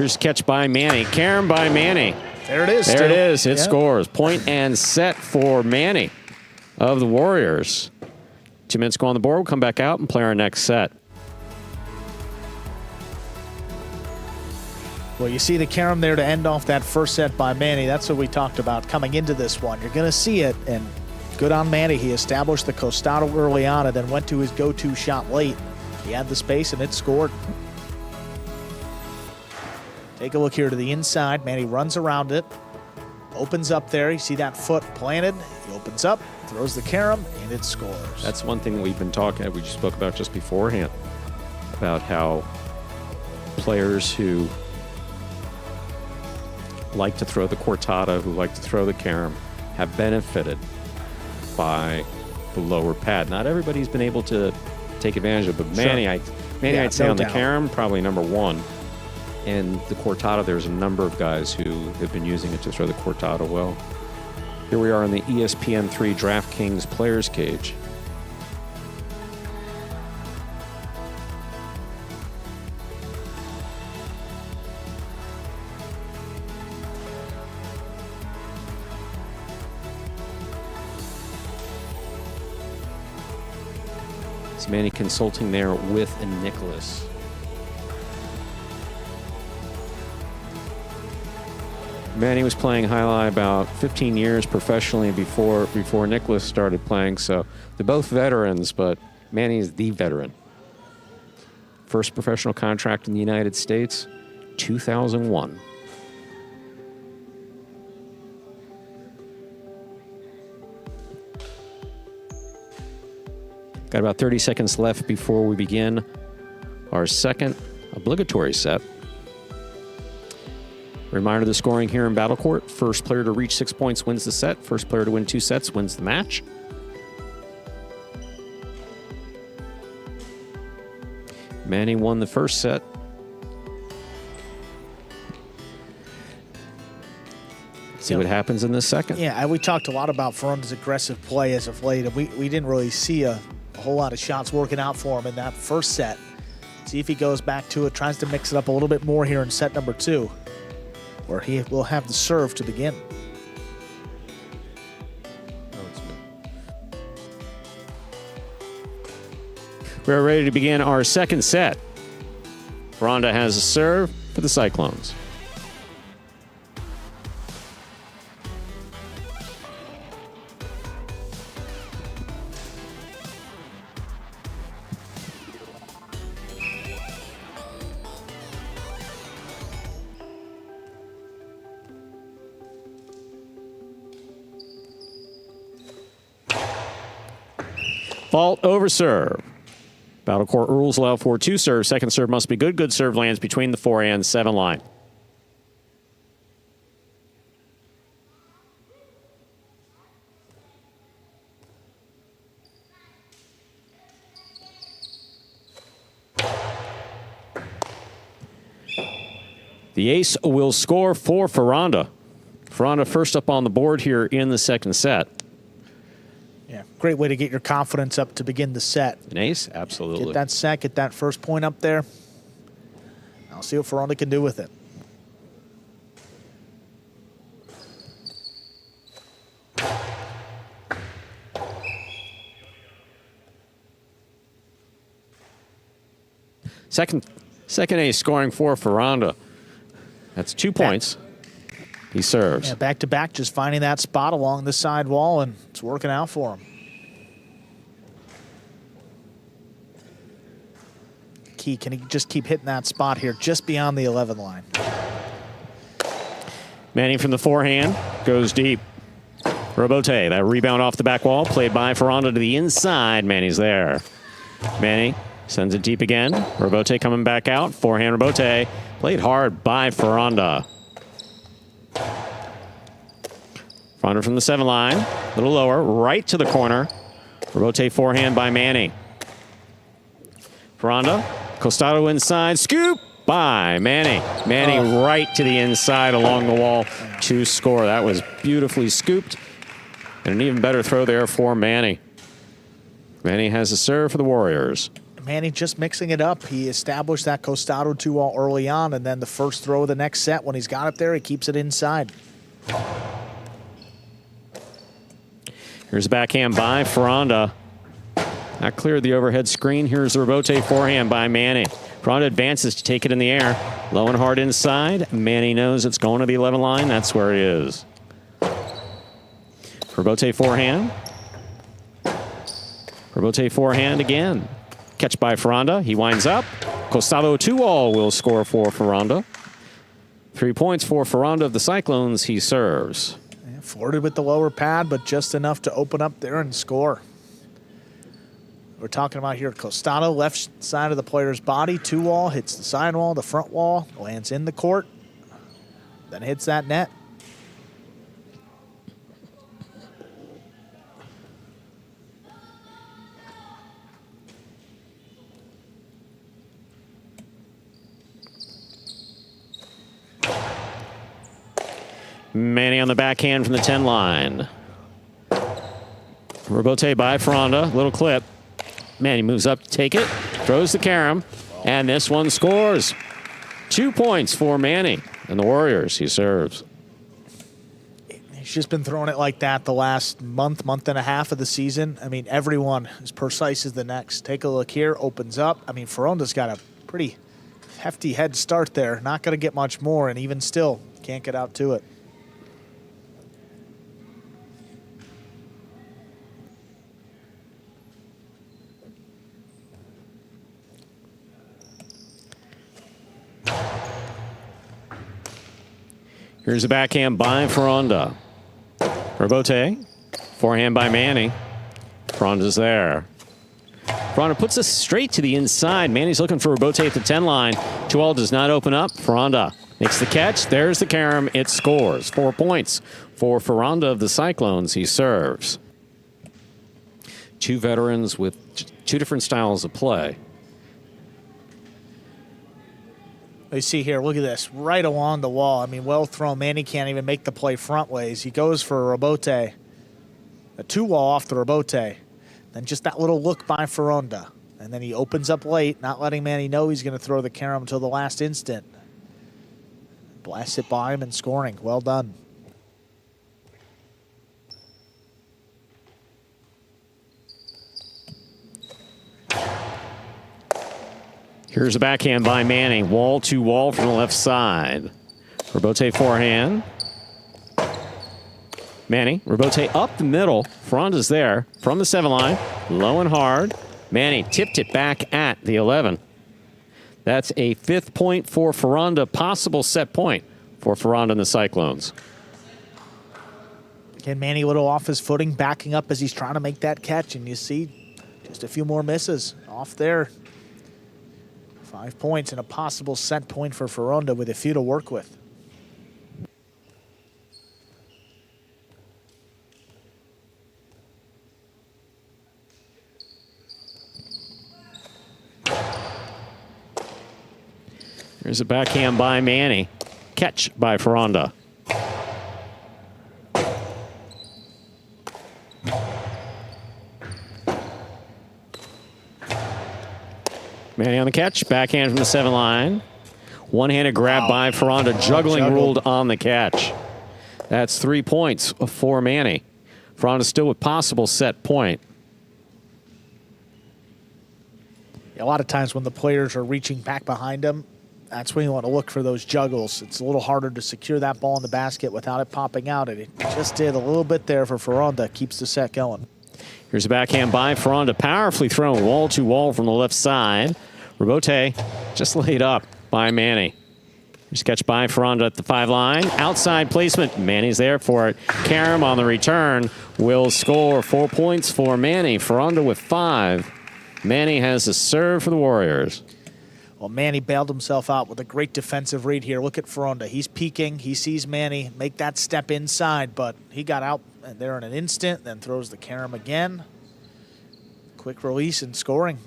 Here's a catch by Manny. Carom by Manny. There it is. There Stu. it is. It Yeah. scores. Point and set for Manny of the Warriors. 2 minutes go on the board. We'll come back out and play our next set. Well, you see the carom there to end off that first set by Manny. That's what we talked about coming into this one. You're going to see it, and good on Manny. He established the costado early on and then went to his go-to shot late. He had the space, and it scored. Take a look here to the inside. Manny runs around it, opens up there. You see that foot planted. He opens up, throws the carom, and it scores. That's one thing we've been talking, we just spoke about just beforehand, about how players who like to throw the cortada, who like to throw the carom, have benefited by the lower pad. Not everybody's been able to take advantage of it, but Manny, Yeah, I'd say no on the doubt. carom, probably number one. And the cortada, there's a number of guys who have been using it to throw the cortada well. Here we are on the ESPN3 DraftKings Players Cage. It's Manny consulting there with Nicholas. Manny was playing Jai-Alai about 15 years professionally before Nicholas started playing, so they're both veterans, but Manny is the veteran. First professional contract in the United States, 2001. Got about 30 seconds left before we begin our second obligatory set. Reminder of the scoring here in Battle Court. First player to reach 6 points wins the set. First player to win 2 sets wins the match. Manny won the first set. See what happens in the second. Yeah, we talked a lot about Fonda's aggressive play as of late, and we didn't really see a whole lot of shots working out for him in that first set. See if he goes back to it, tries to mix it up a little bit more here in set number 2, where he will have the serve to begin. We're ready to begin our second set. Fonda has a serve for the Cyclones. Fault over serve. Battle Court rules allow for 2 serves. Second serve must be good. Good serve lands between the 4 and 7 line. The ace will score for Fonda. Fonda first up on the board here in the second set. Yeah, great way to get your confidence up to begin the set. An ace? Absolutely. Get that set, get that first point up there. I'll see what Fonda can do with it. Second ace scoring for Fonda. That's 2 points. He serves. Yeah, back-to-back, just finding that spot along the side wall, and it's working out for him. Can he just keep hitting that spot here just beyond the 11 line? Manny from the forehand goes deep. Robote, that rebound off the back wall, played by Fonda to the inside. Manny's there. Manny sends it deep again. Robote coming back out. Forehand Robote, played hard by Fonda. Fonda from the 7 line, a little lower, right to the corner. Robote forehand by Manny. Fonda, costado inside, scoop by Manny. Manny right to the inside along the wall to score. That was beautifully scooped. And an even better throw there for Manny. Manny has a serve for the Warriors. Manny just mixing it up. He established that costado 2-all early on, and then the first throw of the next set, when he's got it there, he keeps it inside. Here's a backhand by Fonda. That cleared the overhead screen. Here's the rebote forehand by Manny. Fonda advances to take it in the air. Low and hard inside. Manny knows it's going to the 11 line. That's where he is. Rebote forehand. Rebote forehand again. Catch by Fonda. He winds up. Costado 2-all will score for Fonda. 3 points for Fonda of the Cyclones. He serves. Yeah, flirted with the lower pad, but just enough to open up there and score. We're talking about here costado, left side of the player's body, 2-wall, hits the side wall, the front wall, lands in the court, then hits that net. Manny on the backhand from the 10 line. Rebote by Fonda, little clip. Manny moves up to take it, throws the carom, and this one scores. 2 points for Manny and the Warriors. He serves. He's just been throwing it like that the last month and a half of the season. I mean, everyone is precise as the next. Take a look here, opens up. I mean, Fonda's got a pretty hefty head start there. Not going to get much more, and even still, can't get out to it. Here's a backhand by Fonda. Rebote. Forehand by Manny. Fonda's there. Fonda puts us straight to the inside. Manny's looking for Rebote at the 10 line. 2-all does not open up. Fonda makes the catch. There's the carom. It scores. 4 points for Fonda of the Cyclones. He serves. Two veterans with two different styles of play. You see here, look at this, right along the wall. I mean, well thrown. Manny can't even make the play front ways. He goes for a rebote, a 2-wall off the rebote. Then just that little look by Fonda. And then he opens up late, not letting Manny know he's going to throw the carom until the last instant. Blasts it by him and scoring. Well done. Here's a backhand by Manny. Wall to wall from the left side. Rebote forehand. Manny, rebote up the middle. Fonda's there from the 7 line. Low and hard. Manny tipped it back at the 11. That's a 5th point for Fonda. Possible set point for Fonda and the Cyclones. Again, Manny a little off his footing, backing up as he's trying to make that catch. And you see just a few more misses off there. 5 points and a possible set point for Fonda with a few to work with. Here's a backhand by Manny. Catch by Fonda. Manny on the catch. Backhand from the 7 line. One-handed grab by Fonda. Juggling ruled on the catch. That's 3 points for Manny. Fonda still with possible set point. A lot of times when the players are reaching back behind them, that's when you want to look for those juggles. It's a little harder to secure that ball in the basket without it popping out. And it just did a little bit there for Fonda. Keeps the set going. Here's a backhand by Fonda. Powerfully thrown wall to wall from the left side. Rebote just laid up by Manny. Here's catch by Fonda at the 5 line. Outside placement. Manny's there for it. Carom on the return will score. 4 points for Manny. Fonda with 5. Manny has a serve for the Warriors. Well, Manny bailed himself out with a great defensive read here. Look at Fonda. He's peeking. He sees Manny make that step inside, but he got out there in an instant, then throws the carom again. Quick release and scoring.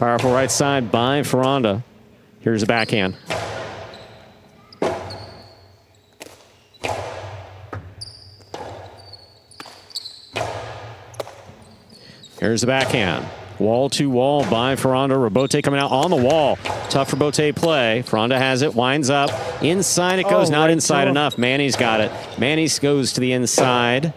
Powerful right side by Fonda. Here's a backhand. Here's the backhand. Wall to wall by Fonda. Rebote coming out on the wall. Tough Rebote play. Fonda has it, winds up. Inside it goes, not inside enough. Manny's got it. Manny goes to the inside.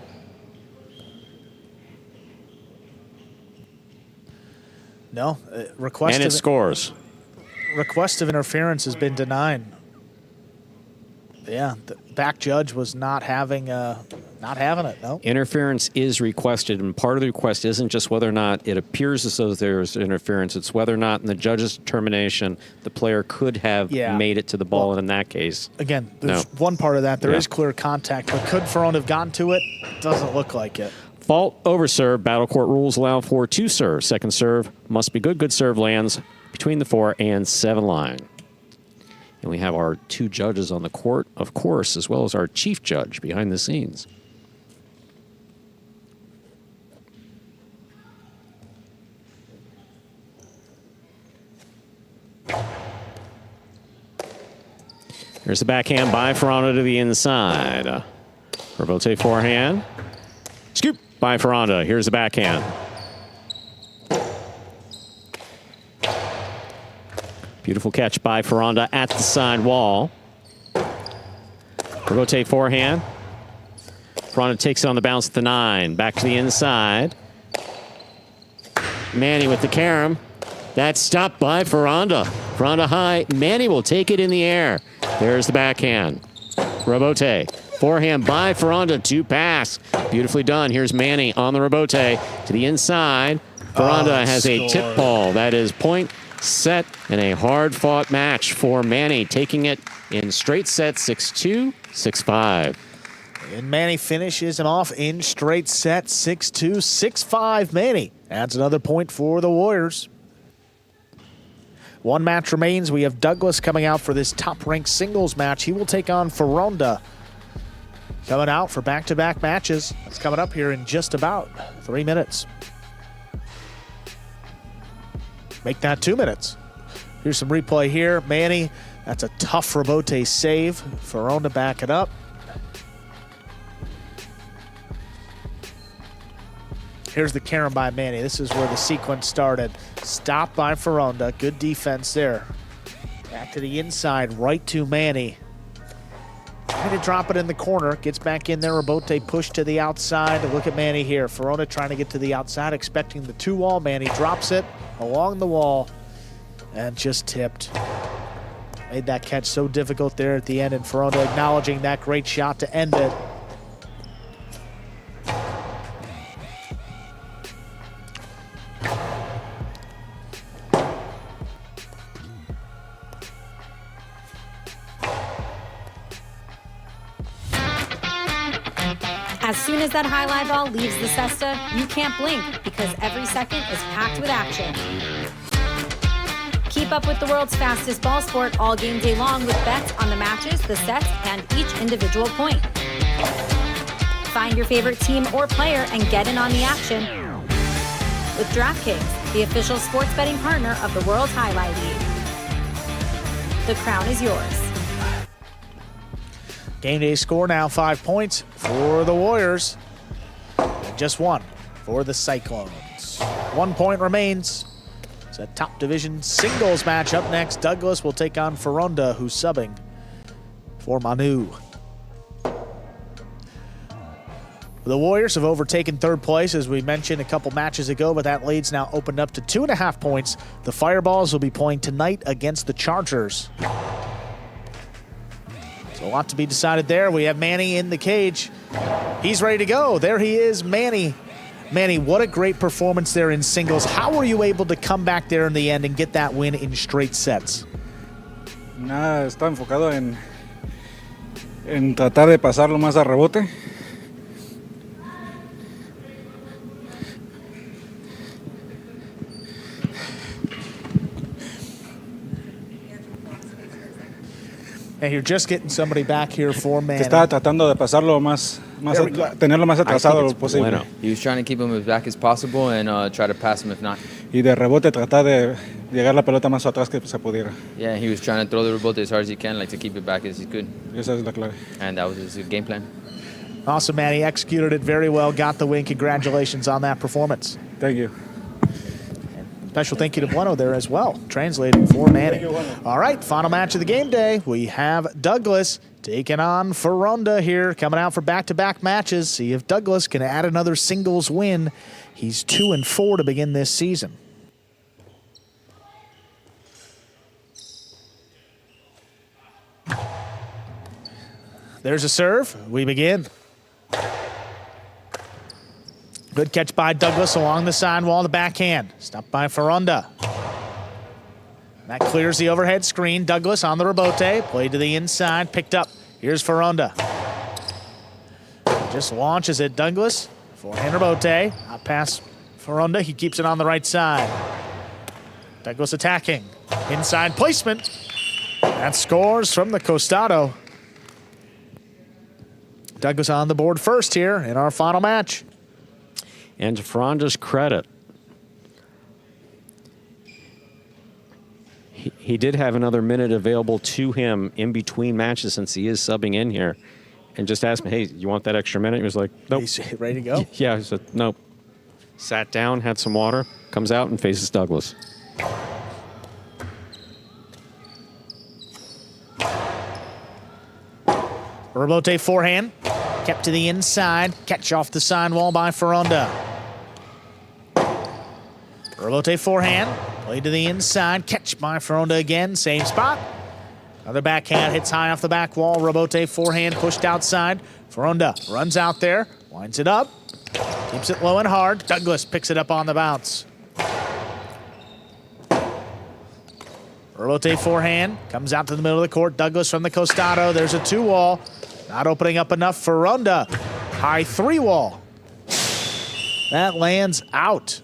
No, And it scores. Request of interference has been denied. Yeah, the back judge was not having it, no. Interference is requested, and part of the request isn't just whether or not it appears as though there's interference. It's whether or not, in the judge's determination, the player could have made it to the ball, and in that case, again, there's one part of that. There is clear contact, but could Ferron have gotten to it? Doesn't look like it. Fault over serve. Battle court rules allow for 2 serves. Second serve must be good. Good serve lands between the 4 and 7 line. And we have our 2 judges on the court, of course, as well as our chief judge behind the scenes. Here's the backhand by Fonda to the inside. Rebote forehand. Scoop by Fonda. Here's the backhand. Beautiful catch by Fonda at the side wall. Rebote forehand. Fonda takes it on the bounce at the 9. Back to the inside. Manny with the carom. That's stopped by Fonda. Fonda high. Manny will take it in the air. There's the backhand. Rebote. Forehand by Fonda to pass. Beautifully done. Here's Manny on the Rebote to the inside. Fonda has a tip ball. That is point, set, and a hard-fought match for Manny, taking it in straight set 6-2, 6-5. And Manny finishes him off in straight set 6-2, 6-5. Manny adds another point for the Warriors. 1 match remains. We have Douglas coming out for this top-ranked singles match. He will take on Fonda. Coming out for back-to-back matches. That's coming up here in just about 3 minutes. Make that 2 minutes. Here's some replay here. Manny, that's a tough Rebote save. Fonda back it up. Here's the carom by Manny. This is where the sequence started. Stopped by Fonda. Good defense there. Back to the inside, right to Manny. Trying to drop it in the corner. Gets back in there. Rebote pushed to the outside. Look at Manny here. Fonda trying to get to the outside, expecting the 2-wall. Manny drops it along the wall and just tipped. Made that catch so difficult there at the end, and Fonda acknowledging that great shot to end it. As soon as that high lie ball leaves the cesta, you can't blink because every second is packed with action. Keep up with the world's fastest ball sport all game day long with bets on the matches, the sets, and each individual point. Find your favorite team or player and get in on the action with DraftKings, the official sports betting partner of the World Jai-Alai League. The crown is yours. Game day score now 5 points for the Warriors. And just 1 for the Cyclones. 1 point remains. It's a top division singles match up next. Douglas will take on Fonda, who's subbing for Manu. The Warriors have overtaken 3rd place, as we mentioned a couple matches ago, but that lead's now opened up to 2.5 points. The Fireballs will be playing tonight against the Chargers. So a lot to be decided there. We have Manny in the cage. He's ready to go. There he is, Manny. Manny, what a great performance there in singles. How were you able to come back there in the end and get that win in straight sets? Nada, estaba enfocado en tratar de pasarlo más a rebote. And you're just getting somebody back here for Manny. Estaba tratando de pasarlo más tenerlo más atrasado lo posible. Bueno. He was trying to keep him as back as possible and try to pass him if not. Y de rebote tratar de llegar la pelota más atrás que se pudiera. Yeah, he was trying to throw the rebote as hard as he can, like to keep it back as he could. Y esa es la clave. And that was his game plan. Awesome, Manny. Executed it very well. Got the win. Congratulations on that performance. Thank you. Special thank you to Bueno there as well, translating for Manny. All right, final match of the game day. We have Douglas taking on Fonda here, coming out for back-to-back matches. See if Douglas can add another singles win. He's 2-4 to begin this season. There's a serve. We begin. Good catch by Douglas along the sidewall, the backhand. Stopped by Fonda. That clears the overhead screen. Douglas on the rebote. Played to the inside, picked up. Here's Fonda. Just launches it. Douglas, forehand rebote. Out past Fonda. He keeps it on the right side. Douglas attacking. Inside placement. That scores from the costado. Douglas on the board first here in our final match. And to Fonda's credit, he did have another minute available to him in between matches since he is subbing in here. And just asked me, hey, you want that extra minute? He was like, nope. He's ready to go? Yeah, he said, nope. Sat down, had some water, comes out and faces Douglas. Rebote forehand. Kept to the inside. Catch off the sidewall by Fonda. Rebote forehand. Played to the inside. Catch by Fonda again. Same spot. Another backhand hits high off the back wall. Rebote forehand pushed outside. Fonda runs out there. Winds it up. Keeps it low and hard. Douglas picks it up on the bounce. Rebote forehand. Comes out to the middle of the court. Douglas from the costado. There's a 2-wall. Not opening up enough for Fonda. High 3-wall. That lands out.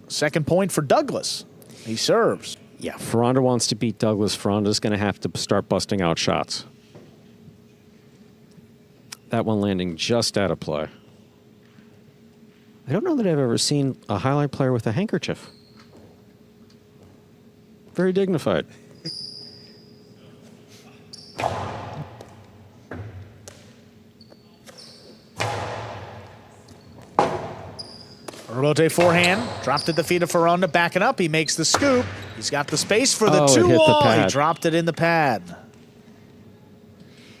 Second point for Douglas. He serves. Yeah, Fonda wants to beat Douglas. Fonda's going to have to start busting out shots. That one landing just out of play. I don't know that I've ever seen a highlight player with a handkerchief. Very dignified. Rebote forehand, dropped at the feet of Fonda, backing up. He makes the scoop. He's got the space for the it hit the 2-wall. He pad. dropped it in the pad.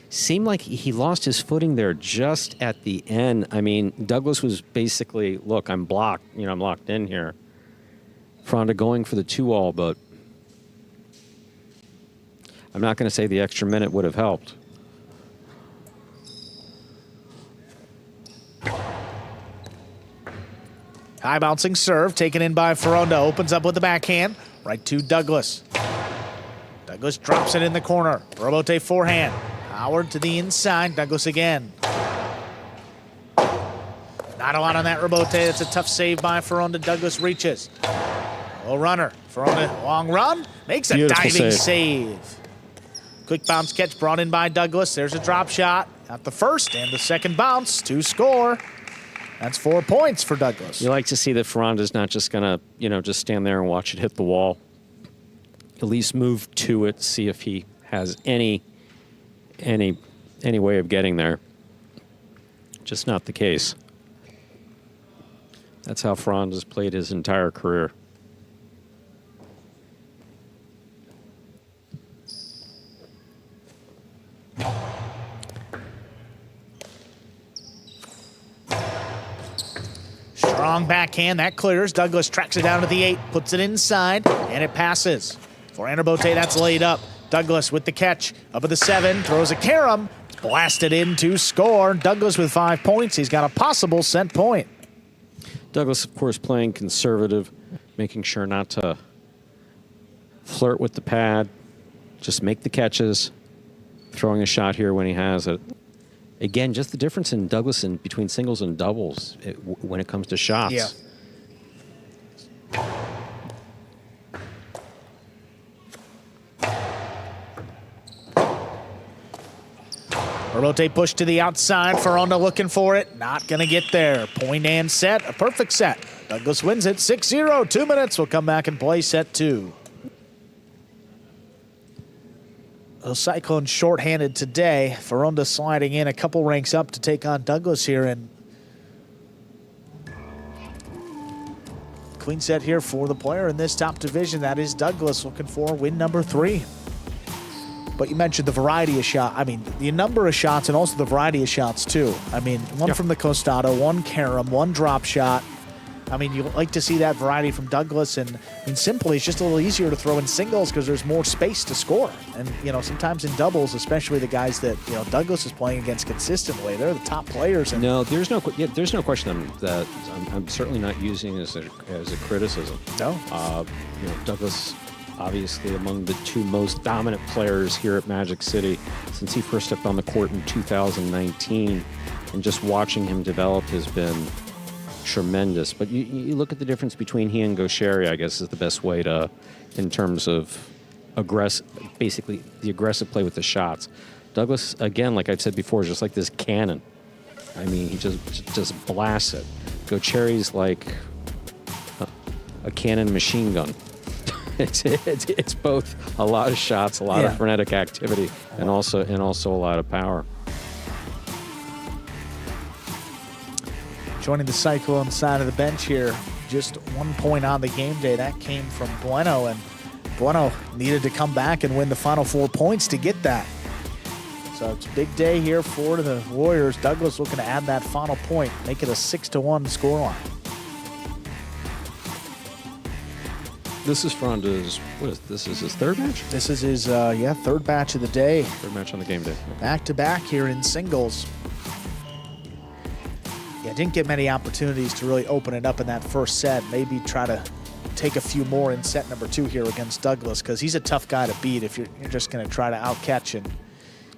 Seemed like he lost his footing there just at the end. I mean, Douglas was basically, look, I'm blocked. You know, I'm locked in here. Fonda going for the 2-wall, but I'm not going to say the extra minute would have helped. High bouncing serve taken in by Fonda. Opens up with the backhand. Right to Douglas. Douglas drops it in the corner. Rebote forehand. Howard to the inside. Douglas again. Not a lot on that rebote. That's a tough save by Fonda. Douglas reaches. Low runner. Fonda, long run. Makes a Beautiful diving save. Quick bounce catch brought in by Douglas. There's a drop shot. Got the first and the second bounce to score. That's 4 points for Douglas. You like to see that Fonda's not just going to, you know, just stand there and watch it hit the wall. At least move to it, see if he has any way of getting there. Just not the case. That's how Fonda's played his entire career. Strong backhand, that clears. Douglas tracks it down to the 8, puts it inside, and it passes. For Rebote, that's laid up. Douglas with the catch, up at the 7, throws a carom, blasted in to score. Douglas with 5 points. He's got a possible set point. Douglas, of course, playing conservative, making sure not to flirt with the pad, just make the catches, throwing a shot here when he has it. Again, just the difference in Douglas and between singles and doubles when it comes to shots. Yeah. Rebote push to the outside. Fonda looking for it. Not going to get there. Point and set. A perfect set. Douglas wins it 6-0. 2 minutes. We'll come back and play set 2. Those Cyclones shorthanded today. Fonda sliding in a couple ranks up to take on Douglas here. And clean set here for the player in this top division. That is Douglas looking for win number 3. But you mentioned the variety of shots. I mean, the number of shots and also the variety of shots, too. I mean, one from the costado, one carom, one drop shot. I mean, you like to see that variety from Douglas. And I mean, simply, it's just a little easier to throw in singles because there's more space to score. And, you know, sometimes in doubles, especially the guys that, you know, Douglas is playing against consistently, they're the top players. And no, there's no question that I'm certainly not using as a criticism. No. You know, Douglas, obviously among the 2 most dominant players here at Magic City since he first stepped on the court in 2019, and just watching him develop has been tremendous. But you look at the difference between he and Gaucheri, I guess, is the best way to, in terms of basically the aggressive play with the shots. Douglas, again, like I've said before, is just like this cannon. I mean, he just blasts it. Gaucheri's like a cannon machine gun. It's both a lot of shots, a lot of frenetic activity, and also a lot of power. Joining the Cyclone side of the bench here, just 1 point on the game day. That came from Bueno, and Bueno needed to come back and win the final 4 points to get that. So it's a big day here for the Warriors. Douglas looking to add that final point, make it a 6-1 scoreline. This is Fonda's, this is his 3rd match? This is his, 3rd match of the day. 3rd match on the game day. Back-to-back here in singles. Yeah, didn't get many opportunities to really open it up in that first set. Maybe try to take a few more in set number 2 here against Douglas, because he's a tough guy to beat if you're just going to try to outcatch and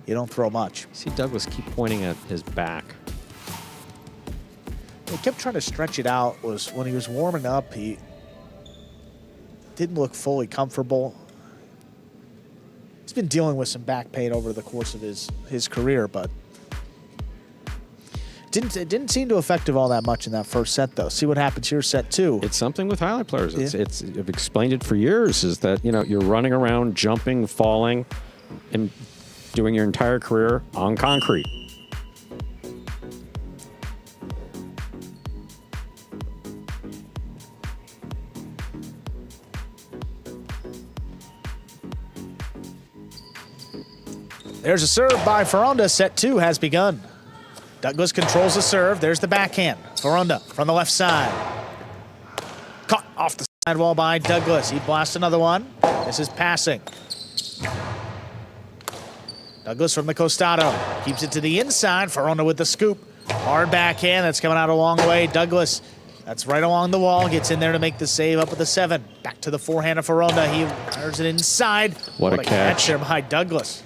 you don't throw much. See Douglas keep pointing at his back. He kept trying to stretch it out. Was when he was warming up, he didn't look fully comfortable. He's been dealing with some back pain over the course of his career, but it didn't seem to affect him all that much in that first set, though. See what happens here, set 2. It's something with highlight players. I've explained it for years, is that, you know, you're running around, jumping, falling, and doing your entire career on concrete. There's a serve by Fonda. Set 2 has begun. Douglas controls the serve. There's the backhand. Fonda from the left side. Caught off the sidewall by Douglas. He blasts another one. This is passing. Douglas from the costado. Keeps it to the inside. Fonda with the scoop. Hard backhand. That's coming out a long way. Douglas, that's right along the wall. Gets in there to make the save up with the 7. Back to the forehand of Fonda. He fires it inside. What a catch there by Douglas.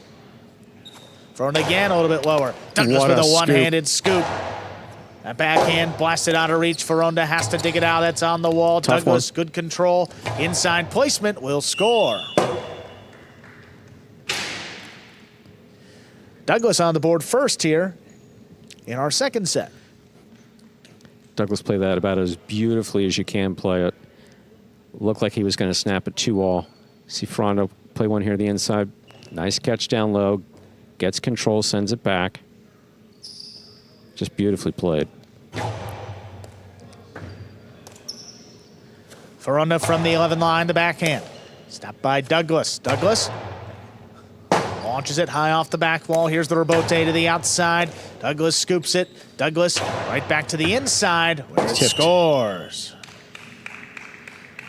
Fonda again a little bit lower. Douglas with a one-handed scoop. That backhand blasted out of reach. Fonda has to dig it out. That's on the wall. Tough Douglas, one. good control. Inside placement will score. Douglas on the board first here in our second set. Douglas played that about as beautifully as you can play it. Looked like he was going to snap it 2-all. See Fonda play one here to the inside. Nice catch down low. Gets control, sends it back. Just beautifully played. Fonda from the 11 line, the backhand. Stopped by Douglas. Douglas launches it high off the back wall. Here's the rebote to the outside. Douglas scoops it. Douglas right back to the inside where it scores.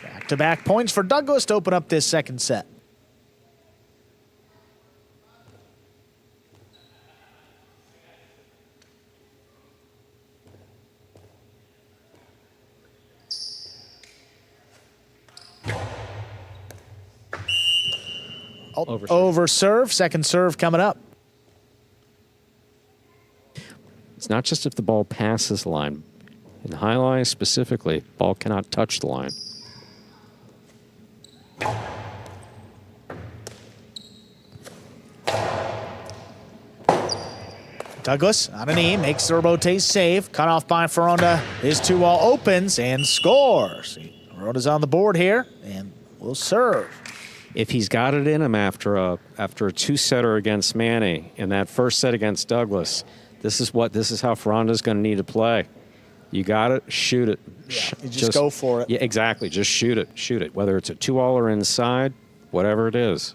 Back-to-back points for Douglas to open up this second set. Over serve, second serve coming up. It's not just if the ball passes the line. In high line specifically, ball cannot touch the line. Douglas on a knee, makes the rebote save. Cut off by Fonda. His 2-all opens and scores. Foronda's on the board here and will serve. If he's got it in him after a two-setter against Manny and that first set against Douglas, this is how Fonda's going to need to play. You got it, shoot it. Yeah, you just go for it. Yeah, exactly. Just shoot it. Whether it's a 2-all or inside, whatever it is.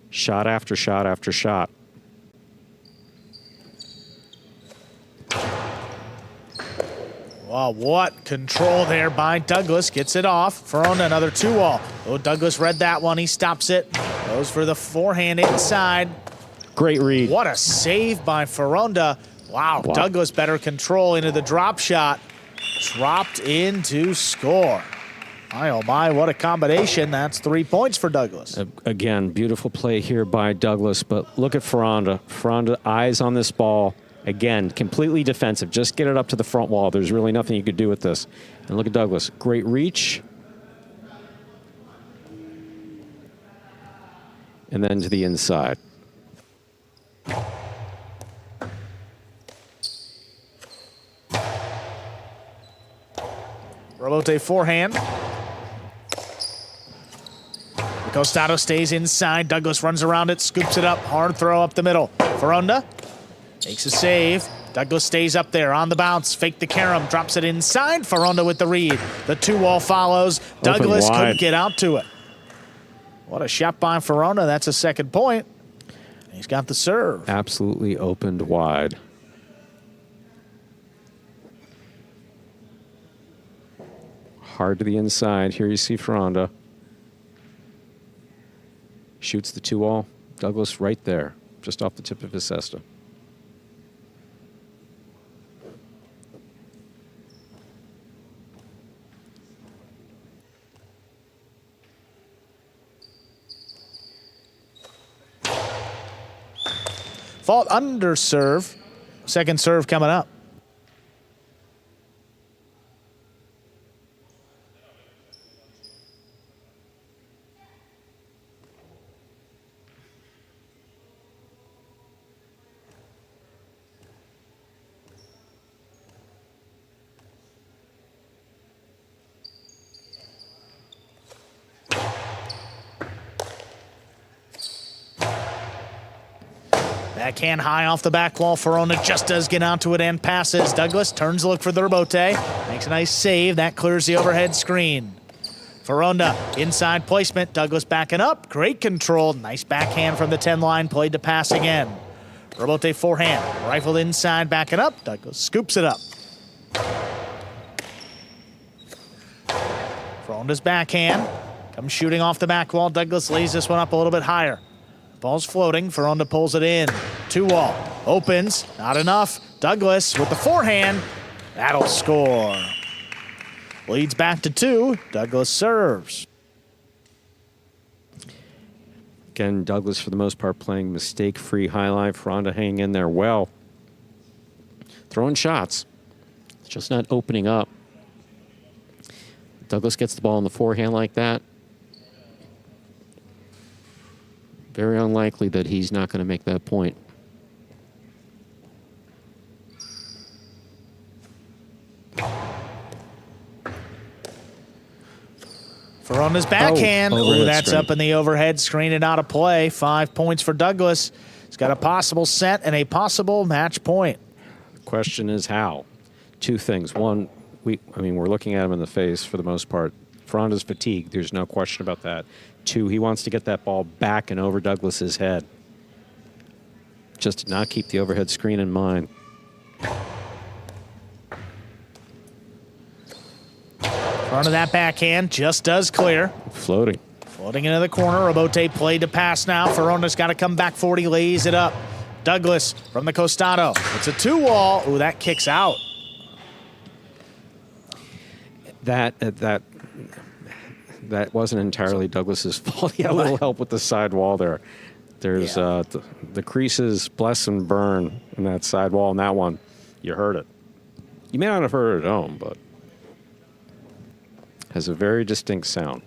Shot after shot after shot. Wow, what control there by Douglas. Gets it off. Fonda, another 2-all. Oh, Douglas read that one. He stops it. Goes for the forehand inside. Great read. What a save by Fonda. Wow, Douglas better control into the drop shot. Dropped in to score. My, oh my, what a combination. That's 3 points for Douglas. Again, beautiful play here by Douglas, but look at Fonda. Fonda, eyes on this ball. Again, completely defensive. Just get it up to the front wall. There's really nothing you could do with this. And look at Douglas. Great reach. And then to the inside. Rebote forehand. Costado stays inside. Douglas runs around it, scoops it up. Hard throw up the middle. Fonda makes a save. Douglas stays up there on the bounce. Fake the carom. Drops it inside. Fonda with the read. The 2-wall follows. Douglas couldn't get out to it. What a shot by Fonda. That's a second point. He's got the serve. Absolutely opened wide. Hard to the inside. Here you see Fonda. Shoots the 2-all. Douglas right there, just off the tip of his cesta. Fault under serve. Second serve coming up. Backhand high off the back wall. Fonda just does get onto it and passes. Douglas turns to look for the rebote. Makes a nice save. That clears the overhead screen. Fonda, inside placement. Douglas backing up. Great control. Nice backhand from the 10 line. Played to pass again. Rebote forehand. Rifled inside, backing up. Douglas scoops it up. Fonda's backhand. Comes shooting off the back wall. Douglas lays this one up a little bit higher. Ball's floating. Fonda pulls it in. 2-wall. Opens. Not enough. Douglas with the forehand. That'll score. Leads back to 2. Douglas serves. Again, Douglas, for the most part, playing mistake-free highlight. Fonda hanging in there well. Throwing shots. Just not opening up. Douglas gets the ball in the forehand like that. Very unlikely that he's not going to make that point. Fonda's backhand. Oh, that's screen. up in the overhead screen and out of play. 5 points for Douglas. He's got a possible set and a possible match point. The question is how. Two things. One, we're looking at him in the face for the most part. Fonda's fatigued. There's no question about that. 2, he wants to get that ball back and over Douglas's head. Just to not keep the overhead screen in mind. Front of that backhand just does clear. Floating. Floating into the corner. Rebote played to pass now. Fonda's got to come back 40, lays it up. Douglas from the costado. It's a 2-wall. Ooh, that kicks out. That wasn't entirely Douglas's fault. He had a little help with the side wall there. There's the creases, bless and burn in that side wall, and that one, you heard it. You may not have heard it at home, but has a very distinct sound.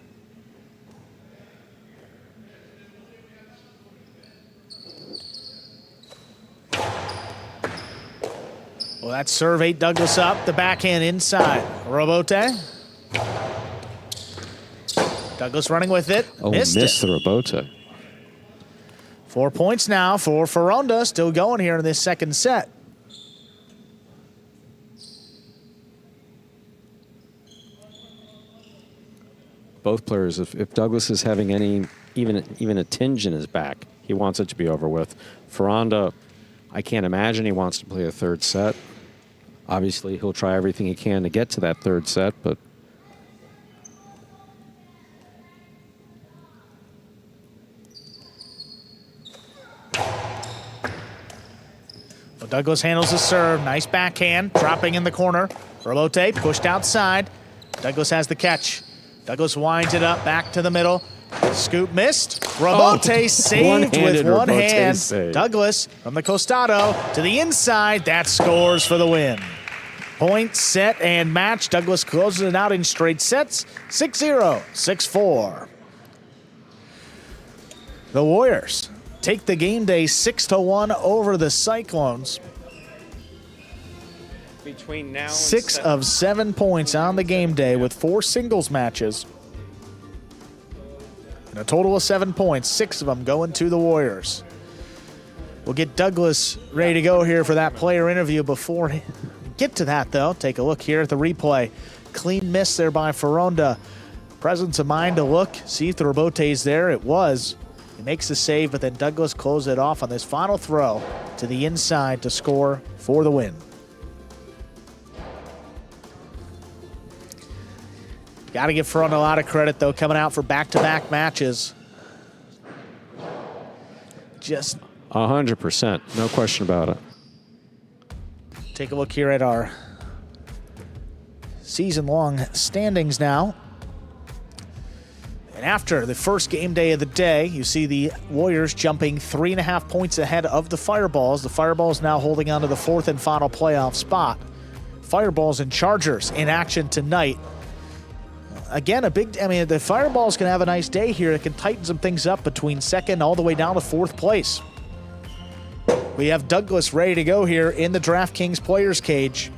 Well, that serve ate Douglas up. The backhand inside. Robote. Douglas running with it. Oh, missed the it. Robote. 4 points now for Fonda. Still going here in this second set. Both players, if Douglas is having any, even a tinge in his back, he wants it to be over with. Fonda, I can't imagine he wants to play a third set. Obviously, he'll try everything he can to get to that third set, but well, Douglas handles the serve. Nice backhand, dropping in the corner. Robote pushed outside. Douglas has the catch. Douglas winds it up, back to the middle. Scoop missed. Robote saved with one hand. Save. Douglas from the costado to the inside. That scores for the win. Point, set, and match. Douglas closes it out in straight sets. 6-0, 6-4. The Warriors take the game day 6-1 over the Cyclones. between now and 6 of 7 points on the game day with 4 singles matches. And a total of 7 points, 6 of them going to the Warriors. We'll get Douglas ready to go here for that player interview. Before we get to that, though, take a look here at the replay. Clean miss there by Fonda. Presence of mind to look, see if the Robote's there. It was. He makes the save, but then Douglas closes it off on this final throw to the inside to score for the win. Got to give Fonda a lot of credit, though, coming out for back-to-back matches. Just 100%, no question about it. take a look here at our season-long standings now. And after the first game day of the day, you see the Warriors jumping 3.5 points ahead of the Fireballs. The Fireballs now holding on to the 4th and final playoff spot. Fireballs and Chargers in action tonight. Again, the Fireballs can have a nice day here. It can tighten some things up between second all the way down to 4th place. We have Douglas ready to go here in the DraftKings Players Cage.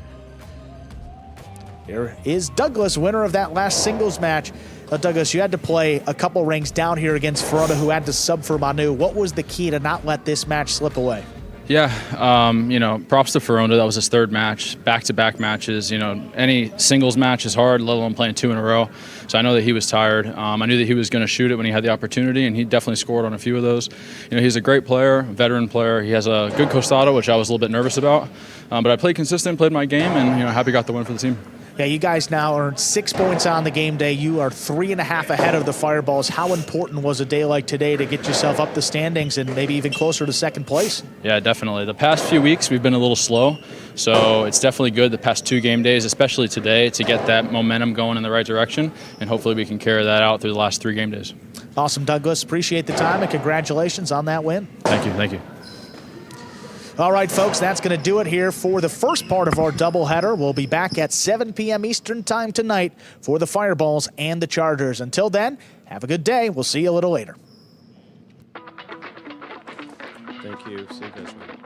Here is Douglas, winner of that last singles match. Douglas, you had to play a couple ranks down here against Fonda, who had to sub for Manu. What was the key to not let this match slip away? Yeah, props to Fonda. That was his 3rd match, back-to-back matches. Any singles match is hard, let alone playing 2 in a row. So I know that he was tired. I knew that he was going to shoot it when he had the opportunity, and he definitely scored on a few of those. He's a great player, veteran player. He has a good costado, which I was a little bit nervous about. But I played consistent, played my game, and happy got the win for the team. Yeah, you guys now earned 6 points on the game day. You are 3.5 ahead of the Fireballs. How important was a day like today to get yourself up the standings and maybe even closer to 2nd place? Yeah, definitely. The past few weeks we've been a little slow, so it's definitely good the past 2 game days, especially today, to get that momentum going in the right direction, and hopefully we can carry that out through the last 3 game days. Awesome, Douglas. Appreciate the time, and congratulations on that win. Thank you. Thank you. All right, folks, that's going to do it here for the first part of our doubleheader. We'll be back at 7 p.m. Eastern time tonight for the Fireballs and the Chargers. Until then, have a good day. We'll see you a little later. Thank you. See you guys later.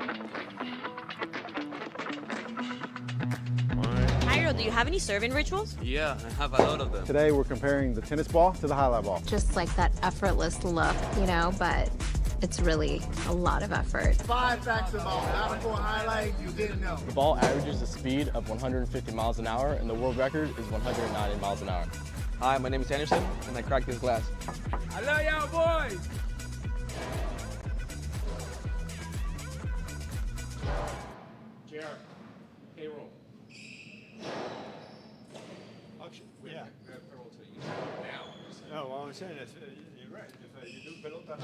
Jairo, do you have any serving rituals? Yeah, I have a lot of them. Today we're comparing the tennis ball to the highlight ball. Just like that effortless look, but it's really a lot of effort. 5 facts about how to go highlight you didn't know. The ball averages a speed of 150 miles an hour, and the world record is 190 miles an hour. Hi, my name is Anderson, and I cracked this glass. I love y'all, boys! JR, payroll. Auction. Yeah. Payroll to you now. No, what I'm saying is, you're right. If you do pelota,